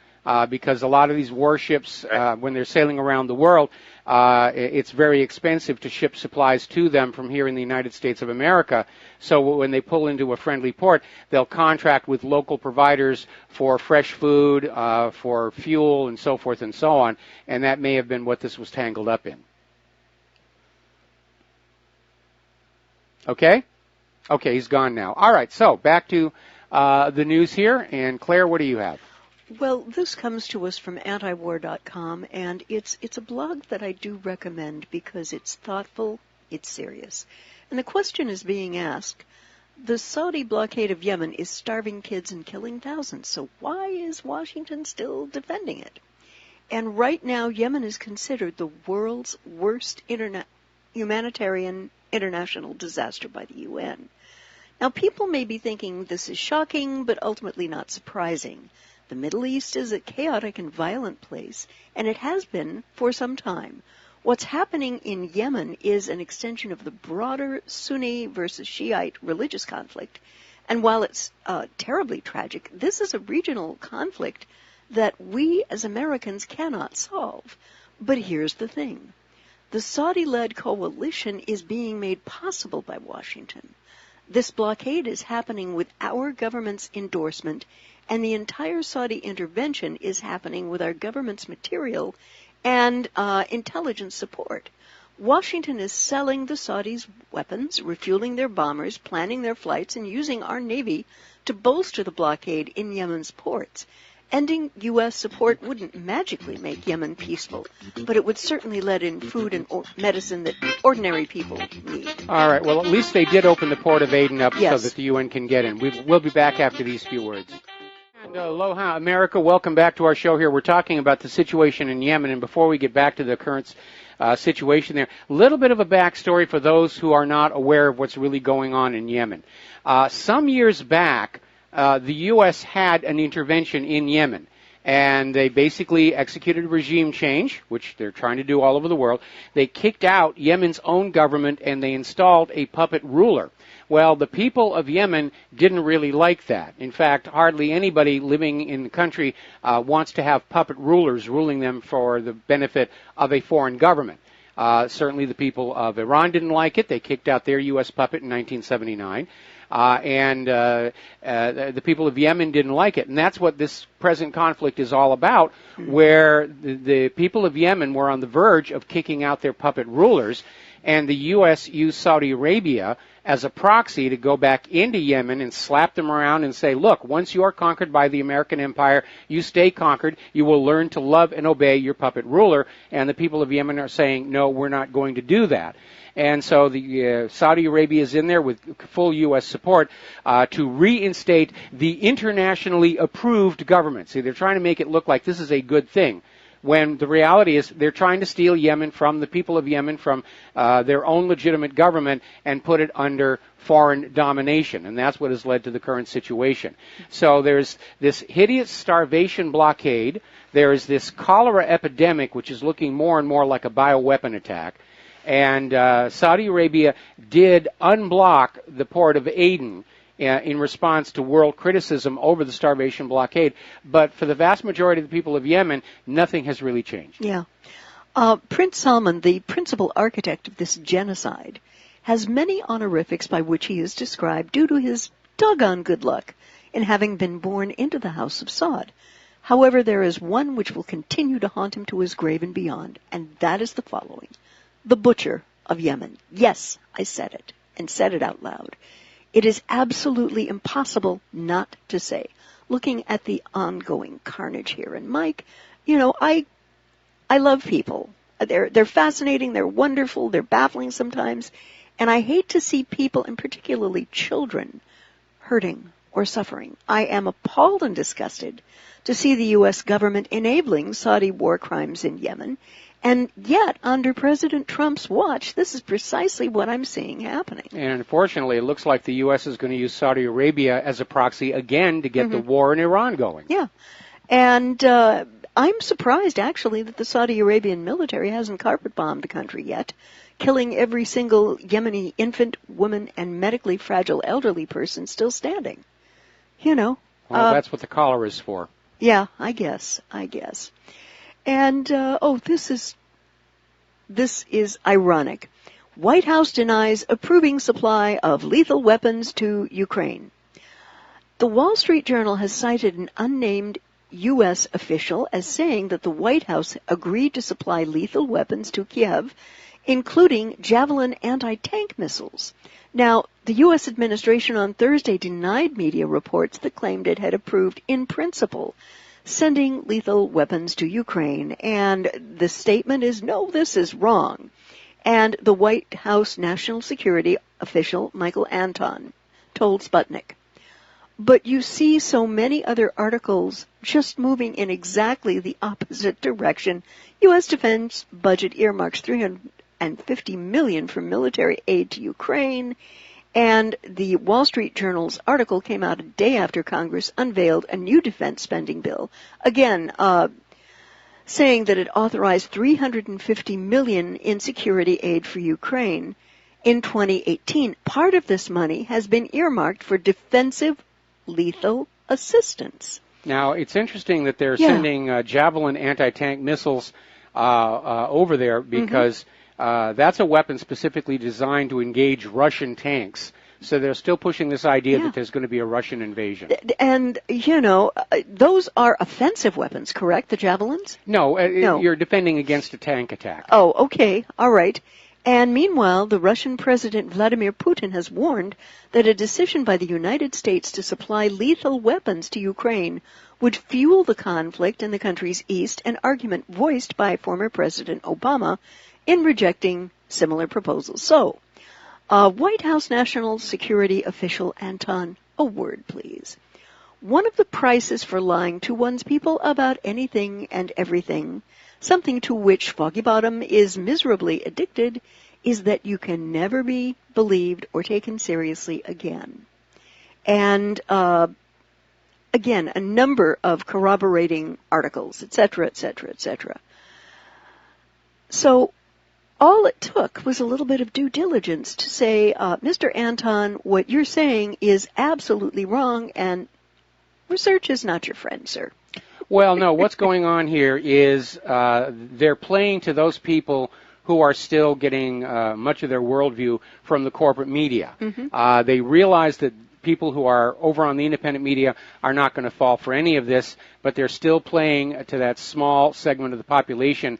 because a lot of these warships, when they're sailing around the world, it's very expensive to ship supplies to them from here in the United States of America. So when they pull into a friendly port, they'll contract with local providers for fresh food, for fuel, and so forth and so on. And that may have been what this was tangled up in. Okay? Okay, he's gone now. All right, so back to the news here. And Claire, what do you have? Well, this comes to us from antiwar.com, and it's a blog that I do recommend because it's thoughtful, it's serious. And the question is being asked, the Saudi blockade of Yemen is starving kids and killing thousands, so why is Washington still defending it? And right now, Yemen is considered the world's worst humanitarian international disaster by the UN. Now, people may be thinking this is shocking, but ultimately not surprising. The Middle East is a chaotic and violent place, and it has been for some time. What's happening in Yemen is an extension of the broader Sunni versus Shiite religious conflict. And while it's terribly tragic, this is a regional conflict that we as Americans cannot solve. But here's the thing. The Saudi-led coalition is being made possible by Washington. This blockade is happening with our government's endorsement, and the entire Saudi intervention is happening with our government's material and intelligence support. Washington is selling the Saudis weapons, refueling their bombers, planning their flights, and using our Navy to bolster the blockade in Yemen's ports. Ending U.S. support wouldn't magically make Yemen peaceful, but it would certainly let in food and medicine that ordinary people need. All right. Well, at least they did open the port of Aden up Yes. so that the UN can get in. We'll be back after these few words. And aloha, America. Welcome back to our show here. We're talking about the situation in Yemen, and before we get back to the current situation there, a little bit of a backstory for those who are not aware of what's really going on in Yemen. Some years back, the U.S. had an intervention in Yemen, and they basically executed a regime change, which they're trying to do all over the world. They kicked out Yemen's own government, and they installed a puppet ruler. Well, the people of Yemen didn't really like that. In fact, hardly anybody living in the country wants to have puppet rulers ruling them for the benefit of a foreign government. Certainly the people of Iran didn't like it. They kicked out their U.S. puppet in 1979. And the people of Yemen didn't like it. And that's what this present conflict is all about, where the people of Yemen were on the verge of kicking out their puppet rulers, and the U.S. used Saudi Arabia as a proxy to go back into Yemen and slap them around and say, look, once you are conquered by the American empire, you stay conquered. You will learn to love and obey your puppet ruler. And the people of Yemen are saying, no, we're not going to do that. And so the Saudi Arabia is in there with full U.S. support to reinstate the internationally approved government. See, they're trying to make it look like this is a good thing, when the reality is they're trying to steal Yemen from the people of Yemen, from their own legitimate government, and put it under foreign domination. And that's what has led to the current situation. So there's this hideous starvation blockade. There is this cholera epidemic, which is looking more and more like a bioweapon attack. And Saudi Arabia did unblock the port of Aden in response to world criticism over the starvation blockade. But for the vast majority of the people of Yemen, nothing has really changed. Yeah. Prince Salman, the principal architect of this genocide, has many honorifics by which he is described due to his doggone good luck in having been born into the House of Saud. However, there is one which will continue to haunt him to his grave and beyond, and that is the following: the butcher of Yemen. Yes, I said it, and said it out loud. It is absolutely impossible not to say, looking at the ongoing carnage here. And Mike, you know, I love people. They're fascinating, they're wonderful, they're baffling sometimes, and I hate to see people, and particularly children, hurting or suffering. I am appalled and disgusted to see the U.S. government enabling Saudi war crimes in Yemen. And yet, under President Trump's watch, this is precisely what I'm seeing happening. And unfortunately, it looks like the U.S. is going to use Saudi Arabia as a proxy again to get the war in Iran going. Yeah. And I'm surprised, actually, that the Saudi Arabian military hasn't carpet-bombed the country yet, killing every single Yemeni infant, woman, and medically fragile elderly person still standing. You know. Well, that's what the cholera is for. Yeah, I guess. And, this is ironic. White House denies approving supply of lethal weapons to Ukraine. The Wall Street Journal has cited an unnamed U.S. official as saying that the White House agreed to supply lethal weapons to Kiev, including Javelin anti-tank missiles. Now, the U.S. administration on Thursday denied media reports that claimed it had approved in principle sending lethal weapons to Ukraine, and the statement is, no, this is wrong. And the White House National Security official, Michael Anton, told Sputnik. But you see so many other articles just moving in exactly the opposite direction. U.S. defense budget earmarks $350 million for military aid to Ukraine. And the Wall Street Journal's article came out a day after Congress unveiled a new defense spending bill, again saying that it authorized $350 million in security aid for Ukraine in 2018. Part of this money has been earmarked for defensive lethal assistance. Now, it's interesting that they're sending Javelin anti-tank missiles over there because That's a weapon specifically designed to engage Russian tanks. So they're still pushing this idea that there's going to be a Russian invasion. And, you know, those are offensive weapons, correct, the javelins? No, you're defending against a tank attack. Oh, okay, all right. And meanwhile, the Russian President Vladimir Putin has warned that a decision by the United States to supply lethal weapons to Ukraine would fuel the conflict in the country's east, an argument voiced by former President Obama in rejecting similar proposals. So, White House National Security official Anton, a word, please. One of the prices for lying to one's people about anything and everything, something to which Foggy Bottom is miserably addicted, is that you can never be believed or taken seriously again. And, again, a number of corroborating articles, etc., etc., etc. So, all it took was a little bit of due diligence to say, Mr. Anton, what you're saying is absolutely wrong, and research is not your friend, sir. Well, no, what's going on here is they're playing to those people who are still getting much of their worldview from the corporate media. They realize that people who are over on the independent media are not going to fall for any of this, but they're still playing to that small segment of the population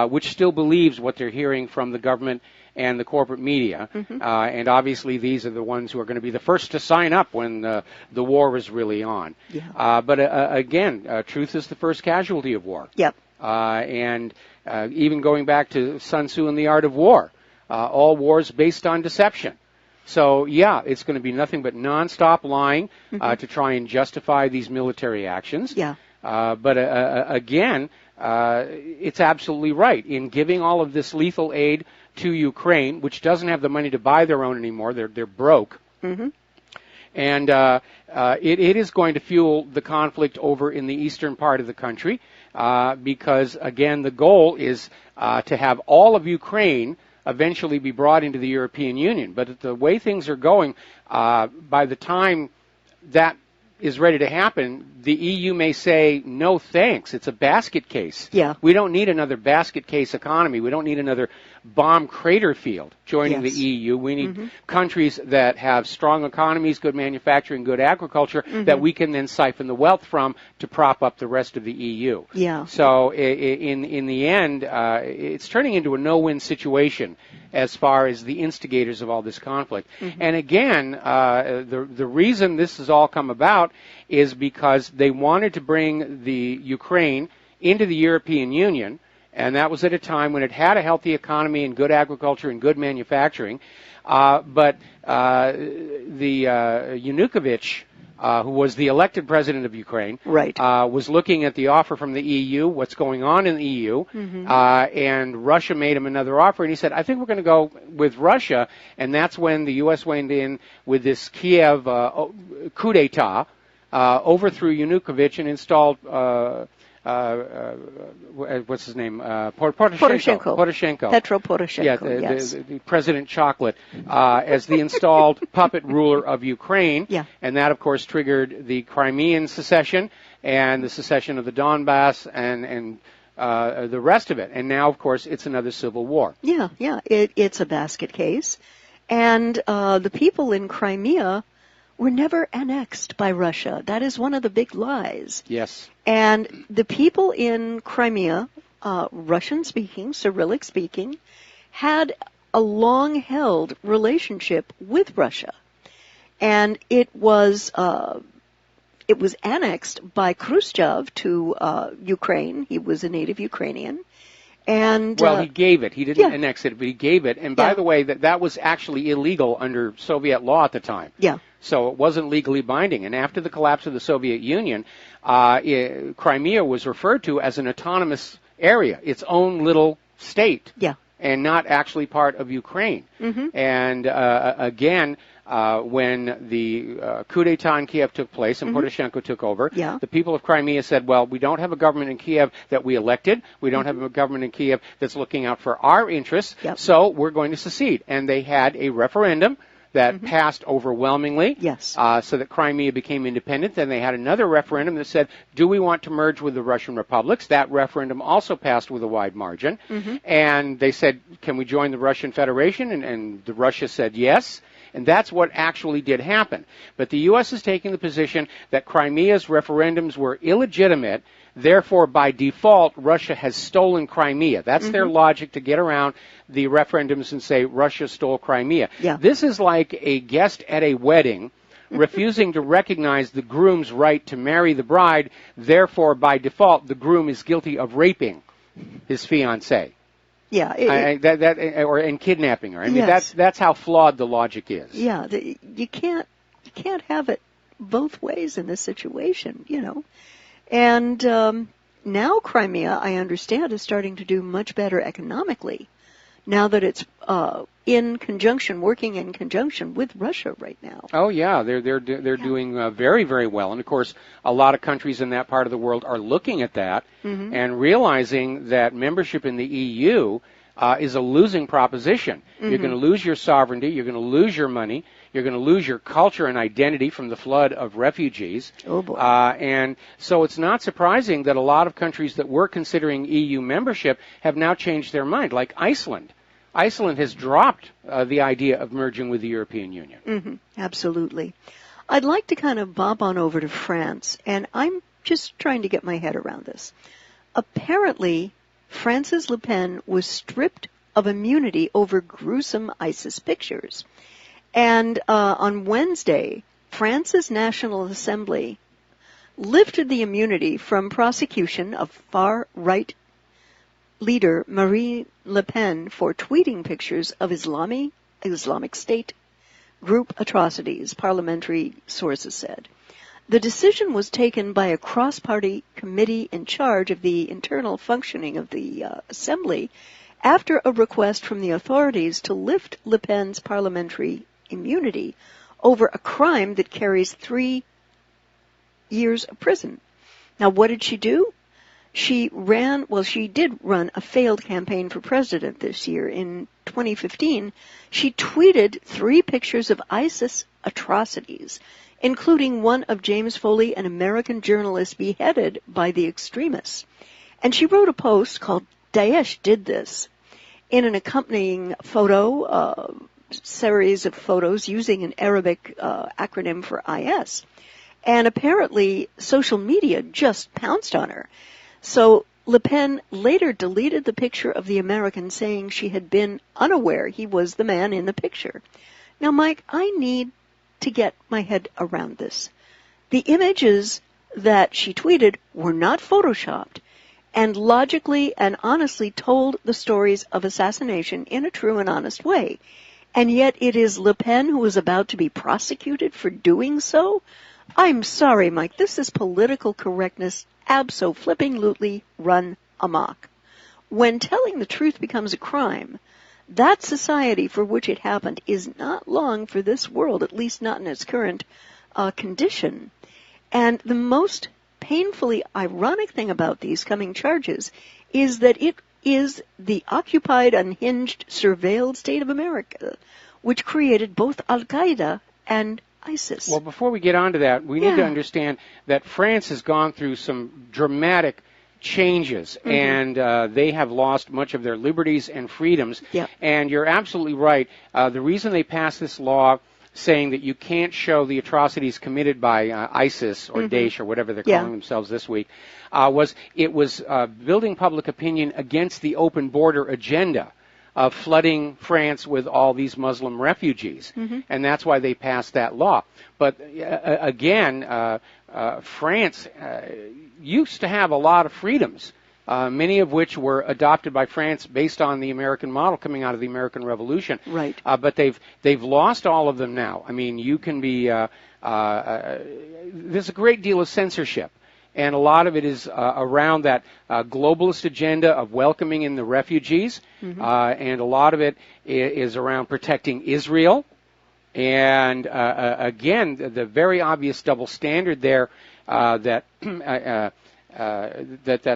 which still believes what they're hearing from the government and the corporate media. And obviously these are the ones who are going to be the first to sign up when the war is really on. But again, truth is the first casualty of war. And even going back to Sun Tzu and the Art of War, all wars based on deception. So, yeah, it's going to be nothing but nonstop lying to try and justify these military actions. But again, it's absolutely right. In giving all of this lethal aid to Ukraine, which doesn't have the money to buy their own anymore, they're broke. And it is going to fuel the conflict over in the eastern part of the country because, again, the goal is to have all of Ukraine eventually be brought into the European Union. But the way things are going, by the time that is ready to happen, the EU may say, no thanks, it's a basket case. We don't need another basket case economy. We don't need another bomb crater field joining the EU. We need countries that have strong economies, good manufacturing, good agriculture, that we can then siphon the wealth from to prop up the rest of the EU. So in the end, it's turning into a no-win situation as far as the instigators of all this conflict. And again, the reason this has all come about is because they wanted to bring the Ukraine into the European Union, and that was at a time when it had a healthy economy and good agriculture and good manufacturing. But the Yanukovych, who was the elected president of Ukraine, was looking at the offer from the EU, what's going on in the EU, and Russia made him another offer, and he said, I think we're going to go with Russia, and that's when the U.S. went in with this Kiev coup d'etat, overthrew Yanukovych and installed what's his name? Poroshenko. Petro Poroshenko, the President Chocolate, as the installed puppet ruler of Ukraine. And that, of course, triggered the Crimean secession and the secession of the Donbass and the rest of it. And now, of course, it's another civil war. It's a basket case. And the people in Crimea were never annexed by Russia. That is one of the big lies. And the people in Crimea, Russian-speaking, Cyrillic-speaking, had a long-held relationship with Russia. And it was annexed by Khrushchev to Ukraine. He was a native Ukrainian. And he gave it. He didn't annex it, but he gave it. And by the way, that was actually illegal under Soviet law at the time. So it wasn't legally binding. And after the collapse of the Soviet Union, Crimea was referred to as an autonomous area, its own little state, and not actually part of Ukraine. And again, when the coup d'etat in Kiev took place and Poroshenko took over, the people of Crimea said, well, we don't have a government in Kiev that we elected. We don't have a government in Kiev that's looking out for our interests, so we're going to secede. And they had a referendum that passed overwhelmingly. Yes. So that Crimea became independent. Then they had another referendum that said, do we want to merge with the Russian republics? That referendum also passed with a wide margin. And they said, can we join the Russian Federation? And the Russia said yes. And that's what actually did happen. But the U.S. is taking the position that Crimea's referendums were illegitimate. Therefore, by default, Russia has stolen Crimea. That's their logic to get around the referendums and say Russia stole Crimea. Yeah. This is like a guest at a wedding refusing to recognize the groom's right to marry the bride. Therefore, by default, the groom is guilty of raping his fiancée. Yeah, and kidnapping her. I mean, that's how flawed the logic is. Yeah, you can't have it both ways in this situation, you know. And now Crimea, I understand, is starting to do much better economically. Now that it's working in conjunction with Russia right now. Oh yeah, they're doing very, very well, and of course, a lot of countries in that part of the world are looking at that and realizing that membership in the EU is a losing proposition. You're going to lose your sovereignty, you're going to lose your money, you're going to lose your culture and identity from the flood of refugees. Oh boy. And so it's not surprising that a lot of countries that were considering EU membership have now changed their mind, like Iceland. Iceland has dropped the idea of merging with the European Union. Absolutely. I'd like to kind of bob on over to France, and I'm just trying to get my head around this. Apparently, Frances Le Pen was stripped of immunity over gruesome ISIS pictures. And on Wednesday, France's National Assembly lifted the immunity from prosecution of far-right leader Marine Le Pen for tweeting pictures of Islamic State group atrocities, parliamentary sources said. The decision was taken by a cross-party committee in charge of the internal functioning of the assembly after a request from the authorities to lift Le Pen's parliamentary immunity over a crime that carries 3 years of prison. Now, what did she do? She did run a failed campaign for president this year. In 2015, she tweeted 3 pictures of ISIS atrocities, including one of James Foley, an American journalist beheaded by the extremists. And she wrote a post called Daesh Did This, in an accompanying photo, series of photos using an Arabic acronym for IS. And apparently social media just pounced on her. So Le Pen later deleted the picture of the American, saying she had been unaware he was the man in the picture. Now, Mike, I need to get my head around this. The images that she tweeted were not photoshopped and logically and honestly told the stories of assassination in a true and honest way. And yet it is Le Pen who is about to be prosecuted for doing so? I'm sorry, Mike, this is political correctness abso-flipping-lutely run amok. When telling the truth becomes a crime, that society for which it happened is not long for this world, at least not in its current condition. And the most painfully ironic thing about these coming charges is that it is the occupied, unhinged, surveilled state of America which created both Al-Qaeda and ISIS. Well, before we get on to that, we need to understand that France has gone through some dramatic changes, and they have lost much of their liberties and freedoms. And you're absolutely right. The reason they passed this law saying that you can't show the atrocities committed by ISIS or Daesh or whatever they're calling themselves this week was building public opinion against the open border agenda of flooding France with all these Muslim refugees. And that's why they passed that law. But again, France used to have a lot of freedoms, many of which were adopted by France based on the American model coming out of the American Revolution. Right. But they've lost all of them now. I mean, you can be there's a great deal of censorship. And a lot of it is around that globalist agenda of welcoming in the refugees. And a lot of it is around protecting Israel. And again, the very obvious double standard there that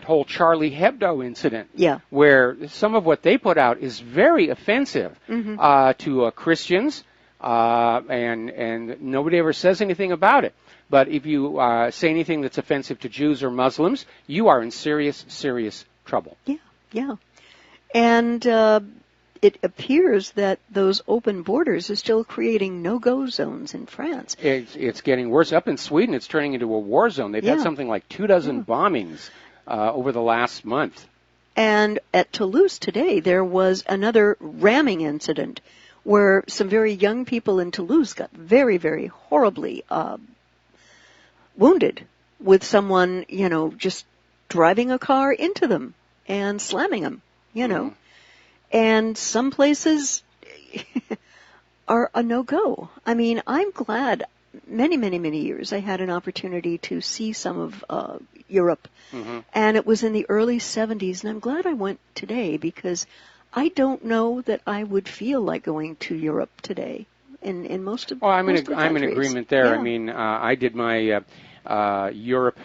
whole Charlie Hebdo incident, where some of what they put out is very offensive to Christians, and nobody ever says anything about it. But if you say anything that's offensive to Jews or Muslims, you are in serious, serious trouble. Yeah. And it appears that those open borders are still creating no-go zones in France. It's getting worse. Up in Sweden, it's turning into a war zone. They've had something like 24 bombings over the last month. And at Toulouse today, there was another ramming incident where some very young people in Toulouse got very, very horribly wounded with someone, just driving a car into them and slamming them, And some places are a no-go. I mean, I'm glad many, many, many years I had an opportunity to see some of Europe. And it was in the early 70s, and I'm glad I went today because I don't know that I would feel like going to Europe today in most of I'm most of the I'm in countries. agreement there. Yeah. I mean, I did my Europe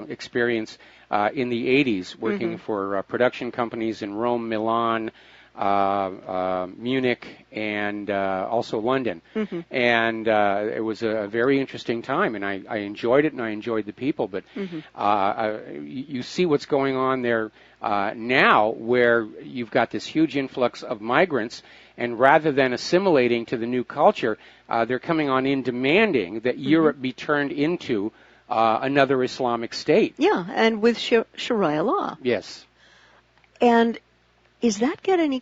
experience in the 80s, working for production companies in Rome, Milan, Munich, and also London. And it was a very interesting time, and I enjoyed it, and I enjoyed the people. But you see what's going on there now, where you've got this huge influx of migrants, and rather than assimilating to the new culture, they're coming on in demanding that Europe be turned into another Islamic state. Yeah, and with Sharia law. Yes. And is that getting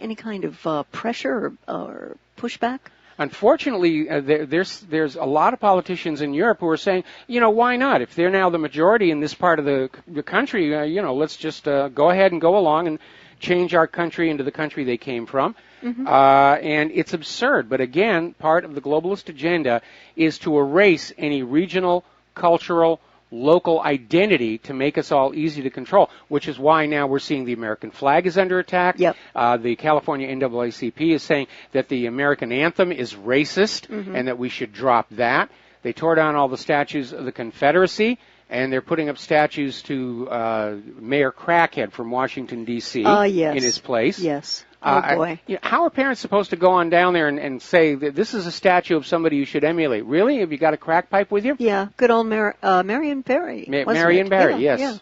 any kind of pressure or pushback? Unfortunately, there's a lot of politicians in Europe who are saying, why not? If they're now the majority in this part of the country, let's just go ahead and go along and change our country into the country they came from. And it's absurd. But again, part of the globalist agenda is to erase any regional, cultural, local identity to make us all easy to control, which is why now we're seeing the American flag is under attack. The California NAACP is saying that the American anthem is racist and that we should drop that. They tore down all the statues of the Confederacy, and they're putting up statues to Mayor Crackhead from Washington, D.C. Yes. in his place. Yes. Oh, boy. How are parents supposed to go on down there and say that this is a statue of somebody you should emulate? Really? Have you got a crack pipe with you? Yeah, good old Marion Barry. Marion Barry, yes. Yeah.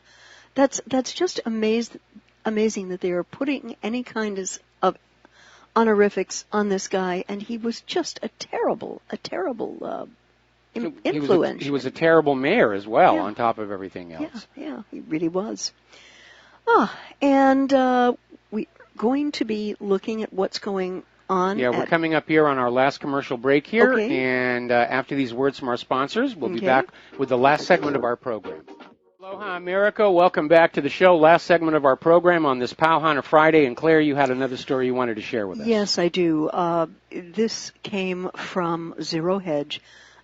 That's just amazing that they are putting any kind of honorifics on this guy, and he was just a terrible influence. He was a terrible mayor as well, on top of everything else. Yeah, he really was. And we're going to be looking at what's going on. Yeah, we're coming up here on our last commercial break here, and after these words from our sponsors, we'll be back with the last segment of our program. Aloha, America. Welcome back to the show. Last segment of our program on this Pauhana Friday. And Claire, you had another story you wanted to share with us. Yes, I do. This came from Zero Hedge.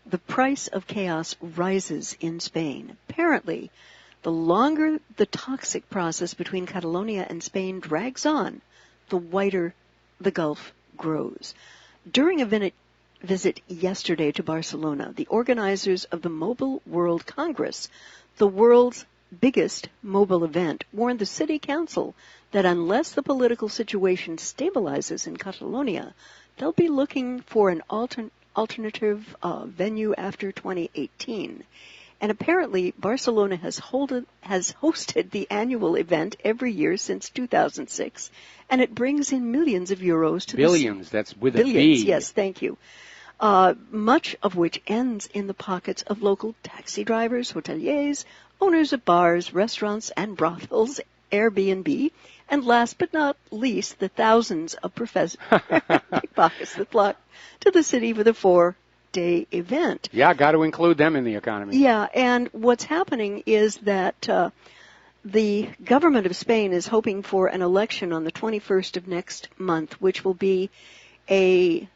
The price of chaos rises in Spain. Apparently, the longer the toxic process between Catalonia and Spain drags on, the wider the gulf grows. During a visit yesterday to Barcelona, the organizers of the Mobile World Congress, the world's biggest mobile event, warned the city council that unless the political situation stabilizes in Catalonia, they'll be looking for an alternative venue after 2018. And apparently, Barcelona has hosted the annual event every year since 2006, and it brings in millions of euros to billions. That's with billions, a B. Yes, thank you. Much of which ends in the pockets of local taxi drivers, hoteliers, owners of bars, restaurants, and brothels, Airbnb, and last but not least, the thousands of pickpockets that flock to the city for the 4-day event. Yeah, got to include them in the economy. Yeah, and what's happening is that the government of Spain is hoping for an election on the 21st of next month, which will be an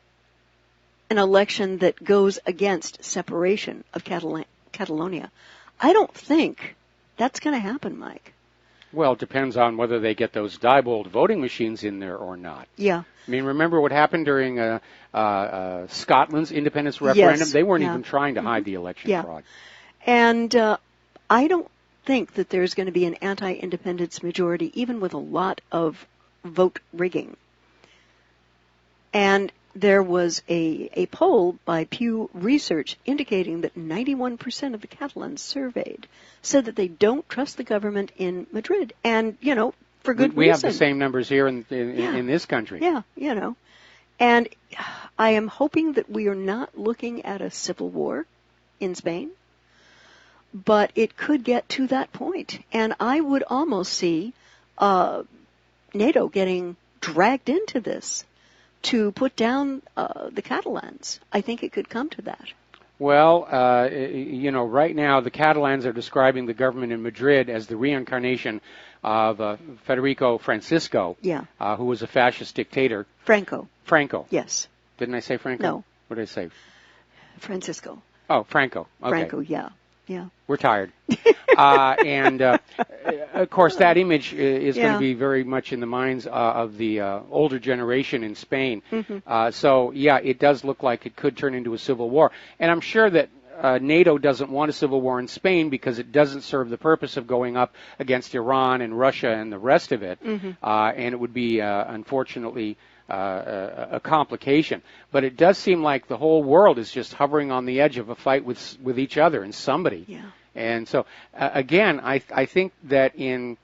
election that goes against separation of Catalonia. I don't think that's going to happen, Mike. Well, it depends on whether they get those Diebold voting machines in there or not. Yeah. I mean, remember what happened during Scotland's independence referendum? Yes. They weren't even trying to hide the election fraud. And I don't think that there's going to be an anti-independence majority, even with a lot of vote rigging. And there was a poll by Pew Research indicating that 91% of the Catalans surveyed said that they don't trust the government in Madrid. And, for good reason. We have the same numbers here in this country. Yeah, And I am hoping that we are not looking at a civil war in Spain, but it could get to that point. And I would almost see NATO getting dragged into this to put down the Catalans. I think it could come to that. Well, right now the Catalans are describing the government in Madrid as the reincarnation of Federico Francisco, who was a fascist dictator. Franco. Yes. Didn't I say Franco? No. What did I say? Francisco. Oh, Franco. Okay. Franco, yeah. We're tired. And, of course, that image is going to be very much in the minds of the older generation in Spain. So, it does look like it could turn into a civil war. And I'm sure that NATO doesn't want a civil war in Spain because it doesn't serve the purpose of going up against Iran and Russia and the rest of it. And it would be, unfortunately, a complication. But it does seem like the whole world is just hovering on the edge of a fight with each other and somebody. Yeah. And so, again, I think that in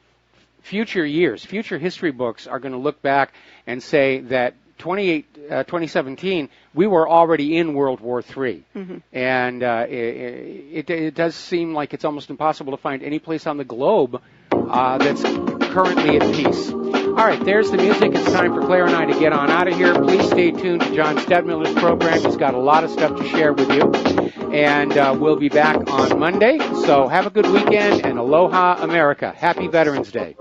future years, future history books are going to look back and say that 2017, we were already in World War III. And it does seem like it's almost impossible to find any place on the globe that's currently at peace. All right, there's the music. It's time for Claire and I to get on out of here. Please stay tuned to John Stedmiller's program. He's got a lot of stuff to share with you. And we'll be back on Monday. So have a good weekend, and aloha, America. Happy Veterans Day.